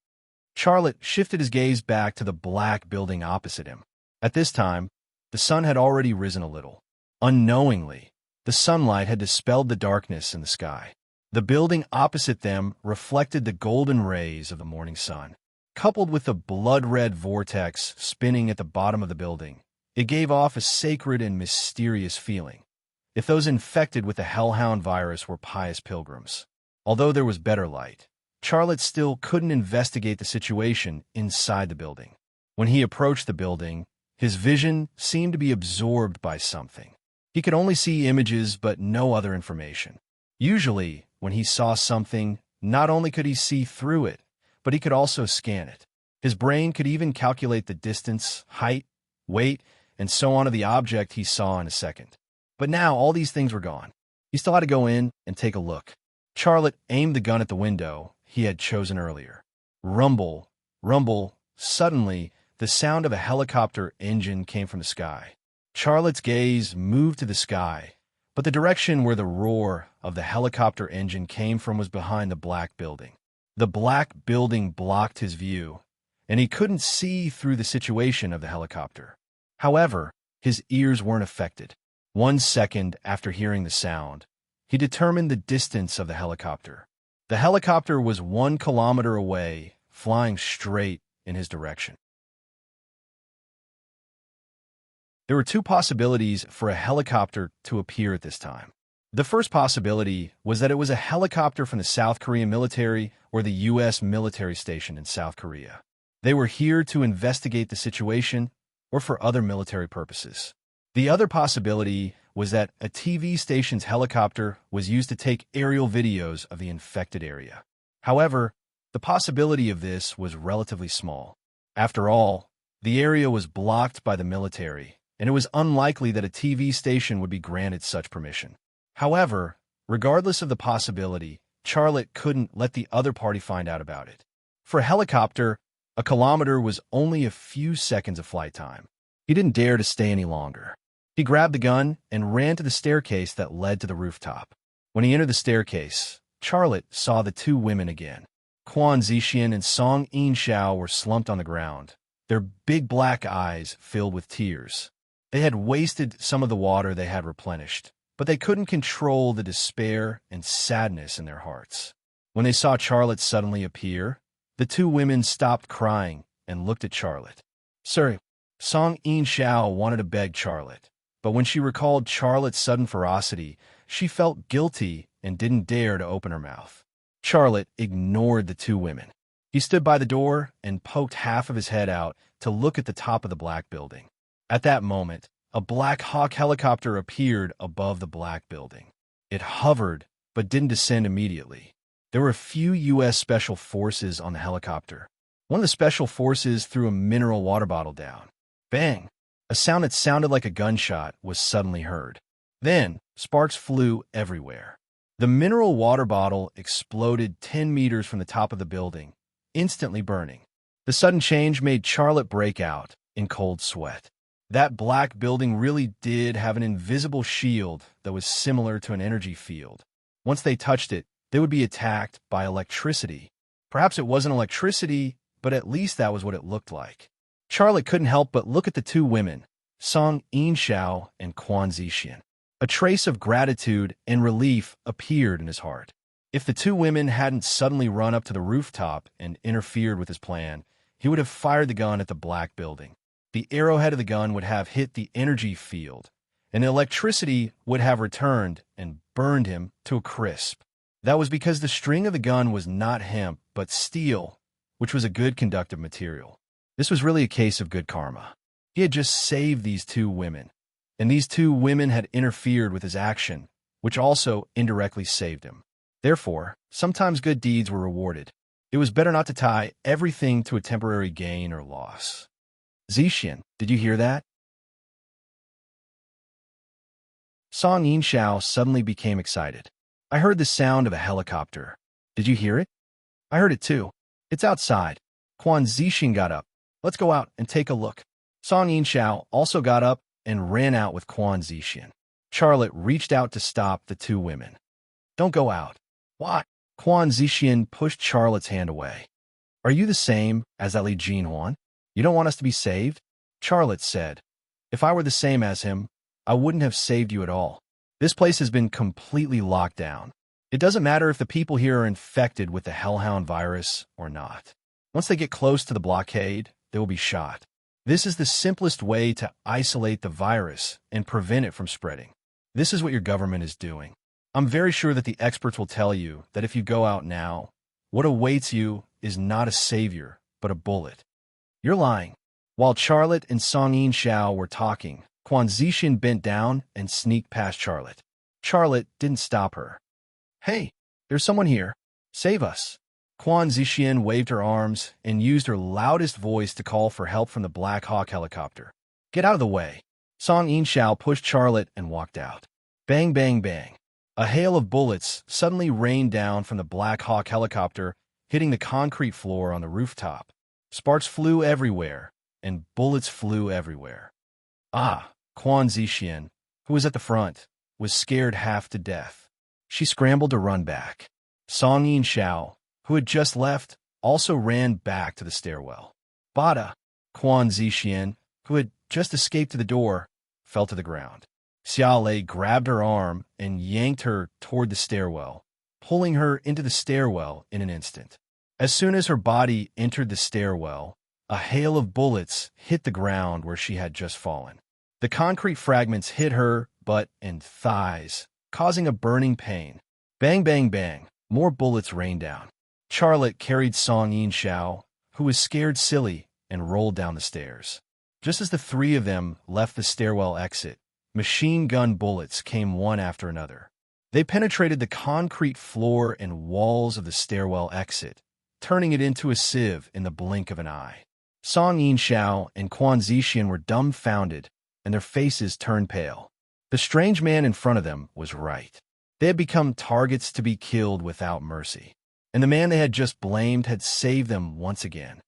Charlotte shifted his gaze back to the black building opposite him. At this time, the sun had already risen a little. Unknowingly, the sunlight had dispelled the darkness in the sky. The building opposite them reflected the golden rays of the morning sun. Coupled with the blood-red vortex spinning at the bottom of the building, it gave off a sacred and mysterious feeling, if those infected with the hellhound virus were pious pilgrims. Although there was better light, Charlotte still couldn't investigate the situation inside the building. When he approached the building, his vision seemed to be absorbed by something. He could only see images but no other information. Usually, when he saw something, not only could he see through it, but he could also scan it. His brain could even calculate the distance, height, weight, and so on of the object he saw in a second. But now all these things were gone. He still had to go in and take a look. Charlotte aimed the gun at the window he had chosen earlier. Rumble, rumble. Suddenly, the sound of a helicopter engine came from the sky. Charlotte's gaze moved to the sky, but the direction where the roar of the helicopter engine came from was behind the black building. The black building blocked his view, and he couldn't see through the situation of the helicopter. However, his ears weren't affected. 1 second after hearing the sound, he determined the distance of the helicopter. The helicopter was 1 kilometer away, flying straight in his direction. There were 2 possibilities for a helicopter to appear at this time. The first possibility was that it was a helicopter from the South Korean military or the U.S. military station in South Korea. They were here to investigate the situation or for other military purposes. The other possibility was that a TV station's helicopter was used to take aerial videos of the infected area. However, the possibility of this was relatively small. After all, the area was blocked by the military, and it was unlikely that a TV station would be granted such permission. However, regardless of the possibility, Charlotte couldn't let the other party find out about it. For a helicopter, a kilometer was only a few seconds of flight time. He didn't dare to stay any longer. He grabbed the gun and ran to the staircase that led to the rooftop. When he entered the staircase, Charlotte saw the 2 women again. Quan Zixian and Song Yinxiao were slumped on the ground, their big black eyes filled with tears. They had wasted some of the water they had replenished, but they couldn't control the despair and sadness in their hearts. When they saw Charlotte suddenly appear, the 2 women stopped crying and looked at Charlotte. "Sir," Song Yinxiao wanted to beg Charlotte, but when she recalled Charlotte's sudden ferocity, she felt guilty and didn't dare to open her mouth. Charlotte ignored the 2 women. He stood by the door and poked half of his head out to look at the top of the black building. At that moment, a Black Hawk helicopter appeared above the black building. It hovered, but didn't descend immediately. There were a few U.S. Special Forces on the helicopter. One of the Special Forces threw a mineral water bottle down. Bang! A sound that sounded like a gunshot was suddenly heard. Then, sparks flew everywhere. The mineral water bottle exploded 10 meters from the top of the building, instantly burning. The sudden change made Charlotte break out in cold sweat. That black building really did have an invisible shield that was similar to an energy field. Once they touched it, they would be attacked by electricity. Perhaps it wasn't electricity, but at least that was what it looked like. Charlotte couldn't help but look at the 2 women, Song Yinxiao and Quan Zixian. A trace of gratitude and relief appeared in his heart. If the 2 women hadn't suddenly run up to the rooftop and interfered with his plan, he would have fired the gun at the black building. The arrowhead of the gun would have hit the energy field, and the electricity would have returned and burned him to a crisp. That was because the string of the gun was not hemp, but steel, which was a good conductive material. This was really a case of good karma. He had just saved these 2 women, and these 2 women had interfered with his action, which also indirectly saved him. Therefore, sometimes good deeds were rewarded. It was better not to tie everything to a temporary gain or loss. Zixin, did you hear that? Song Yinxiao suddenly became excited. I heard the sound of a helicopter. Did you hear it? I heard it too. It's outside. Quan Zixin got up. Let's go out and take a look. Song Yinxiao also got up and ran out with Quan Zixin. Charlotte reached out to stop the two women. Don't go out. Why? Quan Zixin pushed Charlotte's hand away. Are you the same as that Li Jinhuan? You don't want us to be saved? Charlotte said. If I were the same as him, I wouldn't have saved you at all. This place has been completely locked down. It doesn't matter if the people here are infected with the hellhound virus or not. Once they get close to the blockade, they will be shot. This is the simplest way to isolate the virus and prevent it from spreading. This is what your government is doing. I'm very sure that the experts will tell you that if you go out now, what awaits you is not a savior, but a bullet. You're lying. While Charlotte and Song Yinxiao were talking, Quan Zixin bent down and sneaked past Charlotte. Charlotte didn't stop her. Hey, there's someone here. Save us. Quan Zixin waved her arms and used her loudest voice to call for help from the Black Hawk helicopter. Get out of the way. Song Yinxiao pushed Charlotte and walked out. Bang, bang, bang. A hail of bullets suddenly rained down from the Black Hawk helicopter, hitting the concrete floor on the rooftop. Sparks flew everywhere, and bullets flew everywhere. Quan Zixin, who was at the front, was scared half to death. She scrambled to run back. Song Yinxiao, who had just left, also ran back to the stairwell. Bada! Quan Zixin, who had just escaped to the door, fell to the ground. Xiaolei grabbed her arm and yanked her toward the stairwell, pulling her into the stairwell in an instant. As soon as her body entered the stairwell, a hail of bullets hit the ground where she had just fallen. The concrete fragments hit her butt and thighs, causing a burning pain. Bang, bang, bang. More bullets rained down. Charlotte carried Song Yinxiao, who was scared silly, and rolled down the stairs. Just as the three of them left the stairwell exit, machine gun bullets came one after another. They penetrated the concrete floor and walls of the stairwell exit, turning it into a sieve in the blink of an eye. Song Yinxiao and Quan Zixin were dumbfounded, and their faces turned pale. The strange man in front of them was right. They had become targets to be killed without mercy, and the man they had just blamed had saved them once again.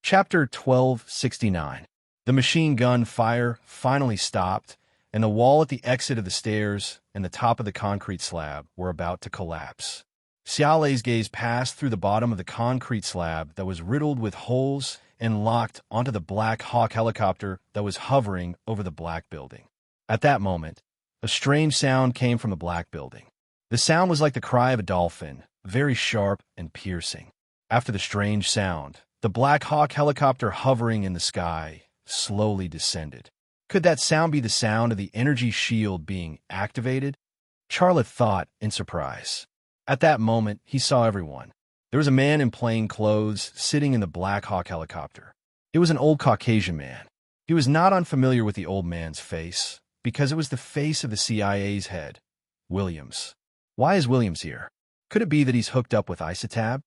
Chapter 1269. The machine gun fire finally stopped, and the wall at the exit of the stairs and the top of the concrete slab were about to collapse. Xiaolei's gaze passed through the bottom of the concrete slab that was riddled with holes and locked onto the Black Hawk helicopter that was hovering over the black building. At that moment, a strange sound came from the black building. The sound was like the cry of a dolphin, very sharp and piercing. After the strange sound, the Black Hawk helicopter hovering in the sky slowly descended. Could that sound be the sound of the energy shield being activated? Charlotte thought in surprise. At that moment, he saw everyone. There was a man in plain clothes sitting in the Black Hawk helicopter. It was an old Caucasian man. He was not unfamiliar with the old man's face, because it was the face of the CIA's head, Williams. Why is Williams here? Could it be that he's hooked up with Isotab?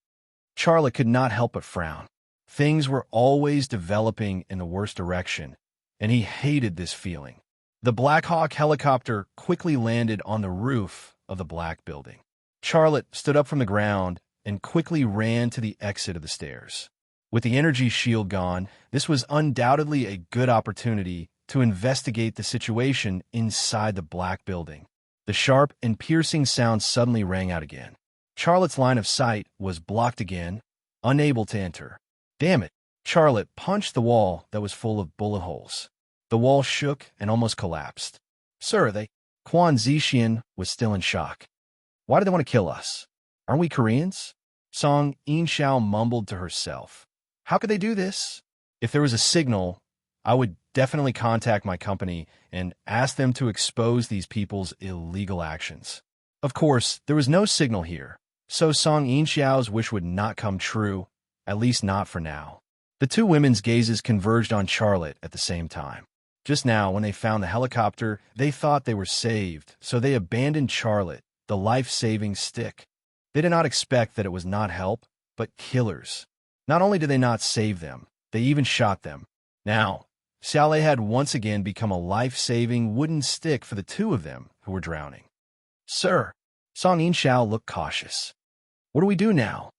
Charlotte could not help but frown. Things were always developing in the worst direction, and he hated this feeling. The Black Hawk helicopter quickly landed on the roof of the black building. Charlotte stood up from the ground and quickly ran to the exit of the stairs. With the energy shield gone, this was undoubtedly a good opportunity to investigate the situation inside the black building. The sharp and piercing sound suddenly rang out again. Charlotte's line of sight was blocked again, unable to enter. Damn it! Charlotte punched the wall that was full of bullet holes. The wall shook and almost collapsed. Sir, are they? Quan Zixin was still in shock. Why do they want to kill us? Aren't we Koreans? Song Yinxiao mumbled to herself. How could they do this? If there was a signal, I would definitely contact my company and ask them to expose these people's illegal actions. Of course, there was no signal here, so Song Yinxiao's wish would not come true, at least not for now. The two women's gazes converged on Charlotte at the same time. Just now, when they found the helicopter, they thought they were saved, so they abandoned Charlotte, the life-saving stick. They did not expect that it was not help, but killers. Not only did they not save them, they even shot them. Now, Xiaolei had once again become a life-saving wooden stick for the two of them who were drowning. Sir, Song Yinxiao looked cautious. What do we do now?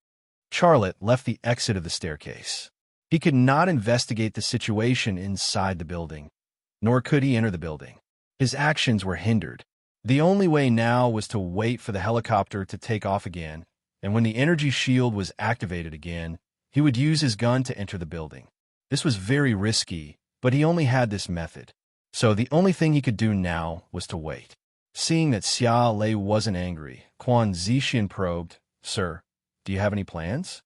Charlotte left the exit of the staircase. He could not investigate the situation inside the building, nor could he enter the building. His actions were hindered. The only way now was to wait for the helicopter to take off again, and when the energy shield was activated again, he would use his gun to enter the building. This was very risky, but he only had this method. So the only thing he could do now was to wait. Seeing that Xia Lei wasn't angry, Quan Zixian probed, Sir, do you have any plans?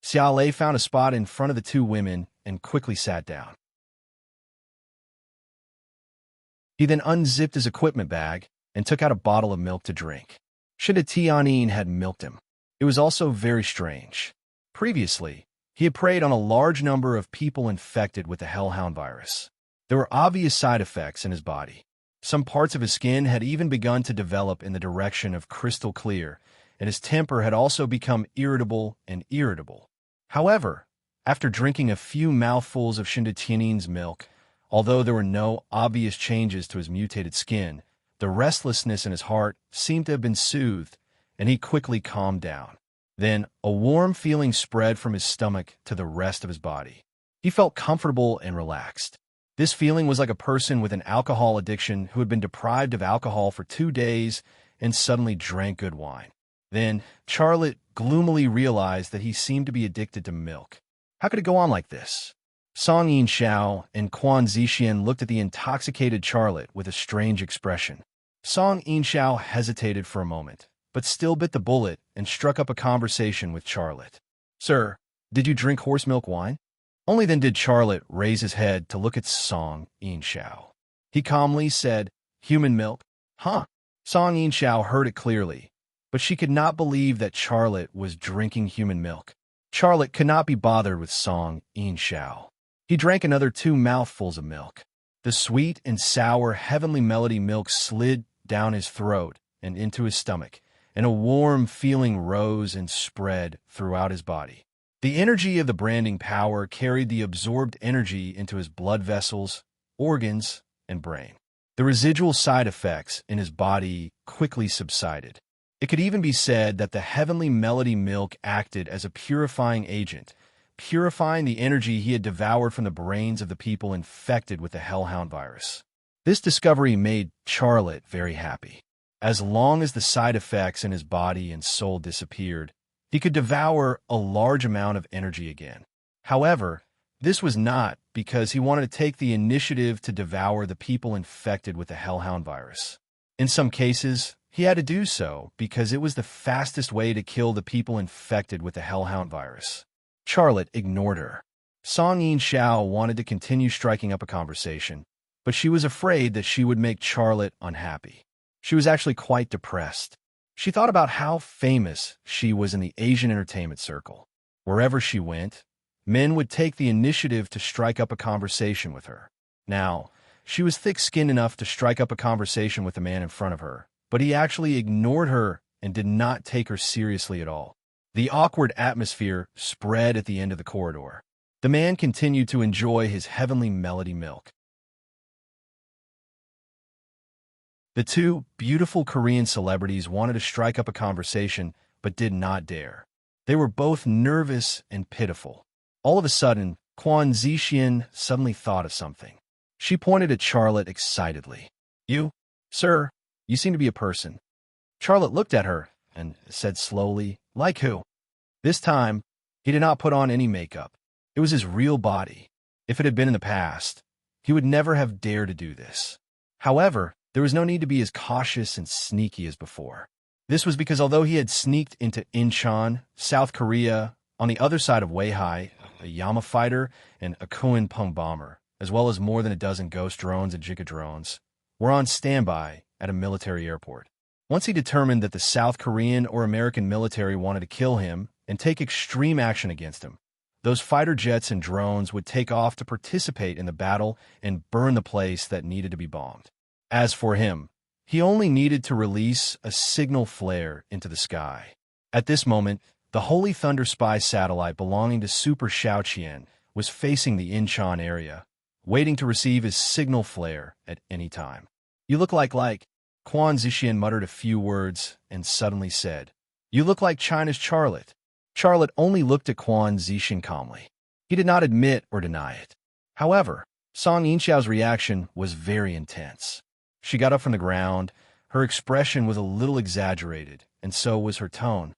Xia Lei found a spot in front of the two women and quickly sat down. He then unzipped his equipment bag and took out a bottle of milk to drink. Shinda Tianyin had milked him. It was also very strange. Previously, he had preyed on a large number of people infected with the hellhound virus. There were obvious side effects in his body. Some parts of his skin had even begun to develop in the direction of crystal clear, and his temper had also become irritable. However, after drinking a few mouthfuls of Shinda Tianyin's milk, although there were no obvious changes to his mutated skin, the restlessness in his heart seemed to have been soothed, and he quickly calmed down. Then, a warm feeling spread from his stomach to the rest of his body. He felt comfortable and relaxed. This feeling was like a person with an alcohol addiction who had been deprived of alcohol for 2 days and suddenly drank good wine. Then, Charlotte gloomily realized that he seemed to be addicted to milk. How could it go on like this? Song Yinxiao and Quan Zixian looked at the intoxicated Charlotte with a strange expression. Song Yinxiao hesitated for a moment, but still bit the bullet and struck up a conversation with Charlotte. Sir, did you drink horse milk wine? Only then did Charlotte raise his head to look at Song Yinxiao. He calmly said, Human milk? Huh? Song Yinxiao heard it clearly, but she could not believe that Charlotte was drinking human milk. Charlotte could not be bothered with Song Yinxiao. He drank another 2 mouthfuls of milk. The sweet and sour heavenly melody milk slid down his throat and into his stomach, and a warm feeling rose and spread throughout his body. The energy of the branding power carried the absorbed energy into his blood vessels, organs, and brain. The residual side effects in his body quickly subsided. It could even be said that the heavenly melody milk acted as a purifying agent, purifying the energy he had devoured from the brains of the people infected with the hellhound virus. This discovery made Charlotte very happy. As long as the side effects in his body and soul disappeared, he could devour a large amount of energy again. However, this was not because he wanted to take the initiative to devour the people infected with the hellhound virus. In some cases, he had to do so because it was the fastest way to kill the people infected with the hellhound virus. Charlotte ignored her. Song Yinxiao wanted to continue striking up a conversation, but she was afraid that she would make Charlotte unhappy. She was actually quite depressed. She thought about how famous she was in the Asian entertainment circle. Wherever she went, men would take the initiative to strike up a conversation with her. Now, she was thick-skinned enough to strike up a conversation with the man in front of her, but he actually ignored her and did not take her seriously at all. The awkward atmosphere spread at the end of the corridor. The man continued to enjoy his heavenly melody milk. The two beautiful Korean celebrities wanted to strike up a conversation, but did not dare. They were both nervous and pitiful. All of a sudden, Quan Zixian suddenly thought of something. She pointed at Charlotte excitedly. You, sir, you seem to be a person. Charlotte looked at her and said slowly, Like who? This time, he did not put on any makeup. It was his real body. If it had been in the past, he would never have dared to do this. However, there was no need to be as cautious and sneaky as before. This was because although he had sneaked into Incheon, South Korea, on the other side of Weihai, a Yama fighter and a Koen Pung bomber, as well as more than a dozen ghost drones and Jika drones, were on standby at a military airport. Once he determined that the South Korean or American military wanted to kill him and take extreme action against him, those fighter jets and drones would take off to participate in the battle and burn the place that needed to be bombed. As for him, he only needed to release a signal flare into the sky. At this moment, the Holy Thunder Spy satellite belonging to Super Xiaoqian was facing the Incheon area, waiting to receive his signal flare at any time. You look like, Quan Zixian muttered a few words and suddenly said, "You look like China's Charlotte." Charlotte only looked at Quan Zixian calmly. He did not admit or deny it. However, Song Yinxiao's reaction was very intense. She got up from the ground. Her expression was a little exaggerated, and so was her tone.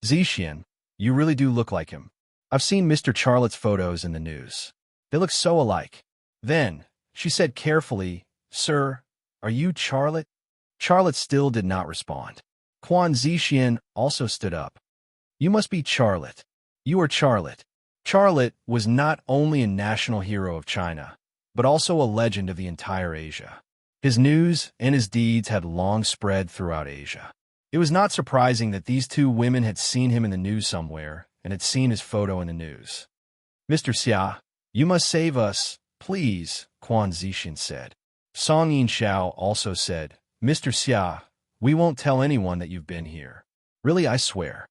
"Zixian, you really do look like him. I've seen Mr. Charlotte's photos in the news. They look so alike." Then, she said carefully, "Sir, are you Charlotte?" Charlotte still did not respond. Quan Zixian also stood up. "You must be Charlotte. You are Charlotte." Charlotte was not only a national hero of China, but also a legend of the entire Asia. His news and his deeds had long spread throughout Asia. It was not surprising that these two women had seen him in the news somewhere and had seen his photo in the news. "Mr. Xia, you must save us, please," Quan Zixian said. Song Yinxiao also said, "Mr. Xia, we won't tell anyone that you've been here. Really, I swear."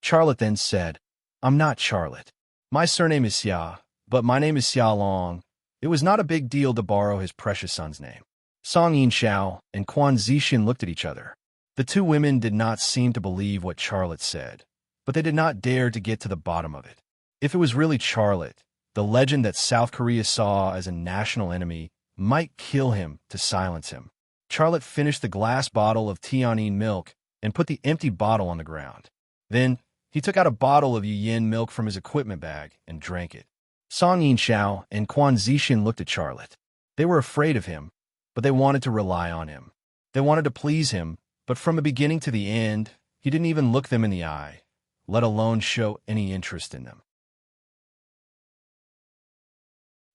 Charlotte then said, "I'm not Charlotte. My surname is Xia, but my name is Xia Long." It was not a big deal to borrow his precious son's name. Song Yinxiao and Quan Zixian looked at each other. The two women did not seem to believe what Charlotte said, but they did not dare to get to the bottom of it. If it was really Charlotte, the legend that South Korea saw as a national enemy might kill him to silence him. Charlotte finished the glass bottle of Tianyin milk and put the empty bottle on the ground. Then, he took out a bottle of Yin milk from his equipment bag and drank it. Song Yinxiao and Quan Zixian looked at Charlotte. They were afraid of him, but they wanted to rely on him. They wanted to please him, but from the beginning to the end, he didn't even look them in the eye, let alone show any interest in them.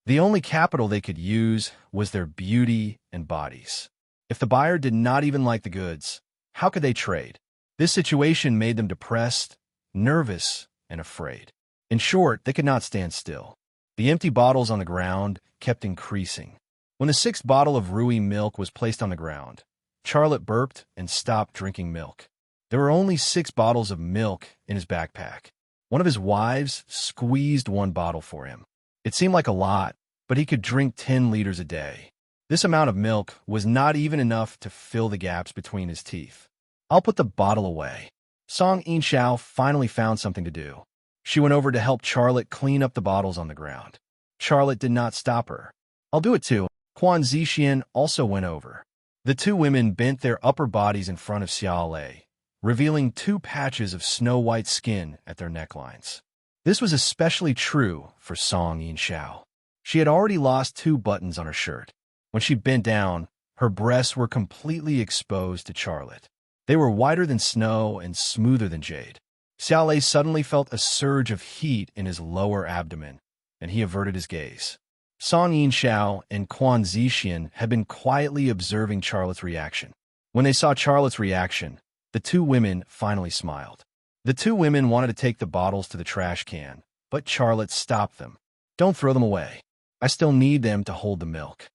The only capital they could use was their beauty and bodies. If the buyer did not even like the goods, how could they trade? This situation made them depressed, nervous, and afraid. In short, they could not stand still. The empty bottles on the ground kept increasing. When the sixth bottle of Rui milk was placed on the ground, Charlotte burped and stopped drinking milk. There were only 6 bottles of milk in his backpack. One of his wives squeezed one bottle for him. It seemed like a lot, but he could drink 10 liters a day. This amount of milk was not even enough to fill the gaps between his teeth. "I'll put the bottle away." Song Yinxiao finally found something to do. She went over to help Charlotte clean up the bottles on the ground. Charlotte did not stop her. "I'll do it too." Quan Zixian also went over. The two women bent their upper bodies in front of Xiao Lei, revealing 2 patches of snow-white skin at their necklines. This was especially true for Song Yinxiao. She had already lost 2 buttons on her shirt. When she bent down, her breasts were completely exposed to Charlotte. They were whiter than snow and smoother than jade. Xiao Lei suddenly felt a surge of heat in his lower abdomen, and he averted his gaze. Song Yinxiao and Quan Zixian had been quietly observing Charlotte's reaction. When they saw Charlotte's reaction, the two women finally smiled. The two women wanted to take the bottles to the trash can, but Charlotte stopped them. "Don't throw them away. I still need them to hold the milk."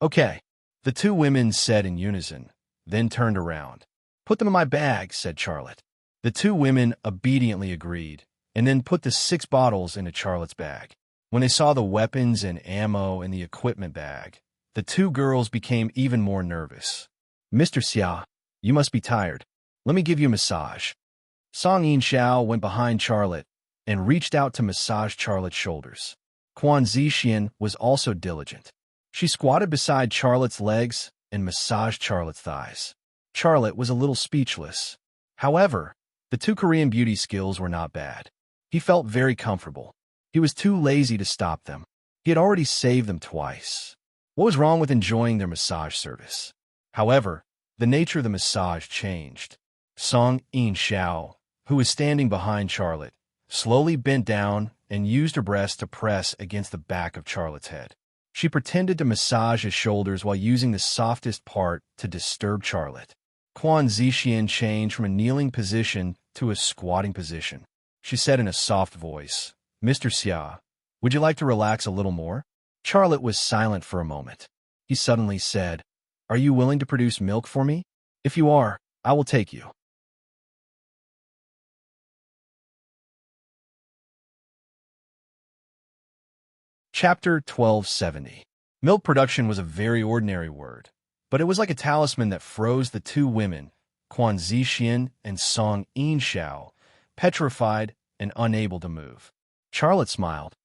"Okay," the two women said in unison, then turned around. "Put them in my bag," said Charlotte. The two women obediently agreed, and then put the 6 bottles into Charlotte's bag. When they saw the weapons and ammo in the equipment bag, the 2 girls became even more nervous. "Mr. Xia, you must be tired. Let me give you a massage." Song Yinxiao went behind Charlotte and reached out to massage Charlotte's shoulders. Quan Zixian was also diligent. She squatted beside Charlotte's legs and massaged Charlotte's thighs. Charlotte was a little speechless. However, the 2 Korean beauty skills were not bad. He felt very comfortable. He was too lazy to stop them. He had already saved them twice. What was wrong with enjoying their massage service? However, the nature of the massage changed. Song Yinxiao, who was standing behind Charlotte, slowly bent down and used her breast to press against the back of Charlotte's head. She pretended to massage his shoulders while using the softest part to disturb Charlotte. Quan Zixian changed from a kneeling position to a squatting position. She said in a soft voice, "Mr. Xia, would you like to relax a little more?" Charlotte was silent for a moment. He suddenly said, "Are you willing to produce milk for me? If you are, I will take you." Chapter 1270. Milk production was a very ordinary word, but it was like a talisman that froze the two women, Quan Zixian and Song Yinshan, petrified and unable to move. Charlotte smiled.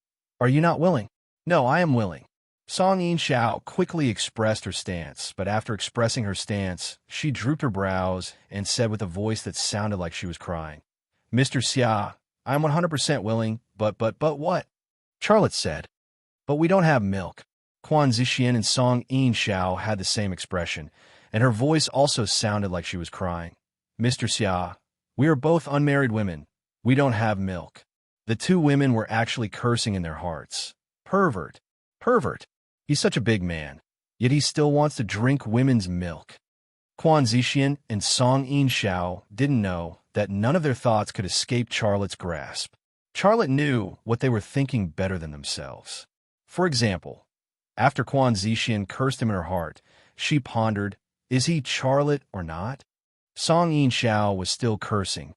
Are you not willing? No, I am willing. Song Yinshan quickly expressed her stance, but after expressing her stance, she drooped her brows and said with a voice that sounded like she was crying, Mr. Xia, I am 100% willing, but what? Charlotte said, but we don't have milk. Quan Zixian and Song Yinshan had the same expression, and her voice also sounded like she was crying. Mr. Xia, we are both unmarried women. We don't have milk. The two women were actually cursing in their hearts. Pervert. Pervert. He's such a big man, yet he still wants to drink women's milk. Quan Zixian and Song Yinshan didn't know that none of their thoughts could escape Charlotte's grasp. Charlotte knew what they were thinking better than themselves. For example, after Quan Zixian cursed him in her heart, she pondered, is he Charlotte or not? Song Yinshan was still cursing.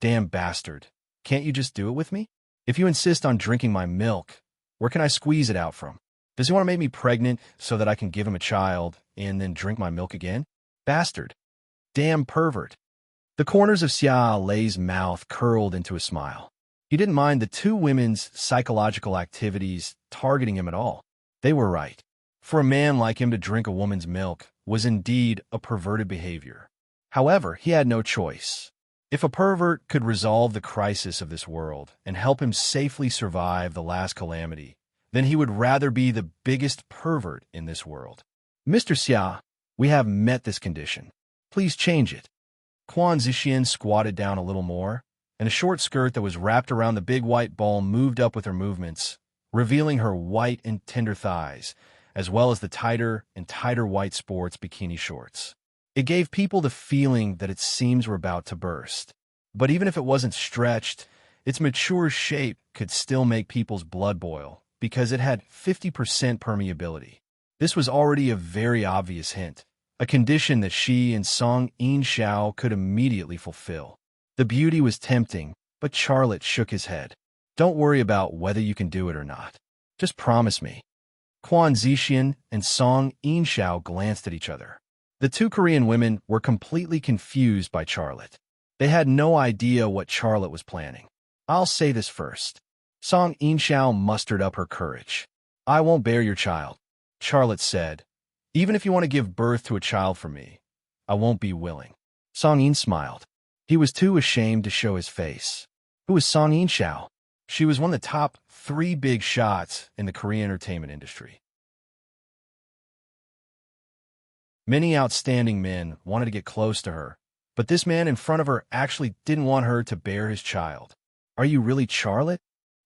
Damn bastard. Can't you just do it with me? If you insist on drinking my milk, where can I squeeze it out from? Does he want to make me pregnant so that I can give him a child and then drink my milk again? Bastard. Damn pervert. The corners of Xia Lei's mouth curled into a smile. He didn't mind the two women's psychological activities targeting him at all. They were right. For a man like him to drink a woman's milk was indeed a perverted behavior. However, he had no choice. If a pervert could resolve the crisis of this world and help him safely survive the last calamity, then he would rather be the biggest pervert in this world. Mr. Xia, we have met this condition. Please change it. Quan Zixian squatted down a little more, and a short skirt that was wrapped around the big white ball moved up with her movements, revealing her white and tender thighs, as well as the tighter and tighter white sports bikini shorts. It gave people the feeling that its seams were about to burst. But even if it wasn't stretched, its mature shape could still make people's blood boil, because it had 50% permeability. This was already a very obvious hint, a condition that she and Song Yinshan could immediately fulfill. The beauty was tempting, but Charlotte shook his head. Don't worry about whether you can do it or not. Just promise me. Quan Zixian and Song Yinshan glanced at each other. The two Korean women were completely confused by Charlotte. They had no idea what Charlotte was planning. I'll say this first. Song Yinshan mustered up her courage. I won't bear your child, Charlotte said. Even if you want to give birth to a child for me, I won't be willing. Song Yin smiled. He was too ashamed to show his face. Who was Song Yinshan? She was one of the top 3 big shots in the Korean entertainment industry. Many outstanding men wanted to get close to her, but this man in front of her actually didn't want her to bear his child. Are you really Charlotte?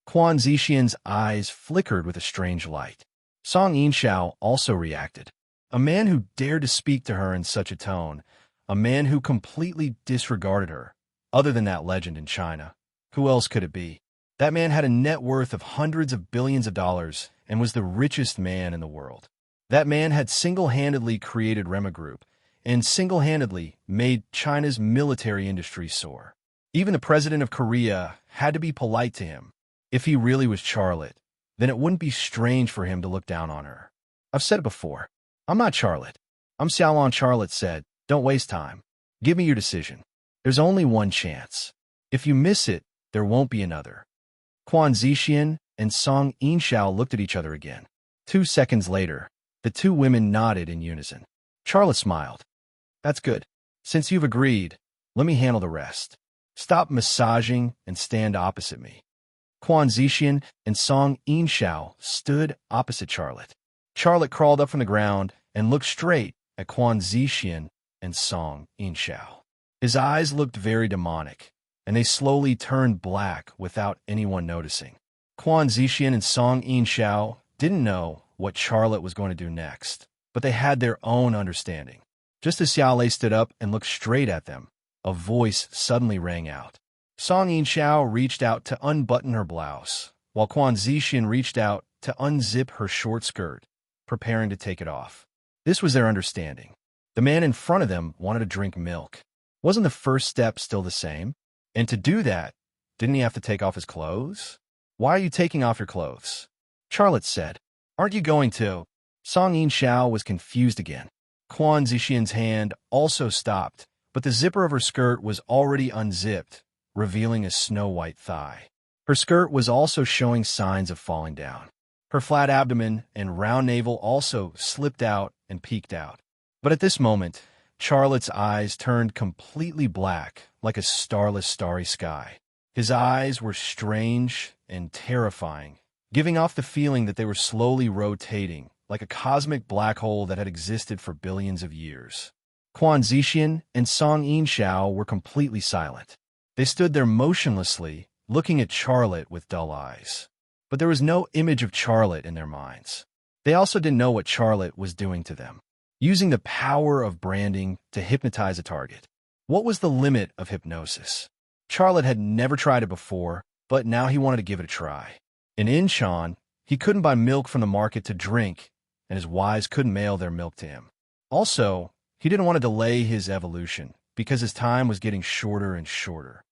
Quan Zixian's eyes flickered with a strange light. Song Yinshan also reacted. A man who dared to speak to her in such a tone, a man who completely disregarded her. Other than that legend in China, who else could it be? That man had a net worth of hundreds of billions of dollars and was the richest man in the world. That man had single-handedly created Rema Group and single-handedly made China's military industry soar. Even the president of Korea had to be polite to him. If he really was Charlotte, then it wouldn't be strange for him to look down on her. I've said it before. I'm not Charlotte. I'm Xiaolong, Charlotte said. Don't waste time. Give me your decision. There's only one chance. If you miss it, there won't be another. Quan Zixian and Song Yinshan looked at each other again. 2 seconds later, the two women nodded in unison. Charlotte smiled. That's good. Since you've agreed, let me handle the rest. Stop massaging and stand opposite me. Quan Zixian and Song Yinshan stood opposite Charlotte. Charlotte crawled up from the ground and looked straight at Quan Zixian and Song Yinshan. His eyes looked very demonic, and they slowly turned black without anyone noticing. Quan Zixian and Song Yinshan didn't know what Charlotte was going to do next, but they had their own understanding. Just as Xia Lei stood up and looked straight at them, a voice suddenly rang out. Song Yinshan reached out to unbutton her blouse, while Quan Zixian reached out to unzip her short skirt, preparing to take it off. This was their understanding. The man in front of them wanted to drink milk. Wasn't the first step still the same? And to do that, didn't he have to take off his clothes? Why are you taking off your clothes? Charlotte said. Aren't you going to? Song Yin-xiao was confused again. Quan Zixian's hand also stopped, but the zipper of her skirt was already unzipped, revealing a snow-white thigh. Her skirt was also showing signs of falling down. Her flat abdomen and round navel also slipped out and peeked out. But at this moment, Charlotte's eyes turned completely black, like a starless starry sky. His eyes were strange and terrifying, giving off the feeling that they were slowly rotating, like a cosmic black hole that had existed for billions of years. Quan Zixian and Song Yin-xiao were completely silent. They stood there motionlessly, looking at Charlotte with dull eyes. But there was no image of Charlotte in their minds. They also didn't know what Charlotte was doing to them, using the power of branding to hypnotize a target. What was the limit of hypnosis? Charlotte had never tried it before, but now he wanted to give it a try. In Incheon, he couldn't buy milk from the market to drink, and his wives couldn't mail their milk to him. Also, he didn't want to delay his evolution, because his time was getting shorter and shorter.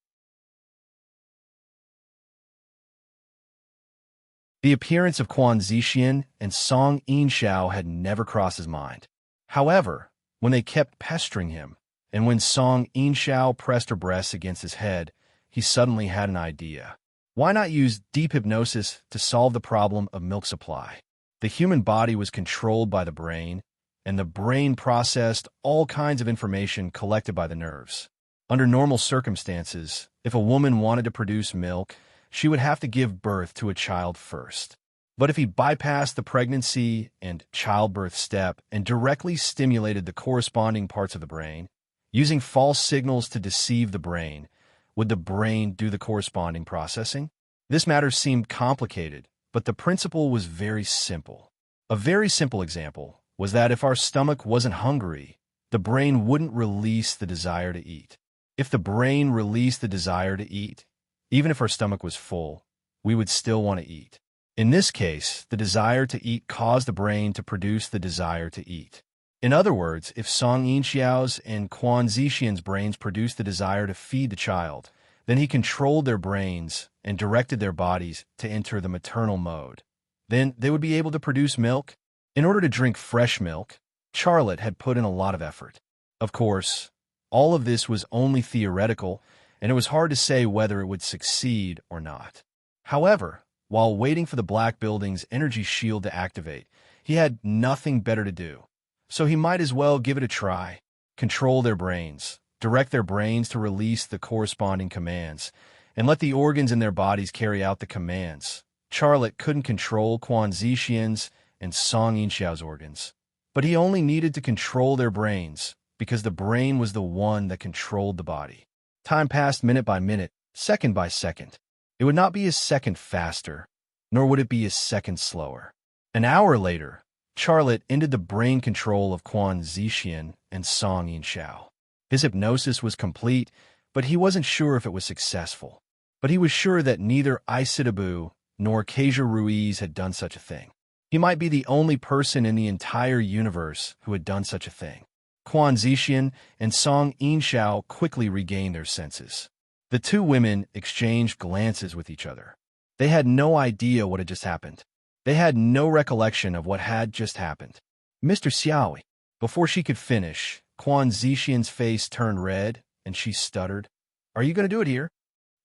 The appearance of Quan Zixian and Song Yin-xiao had never crossed his mind. However, when they kept pestering him, and when Song Yin-xiao pressed her breasts against his head, he suddenly had an idea. Why not use deep hypnosis to solve the problem of milk supply? The human body was controlled by the brain, and the brain processed all kinds of information collected by the nerves. Under normal circumstances, if a woman wanted to produce milk, she would have to give birth to a child first. But if he bypassed the pregnancy and childbirth step and directly stimulated the corresponding parts of the brain, using false signals to deceive the brain, would the brain do the corresponding processing? This matter seemed complicated, but the principle was very simple. A very simple example was that if our stomach wasn't hungry, the brain wouldn't release the desire to eat. If the brain released the desire to eat, even if our stomach was full, we would still want to eat. In this case, the desire to eat caused the brain to produce the desire to eat. In other words, if Song Yin-xiao's and Quan Zixian's brains produced the desire to feed the child, then he controlled their brains and directed their bodies to enter the maternal mode. Then they would be able to produce milk. In order to drink fresh milk, Charlotte had put in a lot of effort. Of course, all of this was only theoretical, and it was hard to say whether it would succeed or not. However, while waiting for the black building's energy shield to activate, he had nothing better to do. So he might as well give it a try. Control their brains, direct their brains to release the corresponding commands, and let the organs in their bodies carry out the commands. Charlotte couldn't control Quan Zixian's and Song Yin-xiao's organs, but he only needed to control their brains, because the brain was the one that controlled the body. Time passed minute by minute, second by second. It would not be a second faster, nor would it be a second slower. An hour later, Charlotte ended the brain control of Quan Zixian and Song Yin-xiao. His hypnosis was complete, but he wasn't sure if it was successful. But he was sure that neither Isitabu nor Keija Ruiz had done such a thing. He might be the only person in the entire universe who had done such a thing. Quan Zixian and Song Yin-xiao quickly regained their senses. The two women exchanged glances with each other. They had no idea what had just happened. They had no recollection of what had just happened. Mr. Xiaoi. Before she could finish, Quan Zixian's face turned red, and she stuttered, "Are you going to do it here?"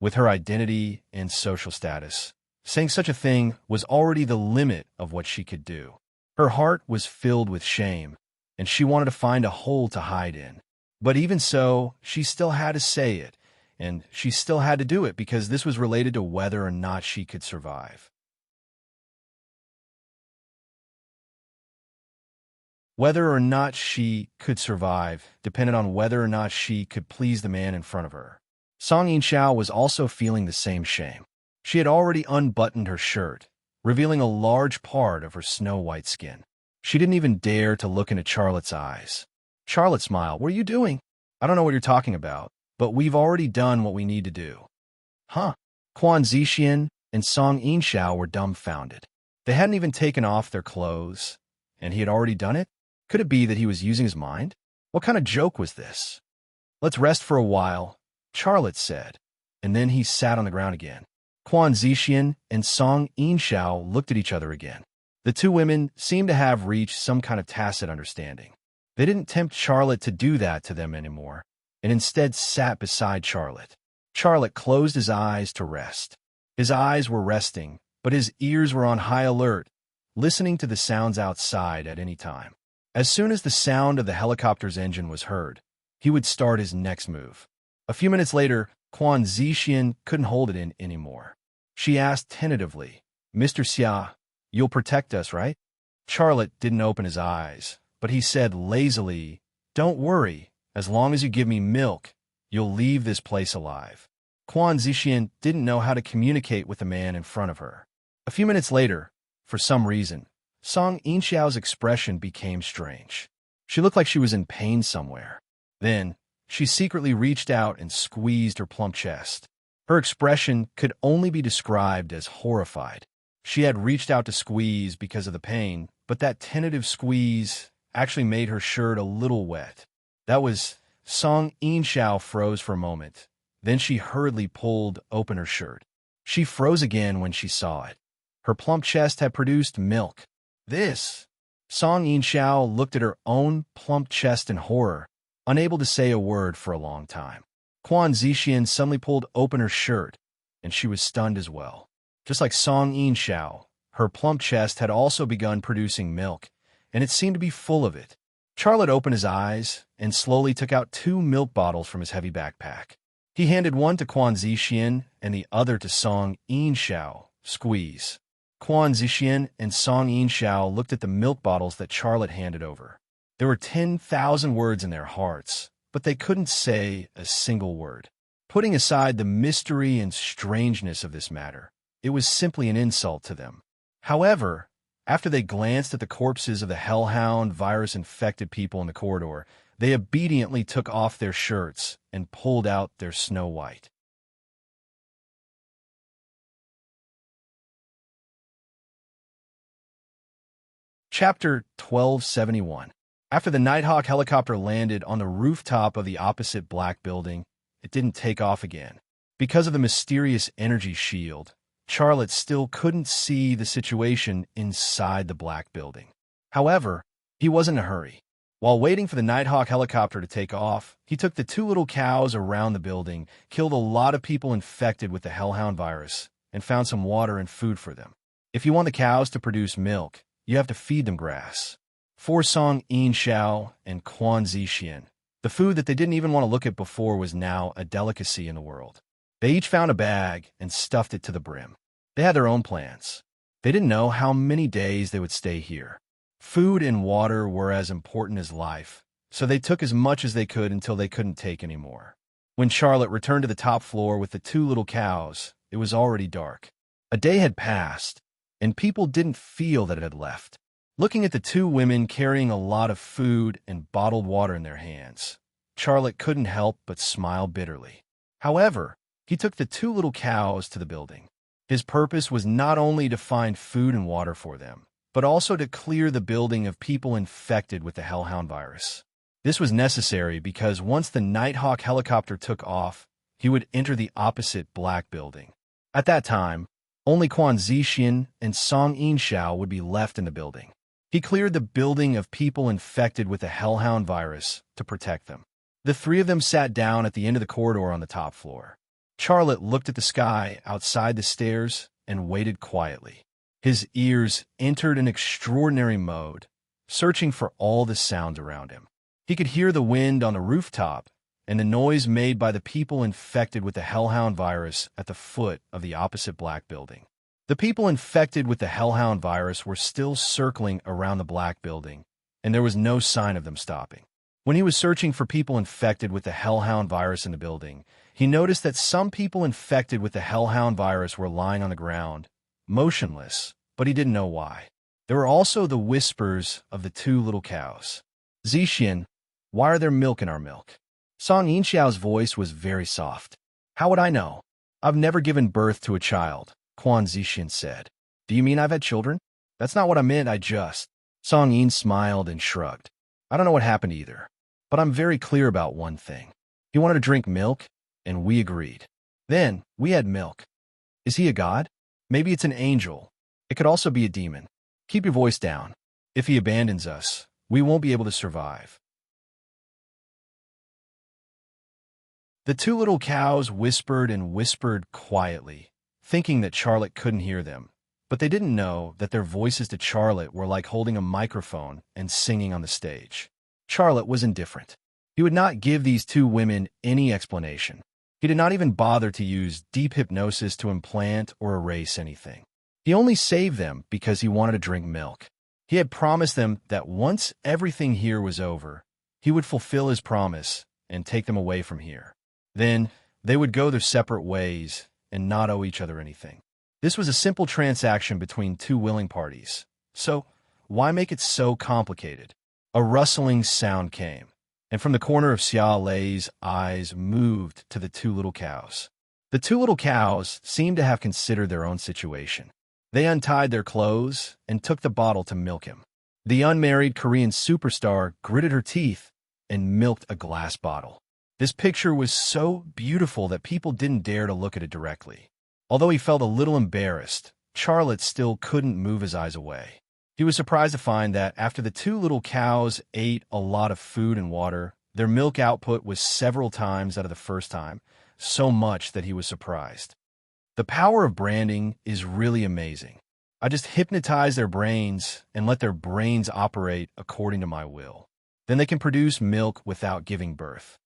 With her identity and social status, saying such a thing was already the limit of what she could do. Her heart was filled with shame, and she wanted to find a hole to hide in. But even so, she still had to say it, and she still had to do it because this was related to whether or not she could survive. Whether or not she could survive depended on whether or not she could please the man in front of her. Song Yin-xiao was also feeling the same shame. She had already unbuttoned her shirt, revealing a large part of her snow-white skin. She didn't even dare to look into Charlotte's eyes. Charlotte smiled. "What are you doing?" "I don't know what you're talking about, but we've already done what we need to do." Huh? Quan Zixian and Song Yin-xiao were dumbfounded. They hadn't even taken off their clothes, and he had already done it? Could it be that he was using his mind? What kind of joke was this? "Let's rest for a while," Charlotte said, and then he sat on the ground again. Quan Zixian and Song Yinxiao looked at each other again. The two women seemed to have reached some kind of tacit understanding. They didn't tempt Charlotte to do that to them anymore, and instead sat beside Charlotte. Charlotte closed his eyes to rest. His eyes were resting, but his ears were on high alert, listening to the sounds outside at any time. As soon as the sound of the helicopter's engine was heard, he would start his next move. A few minutes later, Quan Zixian couldn't hold it in anymore. She asked tentatively, "Mr. Xia, you'll protect us, right?" Charlotte didn't open his eyes, but he said lazily, "Don't worry, as long as you give me milk, you'll leave this place alive." Quan Zixian didn't know how to communicate with the man in front of her. A few minutes later, for some reason, Song Yinxiao's expression became strange. She looked like she was in pain somewhere. Then, she secretly reached out and squeezed her plump chest. Her expression could only be described as horrified. She had reached out to squeeze because of the pain, but that tentative squeeze actually made her shirt a little wet. That was... Song Yinxiao froze for a moment. Then she hurriedly pulled open her shirt. She froze again when she saw it. Her plump chest had produced milk. This! Song Yinxiao looked at her own plump chest in horror, unable to say a word for a long time. Quan Zixian suddenly pulled open her shirt, and she was stunned as well. Just like Song Yinxiao, her plump chest had also begun producing milk, and it seemed to be full of it. Charlotte opened his eyes and slowly took out 2 milk bottles from his heavy backpack. He handed one to Quan Zixian and the other to Song Yinxiao. Squeeze. Quan Zixian and Song Yinxiao looked at the milk bottles that Charlotte handed over. There were 10,000 words in their hearts, but they couldn't say a single word. Putting aside the mystery and strangeness of this matter, it was simply an insult to them. However, after they glanced at the corpses of the hellhound virus-infected people in the corridor, they obediently took off their shirts and pulled out their Snow White. Chapter 1271. After the Nighthawk helicopter landed on the rooftop of the opposite black building, it didn't take off again. Because of the mysterious energy shield, Charlotte still couldn't see the situation inside the black building. However, he wasn't in a hurry. While waiting for the Nighthawk helicopter to take off, he took the 2 little cows around the building, killed a lot of people infected with the hellhound virus, and found some water and food for them. If you want the cows to produce milk, you have to feed them grass. For Song Yinxiao and Quan Zixian, the food that they didn't even want to look at before was now a delicacy in the world. They each found a bag and stuffed it to the brim. They had their own plans. They didn't know how many days they would stay here. Food and water were as important as life, so they took as much as they could until they couldn't take any more. When Charlotte returned to the top floor with the 2 little cows, it was already dark. A day had passed, and people didn't feel that it had left. Looking at the 2 women carrying a lot of food and bottled water in their hands, Charlotte couldn't help but smile bitterly. However, he took the 2 little cows to the building. His purpose was not only to find food and water for them, but also to clear the building of people infected with the hellhound virus. This was necessary because once the Nighthawk helicopter took off, he would enter the opposite black building. At that time, only Quan Zixian and Song Yinxiao would be left in the building. He cleared the building of people infected with the hellhound virus to protect them. The 3 of them sat down at the end of the corridor on the top floor. Charlotte looked at the sky outside the stairs and waited quietly. His ears entered an extraordinary mode, searching for all the sounds around him. He could hear the wind on the rooftop and the noise made by the people infected with the hellhound virus at the foot of the opposite black building. The people infected with the hellhound virus were still circling around the black building, and there was no sign of them stopping. When he was searching for people infected with the hellhound virus in the building, he noticed that some people infected with the hellhound virus were lying on the ground, motionless, but he didn't know why. There were also the whispers of the 2 little cows. "Zixian, why are there milk in our milk?" Song Yinxiao's voice was very soft. "How would I know? I've never given birth to a child," Quan Zixian said. "Do you mean I've had children?" "That's not what I meant, I just..." Song Yin smiled and shrugged. "I don't know what happened either, but I'm very clear about one thing. He wanted to drink milk, and we agreed. Then, we had milk. Is he a god? Maybe it's an angel. It could also be a demon. Keep your voice down. If he abandons us, we won't be able to survive. The two little cows whispered and whispered quietly, thinking that Charlotte couldn't hear them. But they didn't know that their voices to Charlotte were like holding a microphone and singing on the stage. Charlotte was indifferent. He would not give these two women any explanation. He did not even bother to use deep hypnosis to implant or erase anything. He only saved them because he wanted to drink milk. He had promised them that once everything here was over, he would fulfill his promise and take them away from here. Then they would go their separate ways and not owe each other anything. This was a simple transaction between two willing parties. So why make it so complicated? A rustling sound came, and from the corner of Xia Lei's eyes moved to the two little cows. The two little cows seemed to have considered their own situation. They untied their clothes and took the bottle to milk him. The unmarried Korean superstar gritted her teeth and milked a glass bottle. This picture was so beautiful that people didn't dare to look at it directly. Although he felt a little embarrassed, Charlotte still couldn't move his eyes away. He was surprised to find that after the two little cows ate a lot of food and water, their milk output was several times out of the first time, so much that he was surprised. The power of branding is really amazing. I just hypnotize their brains and let their brains operate according to my will. Then they can produce milk without giving birth.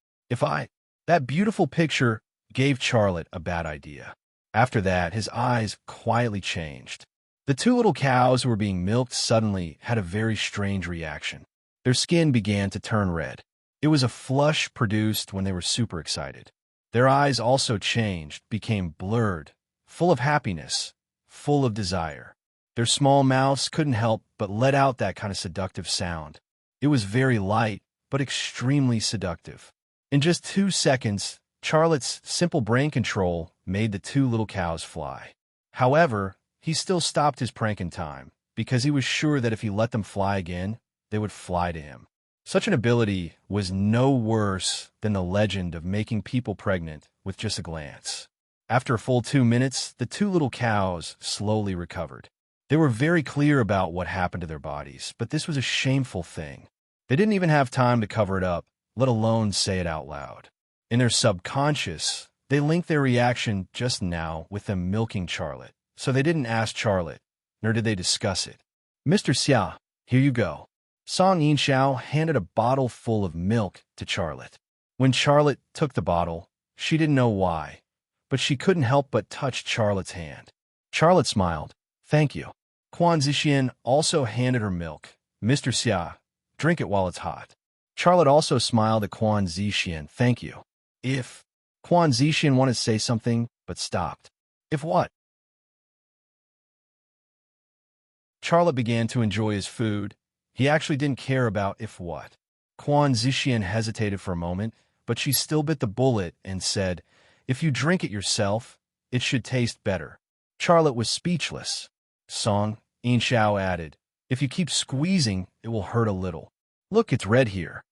That beautiful picture gave Charlotte a bad idea. After that, his eyes quietly changed. The two little cows who were being milked suddenly had a very strange reaction. Their skin began to turn red. It was a flush produced when they were super excited. Their eyes also changed, became blurred, full of happiness, full of desire. Their small mouths couldn't help but let out that kind of seductive sound. It was very light, but extremely seductive. In just 2 seconds, Charlotte's simple brain control made the two little cows fly. However, he still stopped his prank in time, because he was sure that if he let them fly again, they would fly to him. Such an ability was no worse than the legend of making people pregnant with just a glance. After a full 2 minutes, the two little cows slowly recovered. They were very clear about what happened to their bodies, but this was a shameful thing. They didn't even have time to cover it up, let alone say it out loud. In their subconscious, they linked their reaction just now with them milking Charlotte, so they didn't ask Charlotte, nor did they discuss it. Mr. Xia, here you go. Song Yinxiao handed a bottle full of milk to Charlotte. When Charlotte took the bottle, she didn't know why, but she couldn't help but touch Charlotte's hand. Charlotte smiled. Thank you. Quan Zixian also handed her milk. Mr. Xia, drink it while it's hot. Charlotte also smiled at Quan Zixian. Thank you. If Quan Zixian wanted to say something, but stopped. If what? Charlotte began to enjoy his food. He actually didn't care about if what. Quan Zixian hesitated for a moment, but she still bit the bullet and said, if you drink it yourself, it should taste better. Charlotte was speechless. Song Yinxiao added, if you keep squeezing, it will hurt a little. Look, it's red here.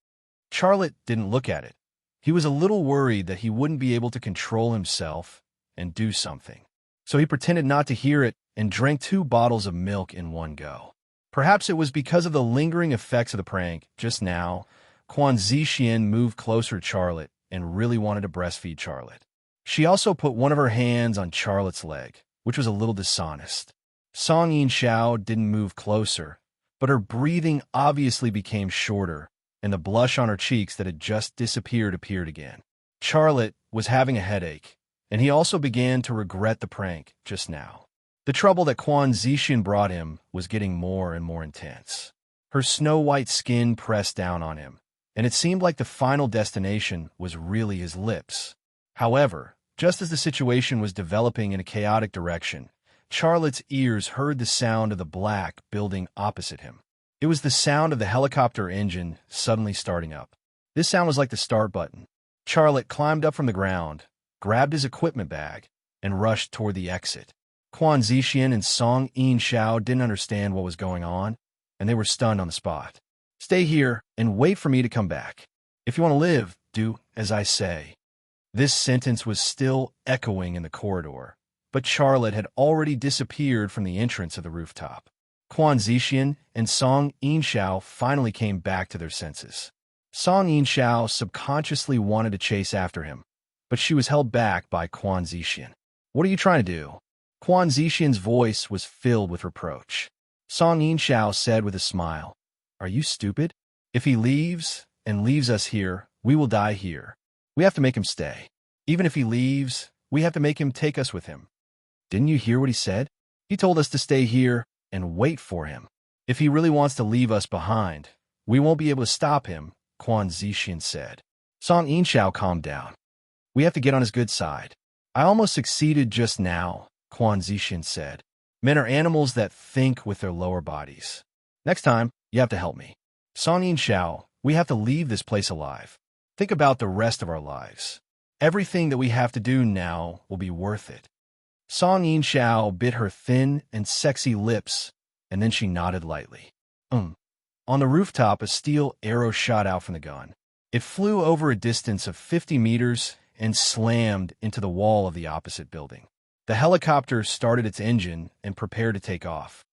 Charlotte didn't look at it. He was a little worried that he wouldn't be able to control himself and do something. So he pretended not to hear it and drank 2 bottles of milk in one go. Perhaps it was because of the lingering effects of the prank. Just now, Quan Zixian moved closer to Charlotte and really wanted to breastfeed Charlotte. She also put one of her hands on Charlotte's leg, which was a little dishonest. Song Yinxiao didn't move closer, but her breathing obviously became shorter, and the blush on her cheeks that had just disappeared appeared again. Charlotte was having a headache, and he also began to regret the prank just now. The trouble that Quan Zixian brought him was getting more and more intense. Her snow-white skin pressed down on him, and it seemed like the final destination was really his lips. However, just as the situation was developing in a chaotic direction, Charlotte's ears heard the sound of the black building opposite him. It was the sound of the helicopter engine suddenly starting up. This sound was like the start button. Charlotte climbed up from the ground, grabbed his equipment bag, and rushed toward the exit. Quan Zixian and Song Yinxiao didn't understand what was going on, and they were stunned on the spot. Stay here and wait for me to come back. If you want to live, do as I say. This sentence was still echoing in the corridor, but Charlotte had already disappeared from the entrance of the rooftop. Quan Zixian and Song Yinxiao finally came back to their senses. Song Yinxiao subconsciously wanted to chase after him, but she was held back by Quan Zixian. "What are you trying to do?" Quan Zixian's voice was filled with reproach. Song Yinxiao said with a smile, "Are you stupid? If he leaves and leaves us here, we will die here. We have to make him stay. Even if he leaves, we have to make him take us with him." "Didn't you hear what he said? He told us to stay here and wait for him. If he really wants to leave us behind, we won't be able to stop him," Quan Zixian said. Song Yinxiao calmed down. "We have to get on his good side." "I almost succeeded just now," Quan Zixian said. "Men are animals that think with their lower bodies. Next time, you have to help me." "Song Yinxiao, we have to leave this place alive. Think about the rest of our lives. Everything that we have to do now will be worth it." Song Yinxiao bit her thin and sexy lips, and then she nodded lightly. On the rooftop, a steel arrow shot out from the gun. It flew over a distance of 50 meters and slammed into the wall of the opposite building. The helicopter started its engine and prepared to take off.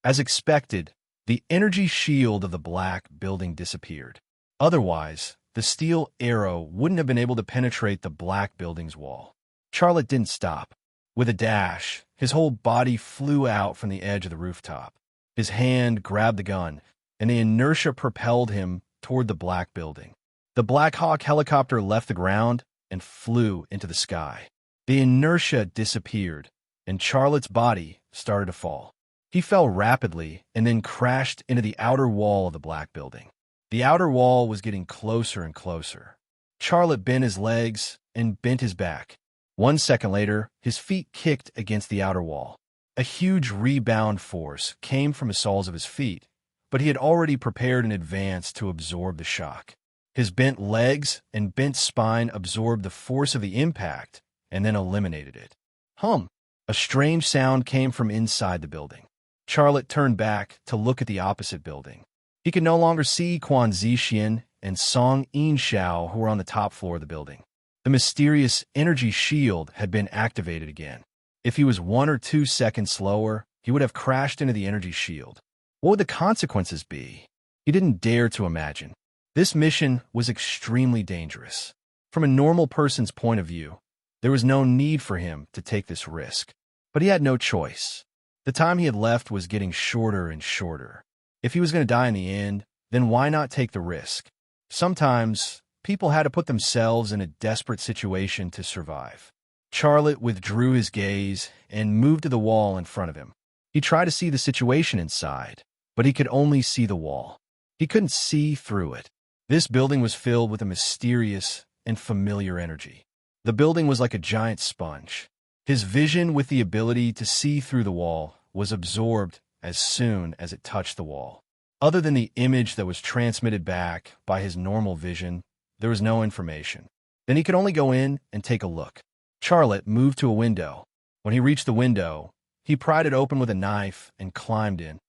As expected, the energy shield of the black building disappeared. Otherwise, the steel arrow wouldn't have been able to penetrate the black building's wall. Charlotte didn't stop. With a dash, his whole body flew out from the edge of the rooftop. His hand grabbed the gun, and the inertia propelled him toward the black building. The Black Hawk helicopter left the ground and flew into the sky. The inertia disappeared, and Charlotte's body started to fall. He fell rapidly and then crashed into the outer wall of the black building. The outer wall was getting closer and closer. Charlotte bent his legs and bent his back. 1 second later, his feet kicked against the outer wall. A huge rebound force came from the soles of his feet, but he had already prepared in advance to absorb the shock. His bent legs and bent spine absorbed the force of the impact and then eliminated it. Hum! A strange sound came from inside the building. Charlotte turned back to look at the opposite building. He could no longer see Quan Zixian and Song Yinxiao, who were on the top floor of the building. The mysterious energy shield had been activated again. If he was 1 or 2 seconds slower, he would have crashed into the energy shield. What would the consequences be? He didn't dare to imagine. This mission was extremely dangerous. From a normal person's point of view, there was no need for him to take this risk. But he had no choice. The time he had left was getting shorter and shorter. If he was going to die in the end, then why not take the risk? Sometimes, people had to put themselves in a desperate situation to survive. Charlotte withdrew his gaze and moved to the wall in front of him. He tried to see the situation inside, but he could only see the wall. He couldn't see through it. This building was filled with a mysterious and familiar energy. The building was like a giant sponge. His vision with the ability to see through the wall was absorbed as soon as it touched the wall. Other than the image that was transmitted back by his normal vision, there was no information. Then he could only go in and take a look. Charlotte moved to a window. When he reached the window, he pried it open with a knife and climbed in.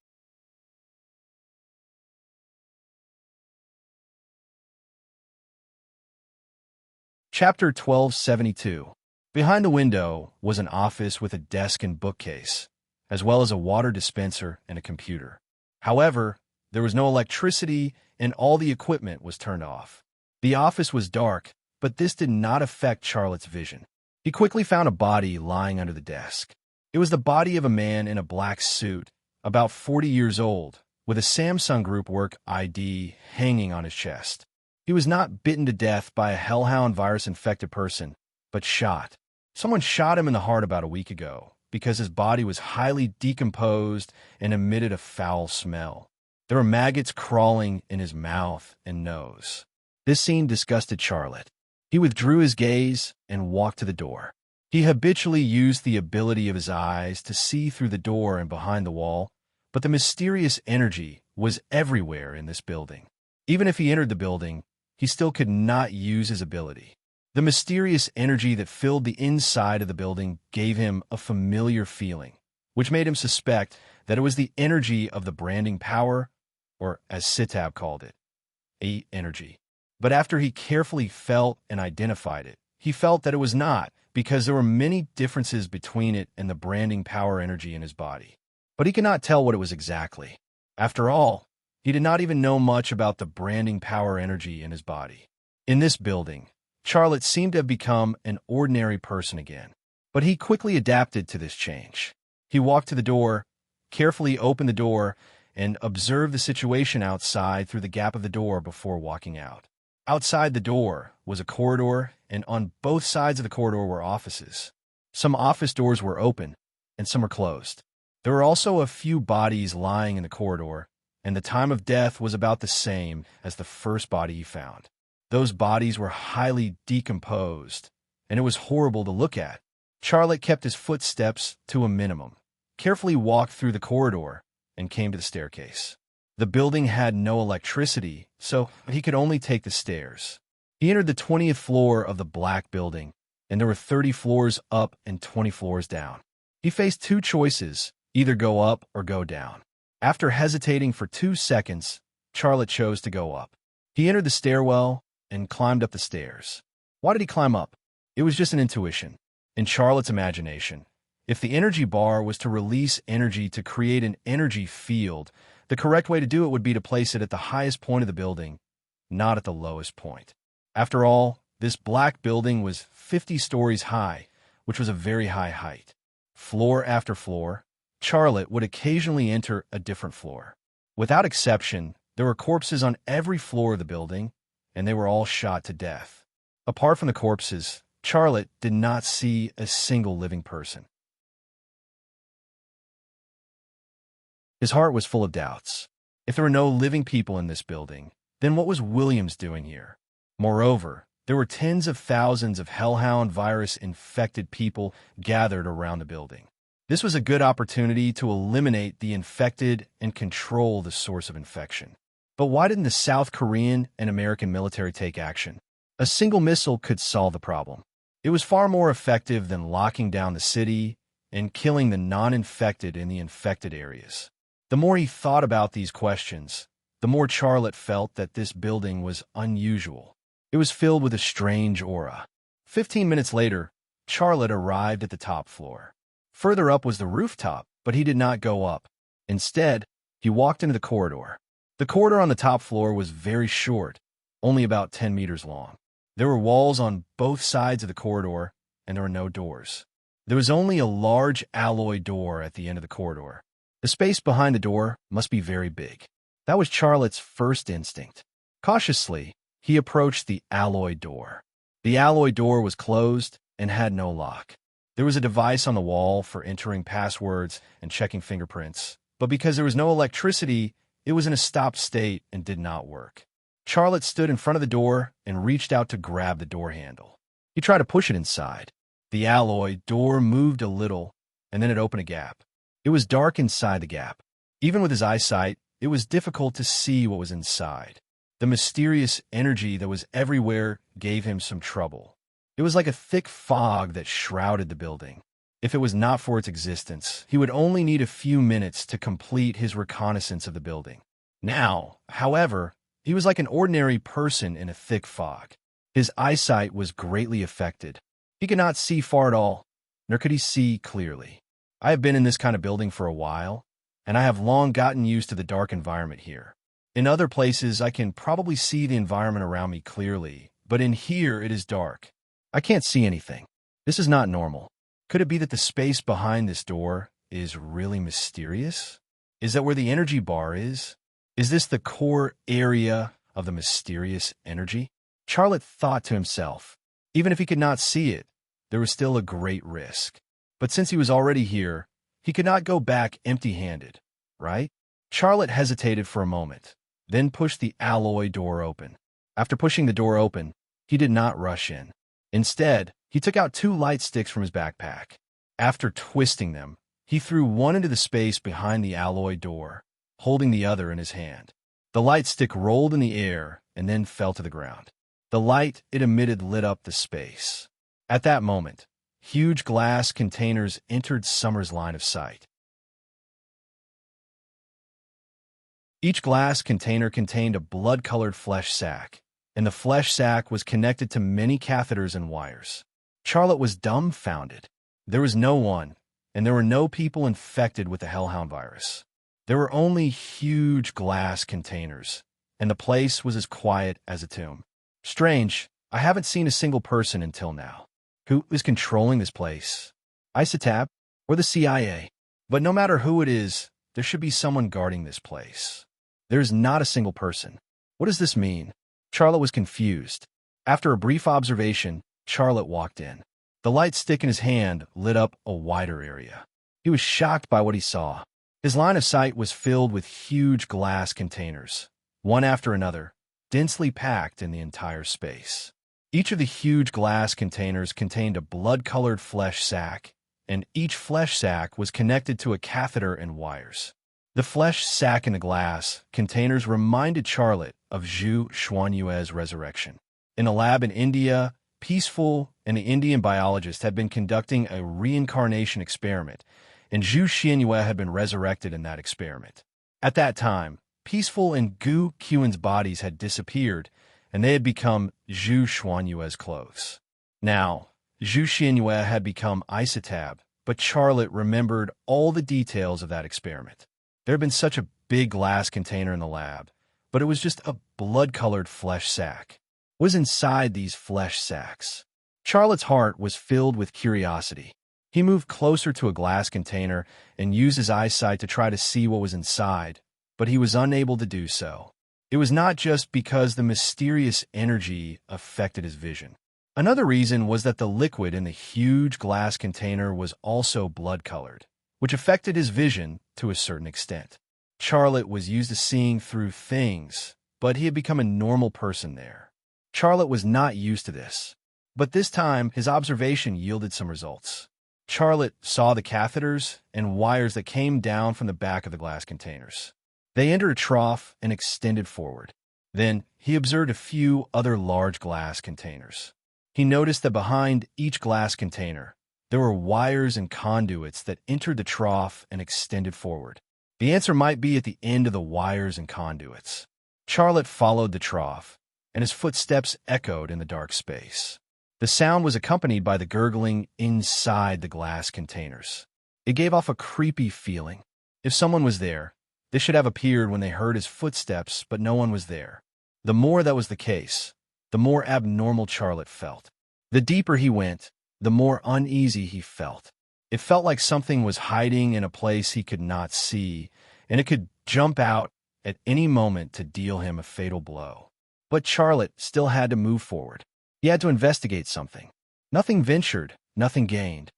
Chapter 1272. Behind the window was an office with a desk and bookcase, as well as a water dispenser and a computer. However, there was no electricity and all the equipment was turned off. The office was dark, but this did not affect Charlotte's vision. He quickly found a body lying under the desk. It was the body of a man in a black suit, about 40 years old, with a Samsung Group work ID hanging on his chest. He was not bitten to death by a hellhound virus-infected person, but shot. Someone shot him in the heart about a week ago because his body was highly decomposed and emitted a foul smell. There were maggots crawling in his mouth and nose. This scene disgusted Charlotte. He withdrew his gaze and walked to the door. He habitually used the ability of his eyes to see through the door and behind the wall, but the mysterious energy was everywhere in this building. Even if he entered the building, he still could not use his ability. The mysterious energy that filled the inside of the building gave him a familiar feeling, which made him suspect that it was the energy of the branding power, or as Sitab called it, A energy. But after he carefully felt and identified it, he felt that it was not, because there were many differences between it and the branding power energy in his body. But he could not tell what it was exactly. After all, he did not even know much about the branding power energy in his body. In this building, Charlotte seemed to have become an ordinary person again. But he quickly adapted to this change. He walked to the door, carefully opened the door, and observed the situation outside through the gap of the door before walking out. Outside the door was a corridor, and on both sides of the corridor were offices. Some office doors were open, and some were closed. There were also a few bodies lying in the corridor, and the time of death was about the same as the first body he found. Those bodies were highly decomposed, and it was horrible to look at. Charlotte kept his footsteps to a minimum, carefully walked through the corridor, and came to the staircase. The building had no electricity, so he could only take the stairs. He entered the 20th floor of the black building, and there were 30 floors up and 20 floors down. He faced two choices, either go up or go down. After hesitating for 2 seconds, Charlotte chose to go up. He entered the stairwell and climbed up the stairs. Why did he climb up? It was just an intuition. In Charlotte's imagination, if the energy bar was to release energy to create an energy field, the correct way to do it would be to place it at the highest point of the building, not at the lowest point. After all, this black building was 50 stories high, which was a very high height. Floor after floor, Charlotte would occasionally enter a different floor. Without exception, there were corpses on every floor of the building, and they were all shot to death. Apart from the corpses, Charlotte did not see a single living person. His heart was full of doubts. If there were no living people in this building, then what was Williams doing here? Moreover, there were tens of thousands of hellhound virus-infected people gathered around the building. This was a good opportunity to eliminate the infected and control the source of infection. But why didn't the South Korean and American military take action? A single missile could solve the problem. It was far more effective than locking down the city and killing the non-infected in the infected areas. The more he thought about these questions, the more Charlotte felt that this building was unusual. It was filled with a strange aura. 15 minutes later, Charlotte arrived at the top floor. Further up was the rooftop, but he did not go up. Instead, he walked into the corridor. The corridor on the top floor was very short, only about 10 meters long. There were walls on both sides of the corridor, and there were no doors. There was only a large alloy door at the end of the corridor. The space behind the door must be very big. That was Charlotte's first instinct. Cautiously, he approached the alloy door. The alloy door was closed and had no lock. There was a device on the wall for entering passwords and checking fingerprints, but because there was no electricity, it was in a stopped state and did not work. Charlotte stood in front of the door and reached out to grab the door handle. He tried to push it inside. The alloy door moved a little, and then it opened a gap. It was dark inside the gap. Even with his eyesight, it was difficult to see what was inside. The mysterious energy that was everywhere gave him some trouble. It was like a thick fog that shrouded the building. If it was not for its existence, he would only need a few minutes to complete his reconnaissance of the building. Now, however, he was like an ordinary person in a thick fog. His eyesight was greatly affected. He could not see far at all, nor could he see clearly. I have been in this kind of building for a while, and I have long gotten used to the dark environment here. In other places, I can probably see the environment around me clearly, but in here it is dark. I can't see anything. This is not normal. Could it be that the space behind this door is really mysterious? Is that where the energy bar is? Is this the core area of the mysterious energy? Charlotte thought to himself. Even if he could not see it, there was still a great risk. But since he was already here, he could not go back empty-handed, right? Charlotte hesitated for a moment, then pushed the alloy door open. After pushing the door open, he did not rush in. Instead, he took out 2 light sticks from his backpack. After twisting them, he threw one into the space behind the alloy door, holding the other in his hand. The light stick rolled in the air and then fell to the ground. The light it emitted lit up the space. At that moment, huge glass containers entered Summer's line of sight. Each glass container contained a blood-colored flesh sack, and the flesh sac was connected to many catheters and wires. Charlotte was dumbfounded. There was no one, and there were no people infected with the hellhound virus. There were only huge glass containers, and the place was as quiet as a tomb. Strange, I haven't seen a single person until now. Who is controlling this place? ISATAB or the CIA? But no matter who it is, there should be someone guarding this place. There's not a single person. What does this mean? Charlotte was confused. After a brief observation, Charlotte walked in. The light stick in his hand lit up a wider area. He was shocked by what he saw. His line of sight was filled with huge glass containers, one after another, densely packed in the entire space. Each of the huge glass containers contained a blood-colored flesh sac, and each flesh sac was connected to a catheter and wires. The flesh sac in the glass containers reminded Charlotte of Zhu Xuanyue's resurrection. In a lab in India, Peaceful and the Indian biologist had been conducting a reincarnation experiment, and Zhu Xuanyue had been resurrected in that experiment. At that time, Peaceful and Gu Qian's bodies had disappeared, and they had become Zhu Xuanyue's clothes. Now, Zhu Xuanyue had become ISATAB, but Charlotte remembered all the details of that experiment. There had been such a big glass container in the lab, but it was just a blood-colored flesh sac. What was inside these flesh sacs? Charlotte's heart was filled with curiosity. He moved closer to a glass container and used his eyesight to try to see what was inside, but he was unable to do so. It was not just because the mysterious energy affected his vision. Another reason was that the liquid in the huge glass container was also blood-colored, which affected his vision to a certain extent. Charlotte was used to seeing through things, but he had become a normal person there. Charlotte was not used to this, but this time his observation yielded some results. Charlotte saw the catheters and wires that came down from the back of the glass containers. They entered a trough and extended forward. Then he observed a few other large glass containers. He noticed that behind each glass container, there were wires and conduits that entered the trough and extended forward. The answer might be at the end of the wires and conduits. Charlotte followed the trough, and his footsteps echoed in the dark space. The sound was accompanied by the gurgling inside the glass containers. It gave off a creepy feeling. If someone was there, they should have appeared when they heard his footsteps, but no one was there. The more that was the case, the more abnormal Charlotte felt. The deeper he went, the more uneasy he felt. It felt like something was hiding in a place he could not see, and it could jump out at any moment to deal him a fatal blow. But Charlotte still had to move forward. He had to investigate something. Nothing ventured, nothing gained.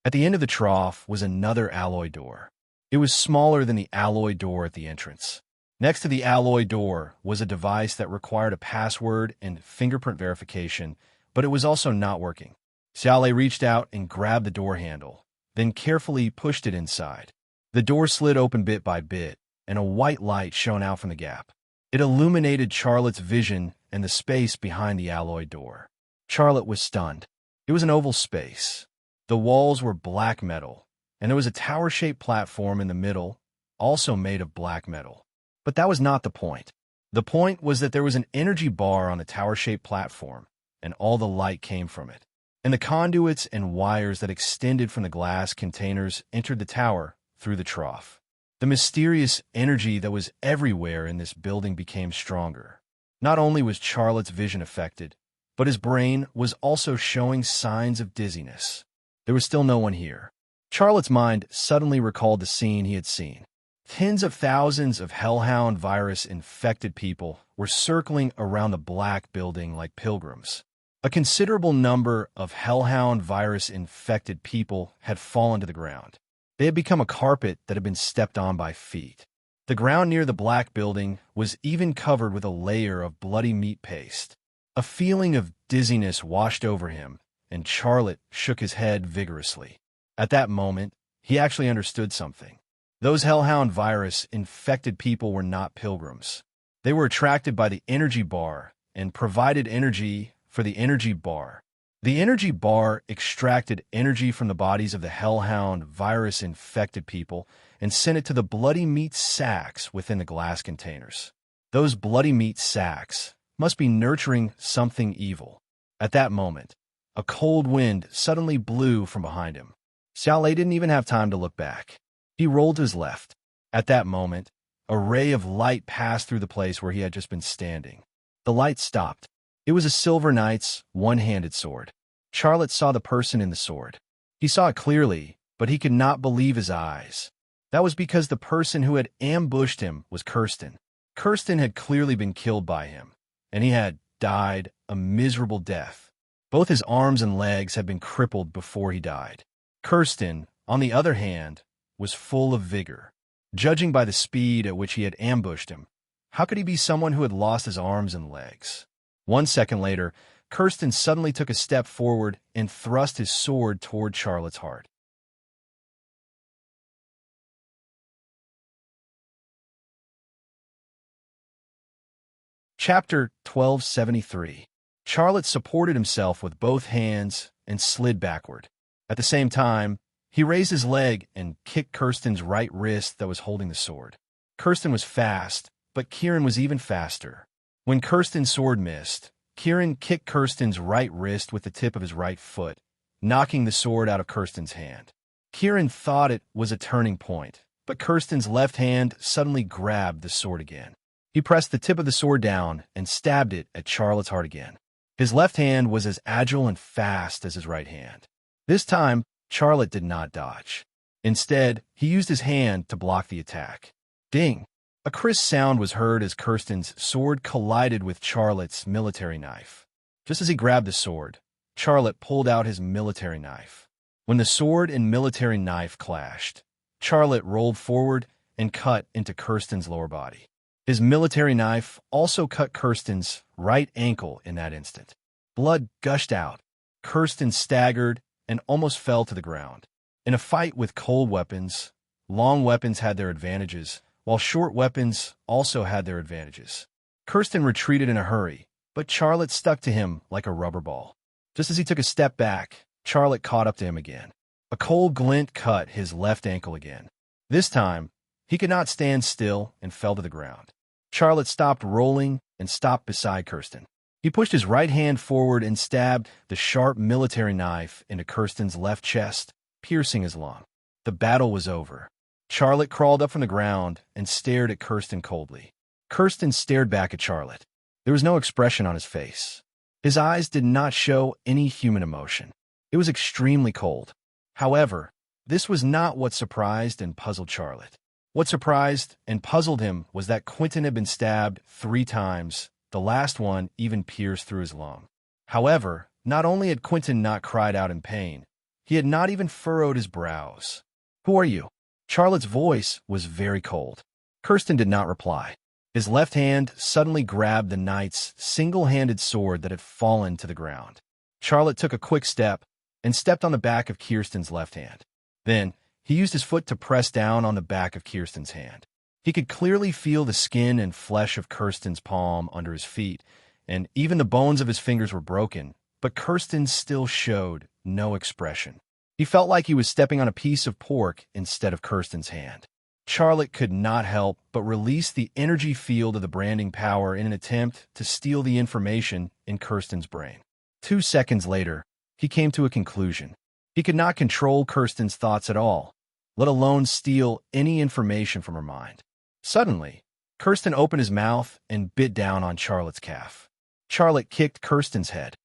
At the end of the trough was another alloy door. It was smaller than the alloy door at the entrance. Next to the alloy door was a device that required a password and fingerprint verification, but it was also not working. Xiaolei reached out and grabbed the door handle, then carefully pushed it inside. The door slid open bit by bit, and a white light shone out from the gap. It illuminated Charlotte's vision and the space behind the alloy door. Charlotte was stunned. It was an oval space. The walls were black metal, and there was a tower-shaped platform in the middle, also made of black metal. But that was not the point. The point was that there was an energy bar on the tower-shaped platform, and all the light came from it. And the conduits and wires that extended from the glass containers entered the tower through the trough. The mysterious energy that was everywhere in this building became stronger. Not only was Charlotte's vision affected, but his brain was also showing signs of dizziness. There was still no one here. Charlotte's mind suddenly recalled the scene he had seen. Tens of thousands of hellhound virus-infected people were circling around the black building like pilgrims. A considerable number of hellhound virus-infected people had fallen to the ground. They had become a carpet that had been stepped on by feet. The ground near the black building was even covered with a layer of bloody meat paste. A feeling of dizziness washed over him, and Charlotte shook his head vigorously. At that moment, he actually understood something. Those hellhound virus-infected people were not pilgrims. They were attracted by the energy bar and provided energy for the energy bar. The energy bar extracted energy from the bodies of the hellhound virus-infected people and sent it to the bloody meat sacks within the glass containers. Those bloody meat sacks must be nurturing something evil. At that moment, a cold wind suddenly blew from behind him. Xiaolei didn't even have time to look back. He rolled to his left. At that moment, a ray of light passed through the place where he had just been standing. The light stopped. It was a silver knight's one-handed sword. Charlotte saw the person in the sword. He saw it clearly, but he could not believe his eyes. That was because the person who had ambushed him was Kirsten. Kirsten had clearly been killed by him, and he had died a miserable death. Both his arms and legs had been crippled before he died. Kirsten, on the other hand, was full of vigor. Judging by the speed at which he had ambushed him, how could he be someone who had lost his arms and legs? 1 second later, Kirsten suddenly took a step forward and thrust his sword toward Charlotte's heart. Chapter 1273. Charlotte supported himself with both hands and slid backward. At the same time, he raised his leg and kicked Kirsten's right wrist that was holding the sword. Kirsten was fast, but Kieran was even faster. When Kirsten's sword missed, Kieran kicked Kirsten's right wrist with the tip of his right foot, knocking the sword out of Kirsten's hand. Kieran thought it was a turning point, but Kirsten's left hand suddenly grabbed the sword again. He pressed the tip of the sword down and stabbed it at Charlotte's heart again. His left hand was as agile and fast as his right hand. This time, Charlotte did not dodge. Instead, he used his hand to block the attack. Ding! A crisp sound was heard as Kirsten's sword collided with Charlotte's military knife. Just as he grabbed the sword, Charlotte pulled out his military knife. When the sword and military knife clashed, Charlotte rolled forward and cut into Kirsten's lower body. His military knife also cut Kirsten's right ankle in that instant. Blood gushed out. Kirsten staggered and almost fell to the ground. In a fight with cold weapons, long weapons had their advantages, while short weapons also had their advantages. Kirsten retreated in a hurry, but Charlotte stuck to him like a rubber ball. Just as he took a step back, Charlotte caught up to him again. A cold glint cut his left ankle again. This time, he could not stand still and fell to the ground. Charlotte stopped rolling and stopped beside Kirsten. He pushed his right hand forward and stabbed the sharp military knife into Kirsten's left chest, piercing his lung. The battle was over. Charlotte crawled up from the ground and stared at Kirsten coldly. Kirsten stared back at Charlotte. There was no expression on his face. His eyes did not show any human emotion. It was extremely cold. However, this was not what surprised and puzzled Charlotte. What surprised and puzzled him was that Quentin had been stabbed 3 times, the last one even pierced through his lung. However, not only had Quentin not cried out in pain, he had not even furrowed his brows. "Who are you?" Charlotte's voice was very cold. Kirsten did not reply. His left hand suddenly grabbed the knight's single-handed sword that had fallen to the ground. Charlotte took a quick step and stepped on the back of Kirsten's left hand. Then, he used his foot to press down on the back of Kirsten's hand. He could clearly feel the skin and flesh of Kirsten's palm under his feet, and even the bones of his fingers were broken, but Kirsten still showed no expression. He felt like he was stepping on a piece of pork instead of Kirsten's hand. Charlotte could not help but release the energy field of the branding power in an attempt to steal the information in Kirsten's brain. 2 seconds later, he came to a conclusion. He could not control Kirsten's thoughts at all, let alone steal any information from her mind. Suddenly, Kirsten opened his mouth and bit down on Charlotte's calf. Charlotte kicked Kirsten's head.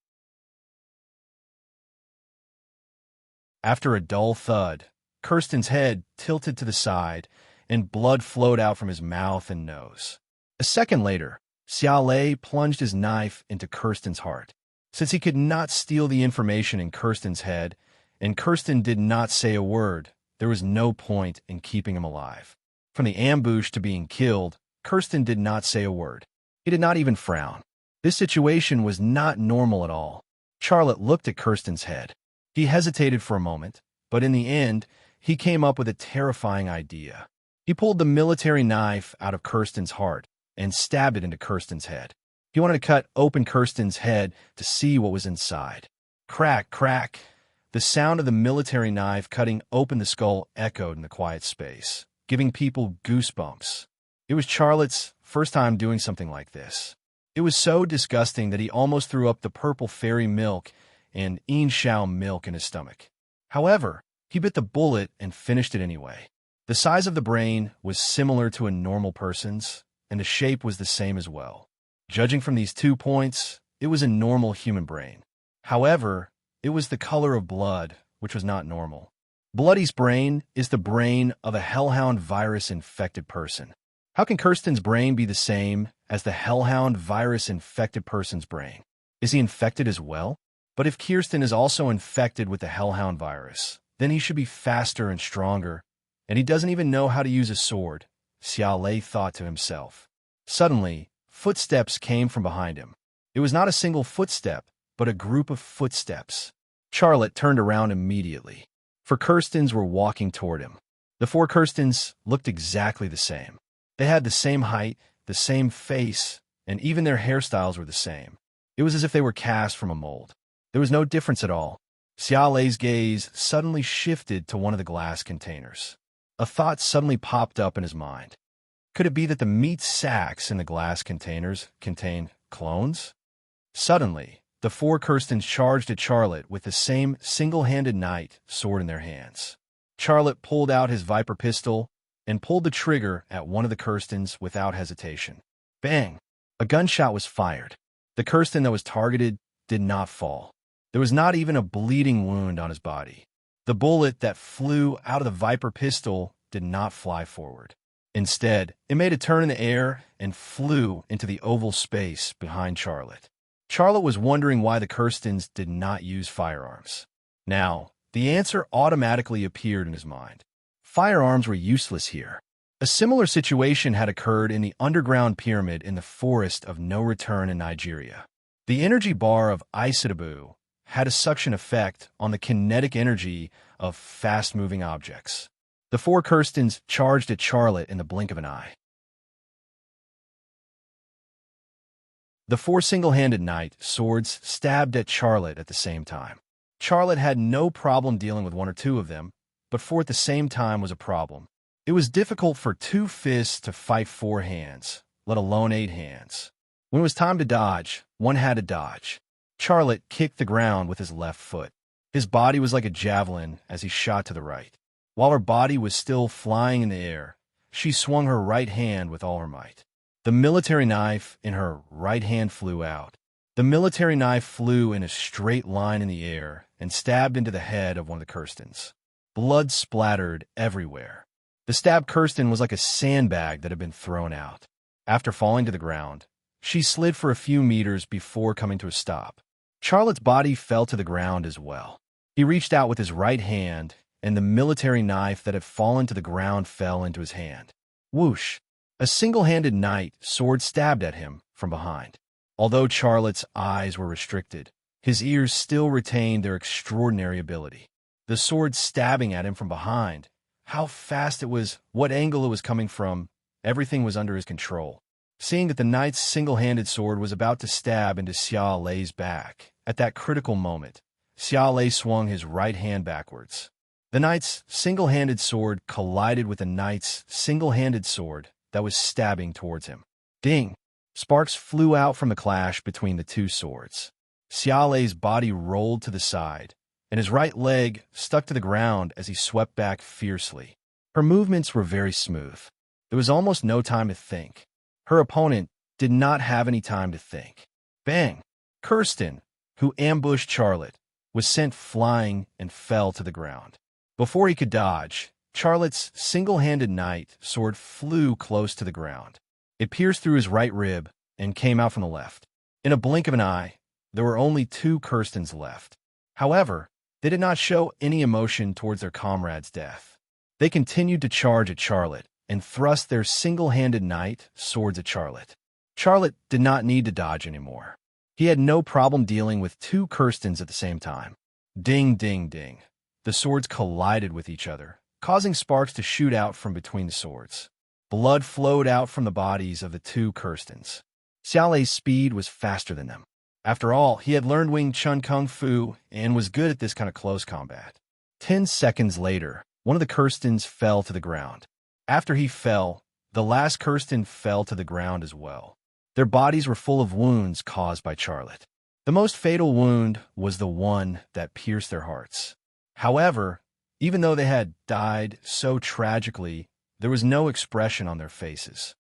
After a dull thud, Kirsten's head tilted to the side, and blood flowed out from his mouth and nose. A second later, Xiaolei plunged his knife into Kirsten's heart. Since he could not steal the information in Kirsten's head, and Kirsten did not say a word, there was no point in keeping him alive. From the ambush to being killed, Kirsten did not say a word. He did not even frown. This situation was not normal at all. Charlotte looked at Kirsten's head. He hesitated for a moment, but in the end, he came up with a terrifying idea. He pulled the military knife out of Kirsten's heart and stabbed it into Kirsten's head. He wanted to cut open Kirsten's head to see what was inside. Crack, crack. The sound of the military knife cutting open the skull echoed in the quiet space. giving people goosebumps. It was Charlotte's first time doing something like this. It was so disgusting that he almost threw up the purple fairy milk and Inshao milk in his stomach. However, he bit the bullet and finished it anyway. The size of the brain was similar to a normal person's, and the shape was the same as well. Judging from these 2 points, it was a normal human brain. However, it was the color of blood, which was not normal. Bloody's brain is the brain of a hellhound virus-infected person. How can Kirsten's brain be the same as the hellhound virus-infected person's brain? Is he infected as well? But if Kirsten is also infected with the hellhound virus, then he should be faster and stronger, and he doesn't even know how to use a sword, Xiao Lei thought to himself. Suddenly, footsteps came from behind him. It was not a single footstep, but a group of footsteps. Charlotte turned around immediately, for Kirstens were walking toward him. The 4 Kirstens looked exactly the same. They had the same height, the same face, and even their hairstyles were the same. It was as if they were cast from a mold. There was no difference at all. Xiao Lei's gaze suddenly shifted to one of the glass containers. A thought suddenly popped up in his mind. Could it be that the meat sacks in the glass containers contained clones? Suddenly, the 4 Kirstens charged at Charlotte with the same single-handed knight sword in their hands. Charlotte pulled out his Viper pistol and pulled the trigger at one of the Kirstens without hesitation. Bang! A gunshot was fired. The Kirsten that was targeted did not fall. There was not even a bleeding wound on his body. The bullet that flew out of the Viper pistol did not fly forward. Instead, it made a turn in the air and flew into the oval space behind Charlotte. Charlotte was wondering why the Kirstens did not use firearms. Now, the answer automatically appeared in his mind. Firearms were useless here. A similar situation had occurred in the underground pyramid in the Forest of No Return in Nigeria. The energy bar of Isitabu had a suction effect on the kinetic energy of fast-moving objects. The 4 Kirstens charged at Charlotte in the blink of an eye. The 4 single-handed knight swords stabbed at Charlotte at the same time. Charlotte had no problem dealing with 1 or 2 of them, but 4 at the same time was a problem. It was difficult for 2 fists to fight 4 hands, let alone 8 hands. When it was time to dodge, one had to dodge. Charlotte kicked the ground with his left foot. His body was like a javelin as he shot to the right. While her body was still flying in the air, she swung her right hand with all her might. The military knife in her right hand flew out. The military knife flew in a straight line in the air and stabbed into the head of one of the Kirstens. Blood splattered everywhere. The stabbed Kirsten was like a sandbag that had been thrown out. After falling to the ground, she slid for a few meters before coming to a stop. Charlotte's body fell to the ground as well. He reached out with his right hand, and the military knife that had fallen to the ground fell into his hand. Whoosh! A single-handed knight sword stabbed at him from behind. Although Charlotte's eyes were restricted, his ears still retained their extraordinary ability. The sword stabbing at him from behind, how fast it was, what angle it was coming from, everything was under his control. Seeing that the knight's single-handed sword was about to stab into Xiao Lei's back, at that critical moment, Xiao Lei swung his right hand backwards. The knight's single-handed sword collided with the knight's single-handed sword that was stabbing towards him. Ding! Sparks flew out from the clash between the 2 swords. Xiao Lei's body rolled to the side, and his right leg stuck to the ground as he swept back fiercely. Her movements were very smooth. There was almost no time to think. Her opponent did not have any time to think. Bang! Kirsten, who ambushed Charlotte, was sent flying and fell to the ground. Before he could dodge, Charlotte's single-handed knight sword flew close to the ground. It pierced through his right rib and came out from the left. In a blink of an eye, there were only 2 Kirstens left. However, they did not show any emotion towards their comrade's death. They continued to charge at Charlotte and thrust their single-handed knight swords at Charlotte. Charlotte did not need to dodge anymore. He had no problem dealing with 2 Kirstens at the same time. Ding, ding, ding. The swords collided with each other, causing sparks to shoot out from between the swords. Blood flowed out from the bodies of the 2 Kirstens. Xiao Lei's speed was faster than them. After all, he had learned Wing Chun Kung Fu and was good at this kind of close combat. 10 seconds later, one of the Kirstens fell to the ground. After he fell, the last Kirsten fell to the ground as well. Their bodies were full of wounds caused by Charlotte. The most fatal wound was the one that pierced their hearts. However, even though they had died so tragically, there was no expression on their faces.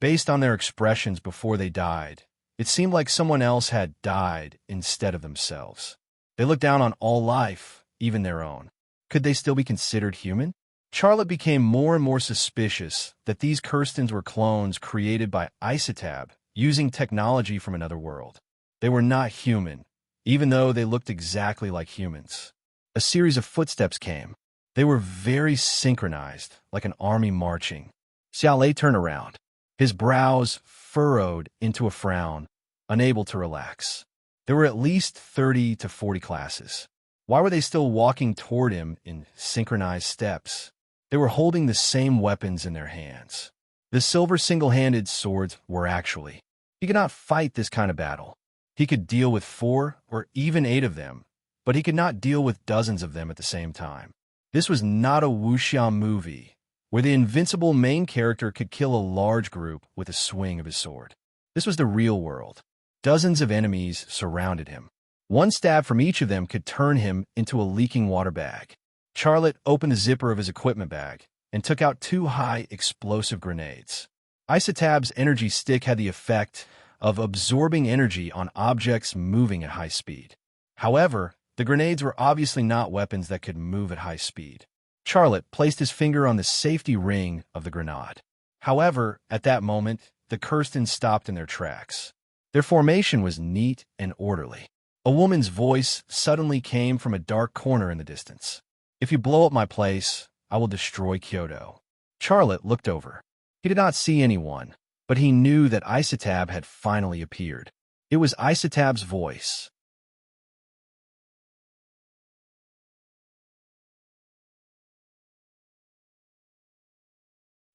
Based on their expressions before they died, it seemed like someone else had died instead of themselves. They looked down on all life, even their own. Could they still be considered human? Charlotte became more and more suspicious that these Kirstens were clones created by Isotab using technology from another world. They were not human, even though they looked exactly like humans. A series of footsteps came. They were very synchronized, like an army marching. Xiaolei turned around. His brows furrowed into a frown, unable to relax. There were at least 30 to 40 classes. Why were they still walking toward him in synchronized steps? They were holding the same weapons in their hands. The silver single-handed swords were actually. He could not fight this kind of battle. He could deal with 4 or even 8 of them, but he could not deal with dozens of them at the same time. This was not a wuxia movie, where the invincible main character could kill a large group with a swing of his sword. This was the real world. Dozens of enemies surrounded him. One stab from each of them could turn him into a leaking water bag. Charlotte opened the zipper of his equipment bag and took out 2 high explosive grenades. Isotab's energy stick had the effect of absorbing energy on objects moving at high speed. However, the grenades were obviously not weapons that could move at high speed. Charlotte placed his finger on the safety ring of the grenade. However, at that moment, the Kirstens stopped in their tracks. Their formation was neat and orderly. A woman's voice suddenly came from a dark corner in the distance. "If you blow up my place, I will destroy Kyoto." Charlotte looked over. He did not see anyone, but he knew that Isotab had finally appeared. It was Isotab's voice.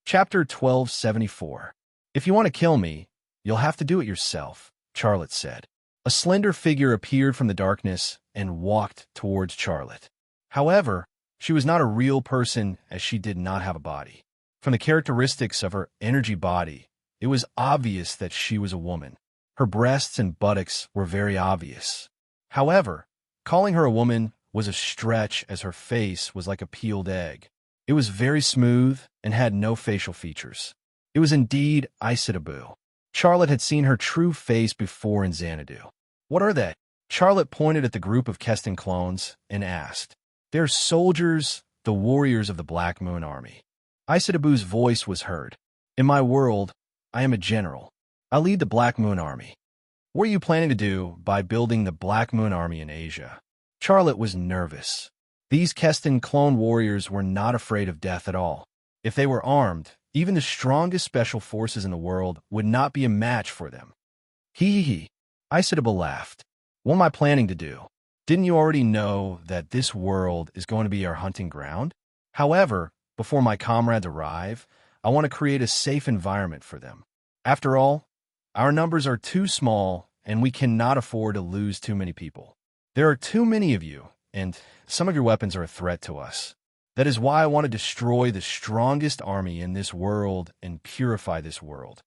Chapter 1274. "If you want to kill me, you'll have to do it yourself," Charlotte said. A slender figure appeared from the darkness and walked towards Charlotte. However, she was not a real person as she did not have a body. From the characteristics of her energy body, it was obvious that she was a woman. Her breasts and buttocks were very obvious. However, calling her a woman was a stretch as her face was like a peeled egg. It was very smooth and had no facial features. It was indeed Isotabu. Charlotte had seen her true face before in Xanadu. "What are they?" Charlotte pointed at the group of Keston clones and asked. "They're soldiers, the warriors of the Black Moon Army." Isotabu's voice was heard. "In my world, I am a general. I lead the Black Moon Army." "What are you planning to do by building the Black Moon Army in Asia?" Charlotte was nervous. These Keston clone warriors were not afraid of death at all. If they were armed, even the strongest special forces in the world would not be a match for them. Hee. Isotabu laughed. "What am I planning to do? Didn't you already know that this world is going to be our hunting ground? However, before my comrades arrive, I want to create a safe environment for them. After all, our numbers are too small and we cannot afford to lose too many people. There are too many of you, and some of your weapons are a threat to us. That is why I want to destroy the strongest army in this world and purify this world."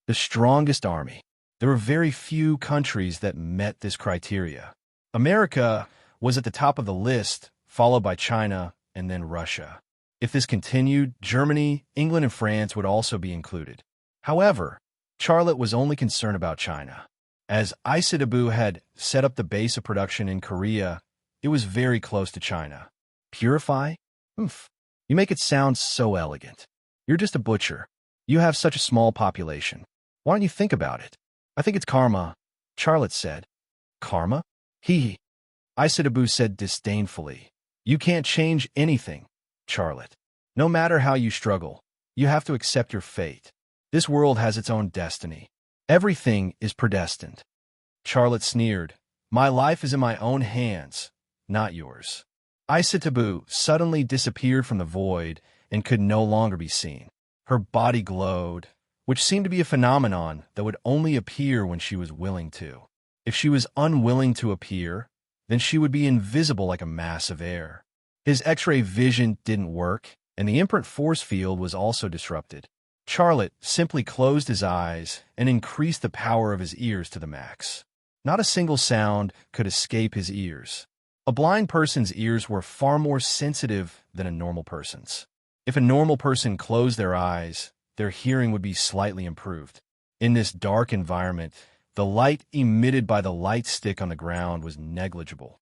The strongest army. There were very few countries that met this criteria. America was at the top of the list, followed by China and then Russia. If this continued, Germany, England, and France would also be included. However, Charlotte was only concerned about China. As Isotabu had set up the base of production in Korea, it was very close to China. Purify? Oof. You make it sound so elegant. You're just a butcher. You have such a small population. Why don't you think about it? "I think it's karma," Charlotte said. "Karma?" Hee. Isotabu said disdainfully. "You can't change anything, Charlotte. No matter how you struggle, you have to accept your fate. This world has its own destiny. Everything is predestined." Charlotte sneered. "My life is in my own hands, not yours." Isotabu suddenly disappeared from the void and could no longer be seen. Her body glowed, which seemed to be a phenomenon that would only appear when she was willing to. If she was unwilling to appear, then she would be invisible like a mass of air. His X-ray vision didn't work, and the imprint force field was also disrupted. Charlotte simply closed his eyes and increased the power of his ears to the max. Not a single sound could escape his ears. A blind person's ears were far more sensitive than a normal person's. If a normal person closed their eyes, their hearing would be slightly improved. In this dark environment, the light emitted by the light stick on the ground was negligible.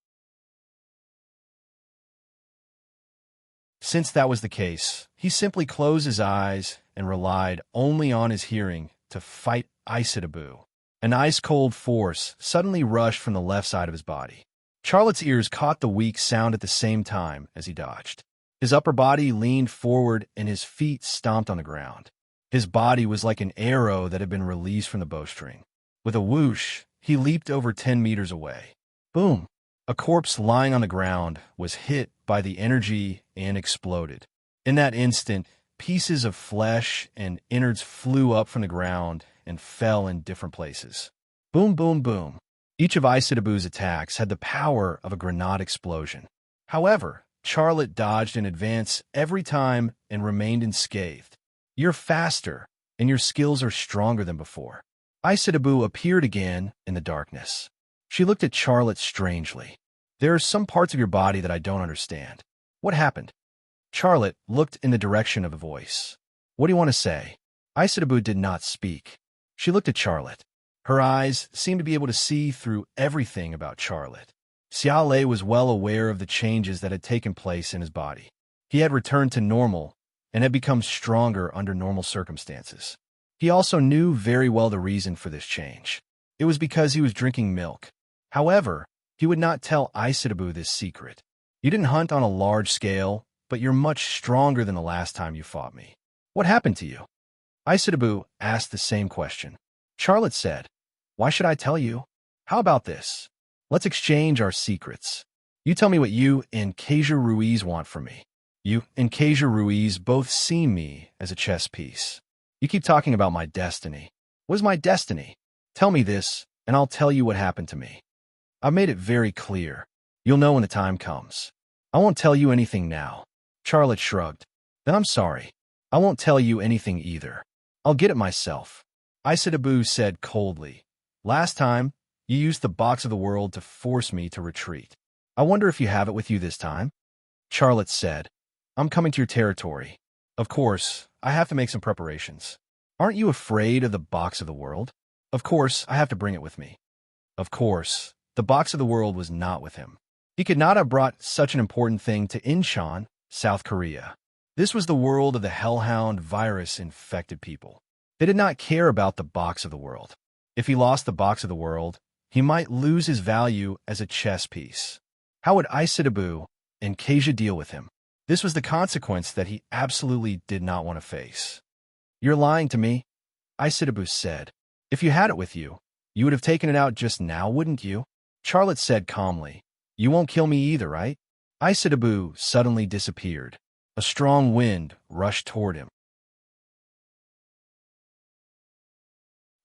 Since that was the case, he simply closed his eyes and relied only on his hearing to fight Aisatabu. An ice-cold force suddenly rushed from the left side of his body. Charlotte's ears caught the weak sound at the same time as he dodged. His upper body leaned forward and his feet stomped on the ground. His body was like an arrow that had been released from the bowstring. With a whoosh, he leaped over 10 meters away. Boom! A corpse lying on the ground was hit by the energy and exploded. In that instant, pieces of flesh and innards flew up from the ground and fell in different places. Boom, boom, boom. Each of Aisatabu's attacks had the power of a grenade explosion. However, Charlotte dodged in advance every time and remained unscathed. You're faster, and your skills are stronger than before. Aisatabu appeared again in the darkness. She looked at Charlotte strangely. There are some parts of your body that I don't understand. What happened? Charlotte looked in the direction of the voice. What do you want to say? Aisatabu did not speak. She looked at Charlotte. Her eyes seemed to be able to see through everything about Charlotte. Xiaolei was well aware of the changes that had taken place in his body. He had returned to normal and had become stronger under normal circumstances. He also knew very well the reason for this change. It was because he was drinking milk. However, he would not tell Aisatabu this secret. You didn't hunt on a large scale, but you're much stronger than the last time you fought me. What happened to you? Aisatabu asked the same question. Charlotte said, Why should I tell you? How about this? Let's exchange our secrets. You tell me what you and Kasia Ruiz want from me. You and Kasia Ruiz both see me as a chess piece. You keep talking about my destiny. What is my destiny? Tell me this, and I'll tell you what happened to me. I've made it very clear. You'll know when the time comes. I won't tell you anything now. Charlotte shrugged. Then I'm sorry. I won't tell you anything either. I'll get it myself. Aisatabu said coldly. Last time, you used the box of the world to force me to retreat. I wonder if you have it with you this time? Charlotte said, I'm coming to your territory. Of course, I have to make some preparations. Aren't you afraid of the box of the world? Of course, I have to bring it with me. Of course, the box of the world was not with him. He could not have brought such an important thing to Incheon, South Korea. This was the world of the hellhound virus-infected people. They did not care about the box of the world. If he lost the box of the world, he might lose his value as a chess piece. How would Aisatabu and Kasia deal with him? This was the consequence that he absolutely did not want to face. You're lying to me, Aisatabu said. If you had it with you, you would have taken it out just now, wouldn't you? Charlotte said calmly. You won't kill me either, right? Aisatabu suddenly disappeared. A strong wind rushed toward him.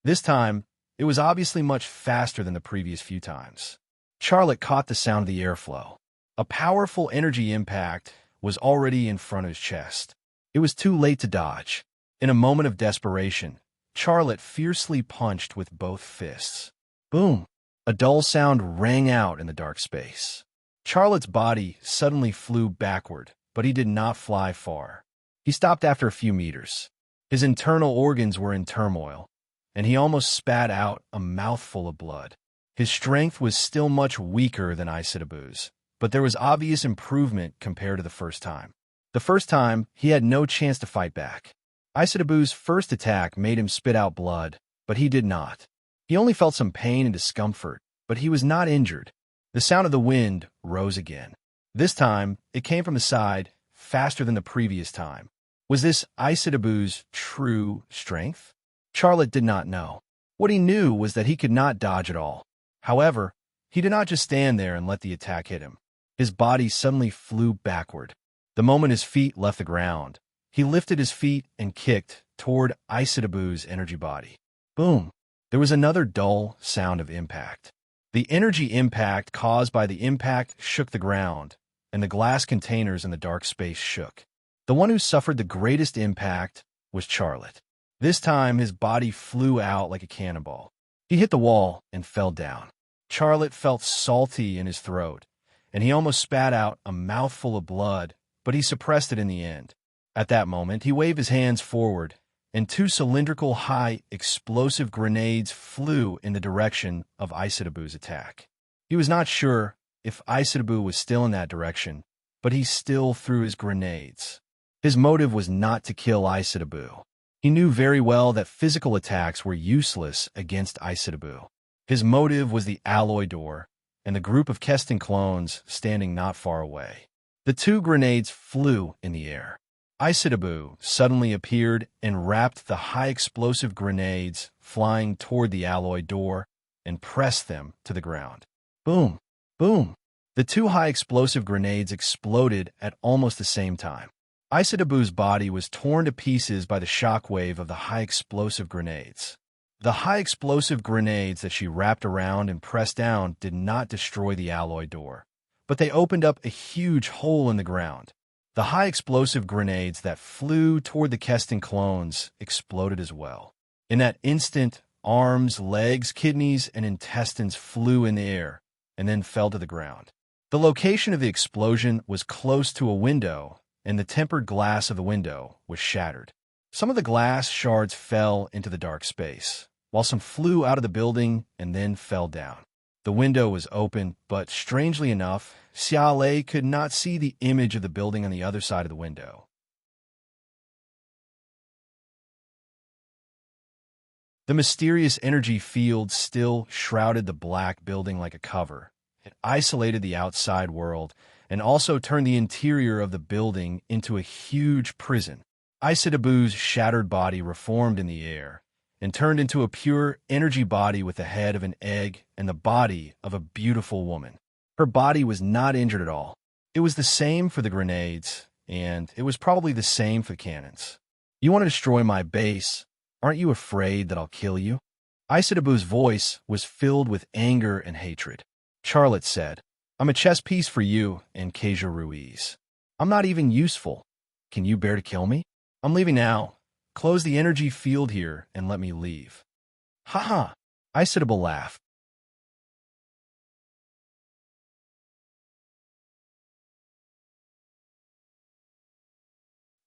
This time, it was obviously much faster than the previous few times. Charlotte caught the sound of the airflow. A powerful energy impact was already in front of his chest. It was too late to dodge. In a moment of desperation, Charlotte fiercely punched with both fists. Boom! A dull sound rang out in the dark space. Charlotte's body suddenly flew backward, but he did not fly far. He stopped after a few meters. His internal organs were in turmoil, and he almost spat out a mouthful of blood. His strength was still much weaker than Aisatabu's, but there was obvious improvement compared to the first time. The first time, he had no chance to fight back. Aisatabu's first attack made him spit out blood, but he did not. He only felt some pain and discomfort, but he was not injured. The sound of the wind rose again. This time, it came from the side, faster than the previous time. Was this Aisatabu's true strength? Charlotte did not know. What he knew was that he could not dodge at all. However, he did not just stand there and let the attack hit him. His body suddenly flew backward. The moment his feet left the ground, he lifted his feet and kicked toward Aisatabu's energy body. Boom! There was another dull sound of impact. The energy impact caused by the impact shook the ground, and the glass containers in the dark space shook. The one who suffered the greatest impact was Charlotte. This time, his body flew out like a cannonball. He hit the wall and fell down. Charlotte felt salty in his throat, and he almost spat out a mouthful of blood, but he suppressed it in the end. At that moment, he waved his hands forward, and two cylindrical high explosive grenades flew in the direction of Isitabu's attack. He was not sure if Isitabu was still in that direction, but he still threw his grenades. His motive was not to kill Isitabu. He knew very well that physical attacks were useless against Isitabu. His motive was the alloy door and the group of Keston clones standing not far away. The two grenades flew in the air. Isitabu suddenly appeared and wrapped the high-explosive grenades flying toward the alloy door and pressed them to the ground. Boom! Boom! The two high-explosive grenades exploded at almost the same time. Isitabu's body was torn to pieces by the shockwave of the high-explosive grenades. The high-explosive grenades that she wrapped around and pressed down did not destroy the alloy door, but they opened up a huge hole in the ground. The high-explosive grenades that flew toward the Keston clones exploded as well. In that instant, arms, legs, kidneys, and intestines flew in the air and then fell to the ground. The location of the explosion was close to a window, and the tempered glass of the window was shattered. Some of the glass shards fell into the dark space, while some flew out of the building and then fell down. The window was open, but strangely enough, Xiaolei could not see the image of the building on the other side of the window. The mysterious energy field still shrouded the black building like a cover. It isolated the outside world and also turned the interior of the building into a huge prison. Isitabu's shattered body reformed in the air and turned into a pure energy body with the head of an egg and the body of a beautiful woman. Her body was not injured at all. It was the same for the grenades, and it was probably the same for the cannons. You want to destroy my base? Aren't you afraid that I'll kill you? Isitabu's voice was filled with anger and hatred. Charlotte said, I'm a chess piece for you and Keja Ruiz. I'm not even useful. Can you bear to kill me? I'm leaving now. Close the energy field here and let me leave. Ha ha! Isitabu laughed.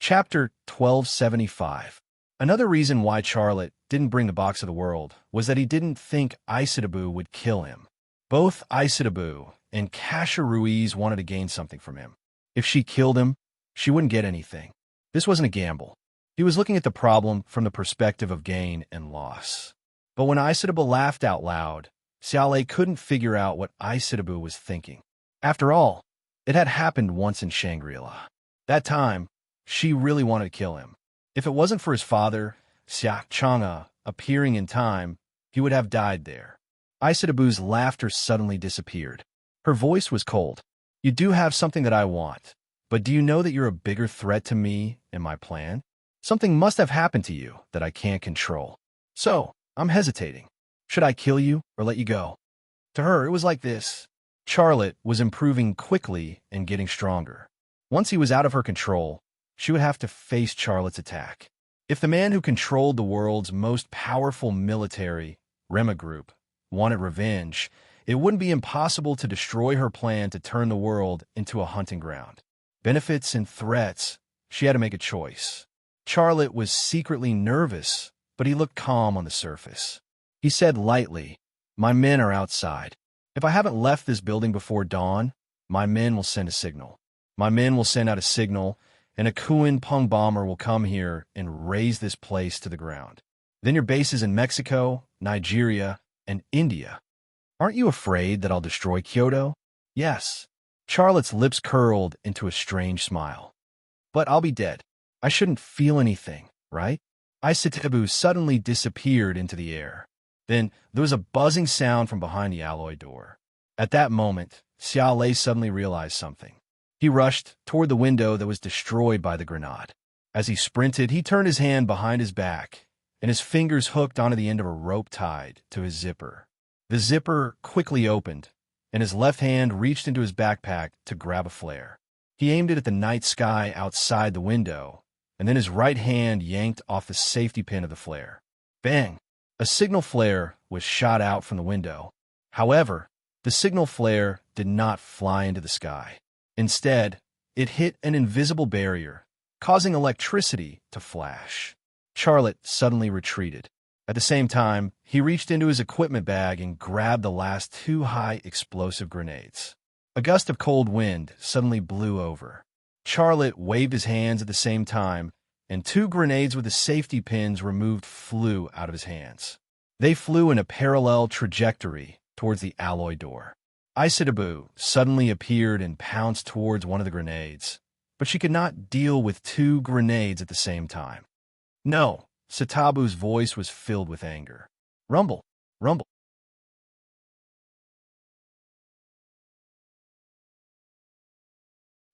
Chapter 1275. Another reason why Charlotte didn't bring the box of the world was that he didn't think Isitabu would kill him. Both Isitabu and Keja Ruiz wanted to gain something from him. If she killed him, she wouldn't get anything. This wasn't a gamble. He was looking at the problem from the perspective of gain and loss. But when Isitabu laughed out loud, Xiaolei couldn't figure out what Isitabu was thinking. After all, it had happened once in Shangri-La. That time, she really wanted to kill him. If it wasn't for his father, Xia Chang'e, appearing in time, he would have died there. Isitabu's laughter suddenly disappeared. Her voice was cold. You do have something that I want, but do you know that you're a bigger threat to me and my plan? Something must have happened to you that I can't control. So, I'm hesitating. Should I kill you or let you go? To her, it was like this. Charlotte was improving quickly and getting stronger. Once he was out of her control, she would have to face Charlotte's attack. If the man who controlled the world's most powerful military, Rema Group, wanted revenge, it wouldn't be impossible to destroy her plan to turn the world into a hunting ground. Benefits and threats, she had to make a choice. Charlotte was secretly nervous, but he looked calm on the surface. He said lightly, My men are outside. If I haven't left this building before dawn, my men will send a signal. My men will send out a signal, and a Kuan Peng bomber will come here and raze this place to the ground. Then your bases in Mexico, Nigeria, and India. Aren't you afraid that I'll destroy Kyoto? Yes. Charlotte's lips curled into a strange smile. But I'll be dead. I shouldn't feel anything, right? Isitabu suddenly disappeared into the air. Then there was a buzzing sound from behind the alloy door. At that moment, Xiaolei suddenly realized something. He rushed toward the window that was destroyed by the grenade. As he sprinted, he turned his hand behind his back, and his fingers hooked onto the end of a rope tied to his zipper. The zipper quickly opened, and his left hand reached into his backpack to grab a flare. He aimed it at the night sky outside the window, and then his right hand yanked off the safety pin of the flare. Bang! A signal flare was shot out from the window. However, the signal flare did not fly into the sky. Instead, it hit an invisible barrier, causing electricity to flash. Charlotte suddenly retreated. At the same time, he reached into his equipment bag and grabbed the last 2 high explosive grenades. A gust of cold wind suddenly blew over. Charlotte waved his hands at the same time, and 2 grenades with the safety pins removed flew out of his hands. They flew in a parallel trajectory towards the alloy door. Isatabu suddenly appeared and pounced towards one of the grenades, but she could not deal with 2 grenades at the same time. No, Satabu's voice was filled with anger. Rumble, rumble.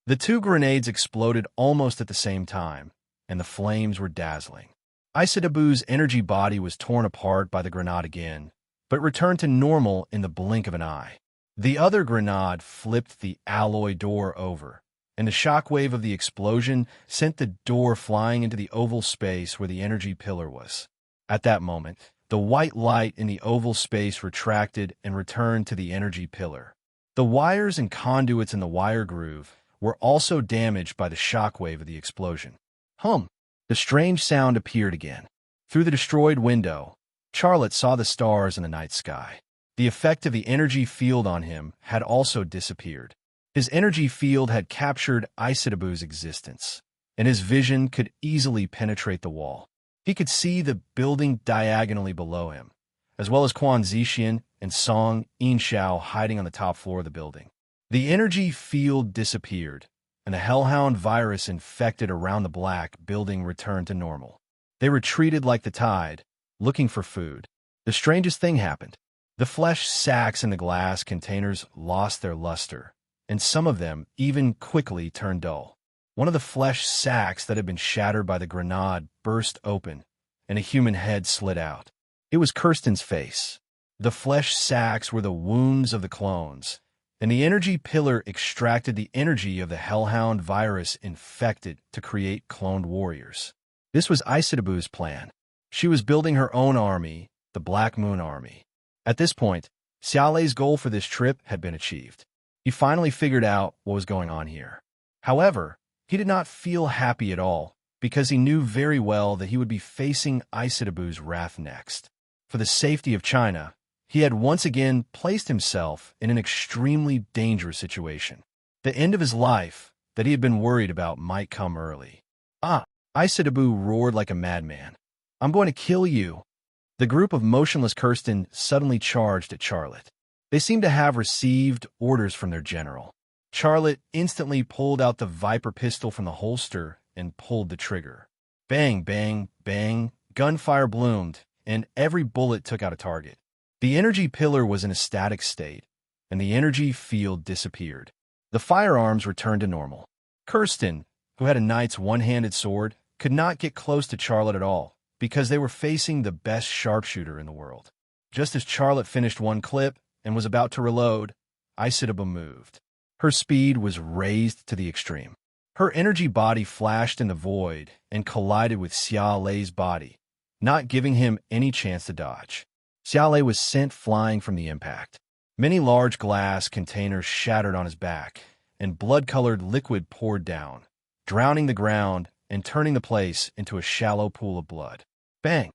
The 2 grenades exploded almost at the same time, and the flames were dazzling. Isatabu's energy body was torn apart by the grenade again, but returned to normal in the blink of an eye. The other grenade flipped the alloy door over, and the shockwave of the explosion sent the door flying into the oval space where the energy pillar was. At that moment, the white light in the oval space retracted and returned to the energy pillar. The wires and conduits in the wire groove were also damaged by the shockwave of the explosion. The strange sound appeared again. Through the destroyed window, Charlotte saw the stars in the night sky. The effect of the energy field on him had also disappeared. His energy field had captured Isatabu's existence, and his vision could easily penetrate the wall. He could see the building diagonally below him, as well as Quan Zixian and Song Inshao hiding on the top floor of the building. The energy field disappeared, and the hellhound virus infected around the black building returned to normal. They retreated like the tide, looking for food. The strangest thing happened. The flesh sacks in the glass containers lost their luster, and some of them even quickly turned dull. One of the flesh sacks that had been shattered by the grenade burst open, and a human head slid out. It was Kirsten's face. The flesh sacks were the wounds of the clones, and the energy pillar extracted the energy of the hellhound virus infected to create cloned warriors. This was Isatabu's plan. She was building her own army, the Black Moon Army. At this point, Xiaolei's goal for this trip had been achieved. He finally figured out what was going on here. However, he did not feel happy at all, because he knew very well that he would be facing Isatabu's wrath next. For the safety of China, he had once again placed himself in an extremely dangerous situation. The end of his life that he had been worried about might come early. Isatabu roared like a madman. I'm going to kill you. The group of motionless Kirsten suddenly charged at Charlotte. They seemed to have received orders from their general. Charlotte instantly pulled out the Viper pistol from the holster and pulled the trigger. Bang, bang, bang, gunfire bloomed, and every bullet took out a target. The energy pillar was in a static state, and the energy field disappeared. The firearms returned to normal. Kirsten, who had a knight's one-handed sword, could not get close to Charlotte at all, because they were facing the best sharpshooter in the world. Just as Charlotte finished one clip and was about to reload, Isatabu moved. Her speed was raised to the extreme. Her energy body flashed in the void and collided with Xiaolei's body, not giving him any chance to dodge. Xiaolei was sent flying from the impact. Many large glass containers shattered on his back, and blood-colored liquid poured down, drowning the ground and turning the place into a shallow pool of blood. Bang!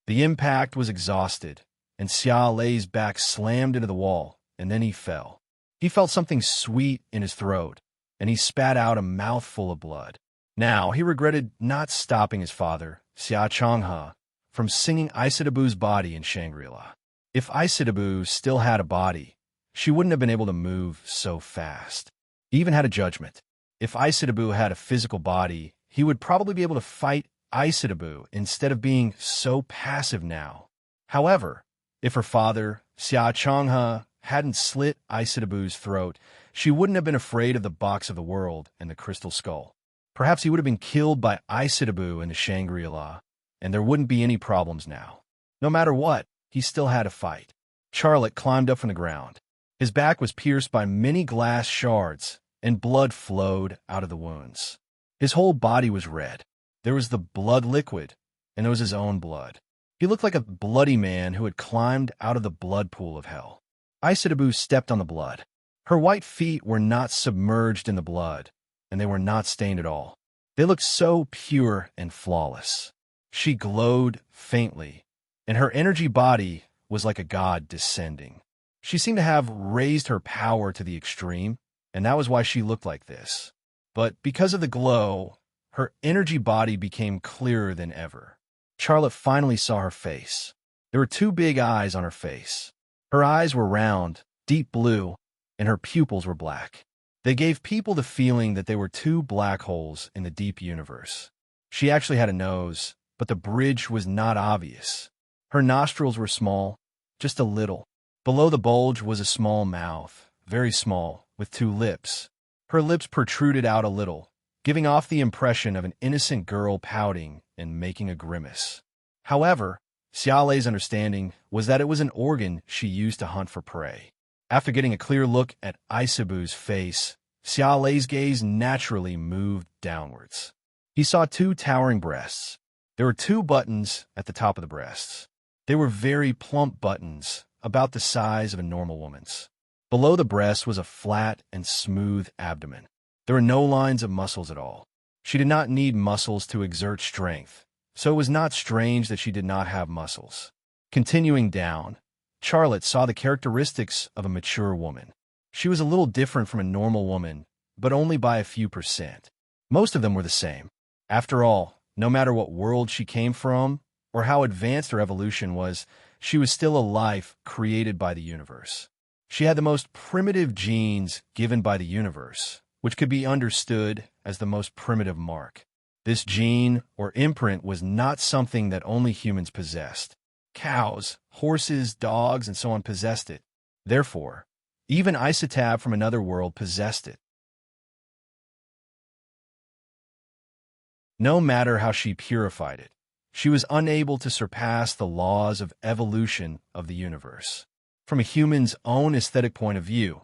The impact was exhausted, and Xiaolei's back slammed into the wall, and then he fell. He felt something sweet in his throat, and he spat out a mouthful of blood. Now, he regretted not stopping his father, Xia Changhe, from singing Isatabu's body in Shangri-La. If Isatabu still had a body, she wouldn't have been able to move so fast. He even had a judgment. If Isatabu had a physical body, he would probably be able to fight Isatabu instead of being so passive now. However, if her father, Xia Changhe, hadn't slit Isatabu's throat, she wouldn't have been afraid of the box of the world and the crystal skull. Perhaps he would have been killed by Isatabu in the Shangri-La, and there wouldn't be any problems now. No matter what, he still had to fight. Charlotte climbed up from the ground. His back was pierced by many glass shards, and blood flowed out of the wounds. His whole body was red. There was the blood liquid, and there was his own blood. He looked like a bloody man who had climbed out of the blood pool of hell. Isatabu stepped on the blood. Her white feet were not submerged in the blood, and they were not stained at all. They looked so pure and flawless. She glowed faintly, and her energy body was like a god descending. She seemed to have raised her power to the extreme, and that was why she looked like this. But because of the glow, her energy body became clearer than ever. Charlotte finally saw her face. There were two big eyes on her face. Her eyes were round, deep blue, and her pupils were black. They gave people the feeling that they were two black holes in the deep universe. She actually had a nose, but the bridge was not obvious. Her nostrils were small, just a little. Below the bulge was a small mouth, very small, with two lips. Her lips protruded out a little, giving off the impression of an innocent girl pouting and making a grimace. However, Xiaolei's understanding was that it was an organ she used to hunt for prey. After getting a clear look at Isabu's face, Xiaolei's gaze naturally moved downwards. He saw two towering breasts. There were two buttons at the top of the breasts. They were very plump buttons, about the size of a normal woman's. Below the breast was a flat and smooth abdomen. There were no lines of muscles at all. She did not need muscles to exert strength, so it was not strange that she did not have muscles. Continuing down, Charlotte saw the characteristics of a mature woman. She was a little different from a normal woman, but only by a few %. Most of them were the same. After all, no matter what world she came from, or how advanced her evolution was, she was still a life created by the universe. She had the most primitive genes given by the universe, which could be understood as the most primitive mark. This gene or imprint was not something that only humans possessed. Cows, horses, dogs, and so on possessed it. Therefore, even Isatab from another world possessed it. No matter how she purified it, she was unable to surpass the laws of evolution of the universe. From a human's own aesthetic point of view,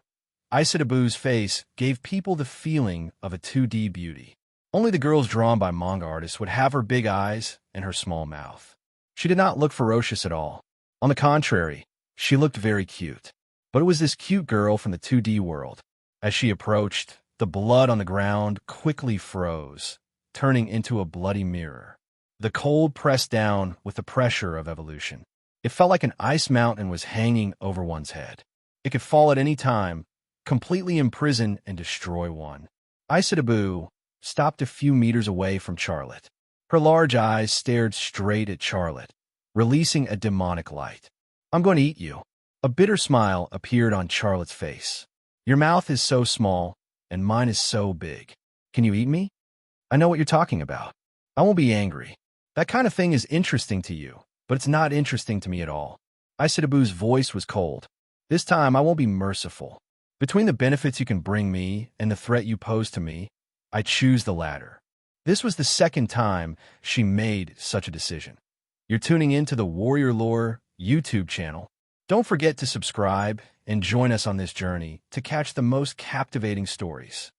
Isatabu's face gave people the feeling of a 2D beauty. Only the girls drawn by manga artists would have her big eyes and her small mouth. She did not look ferocious at all. On the contrary, she looked very cute. But it was this cute girl from the 2D world. As she approached, the blood on the ground quickly froze, turning into a bloody mirror. The cold pressed down with the pressure of evolution. It felt like an ice mountain was hanging over one's head. It could fall at any time, completely imprison and destroy one. Isatabu stopped a few meters away from Charlotte. Her large eyes stared straight at Charlotte, releasing a demonic light. "I'm going to eat you." A bitter smile appeared on Charlotte's face. "Your mouth is so small, and mine is so big. Can you eat me?" "I know what you're talking about. I won't be angry. That kind of thing is interesting to you, but it's not interesting to me at all." Isatabu's voice was cold. "This time I won't be merciful. Between the benefits you can bring me and the threat you pose to me, I choose the latter." This was the second time she made such a decision. You're tuning in to the Warrior Lore YouTube channel. Don't forget to subscribe and join us on this journey to catch the most captivating stories.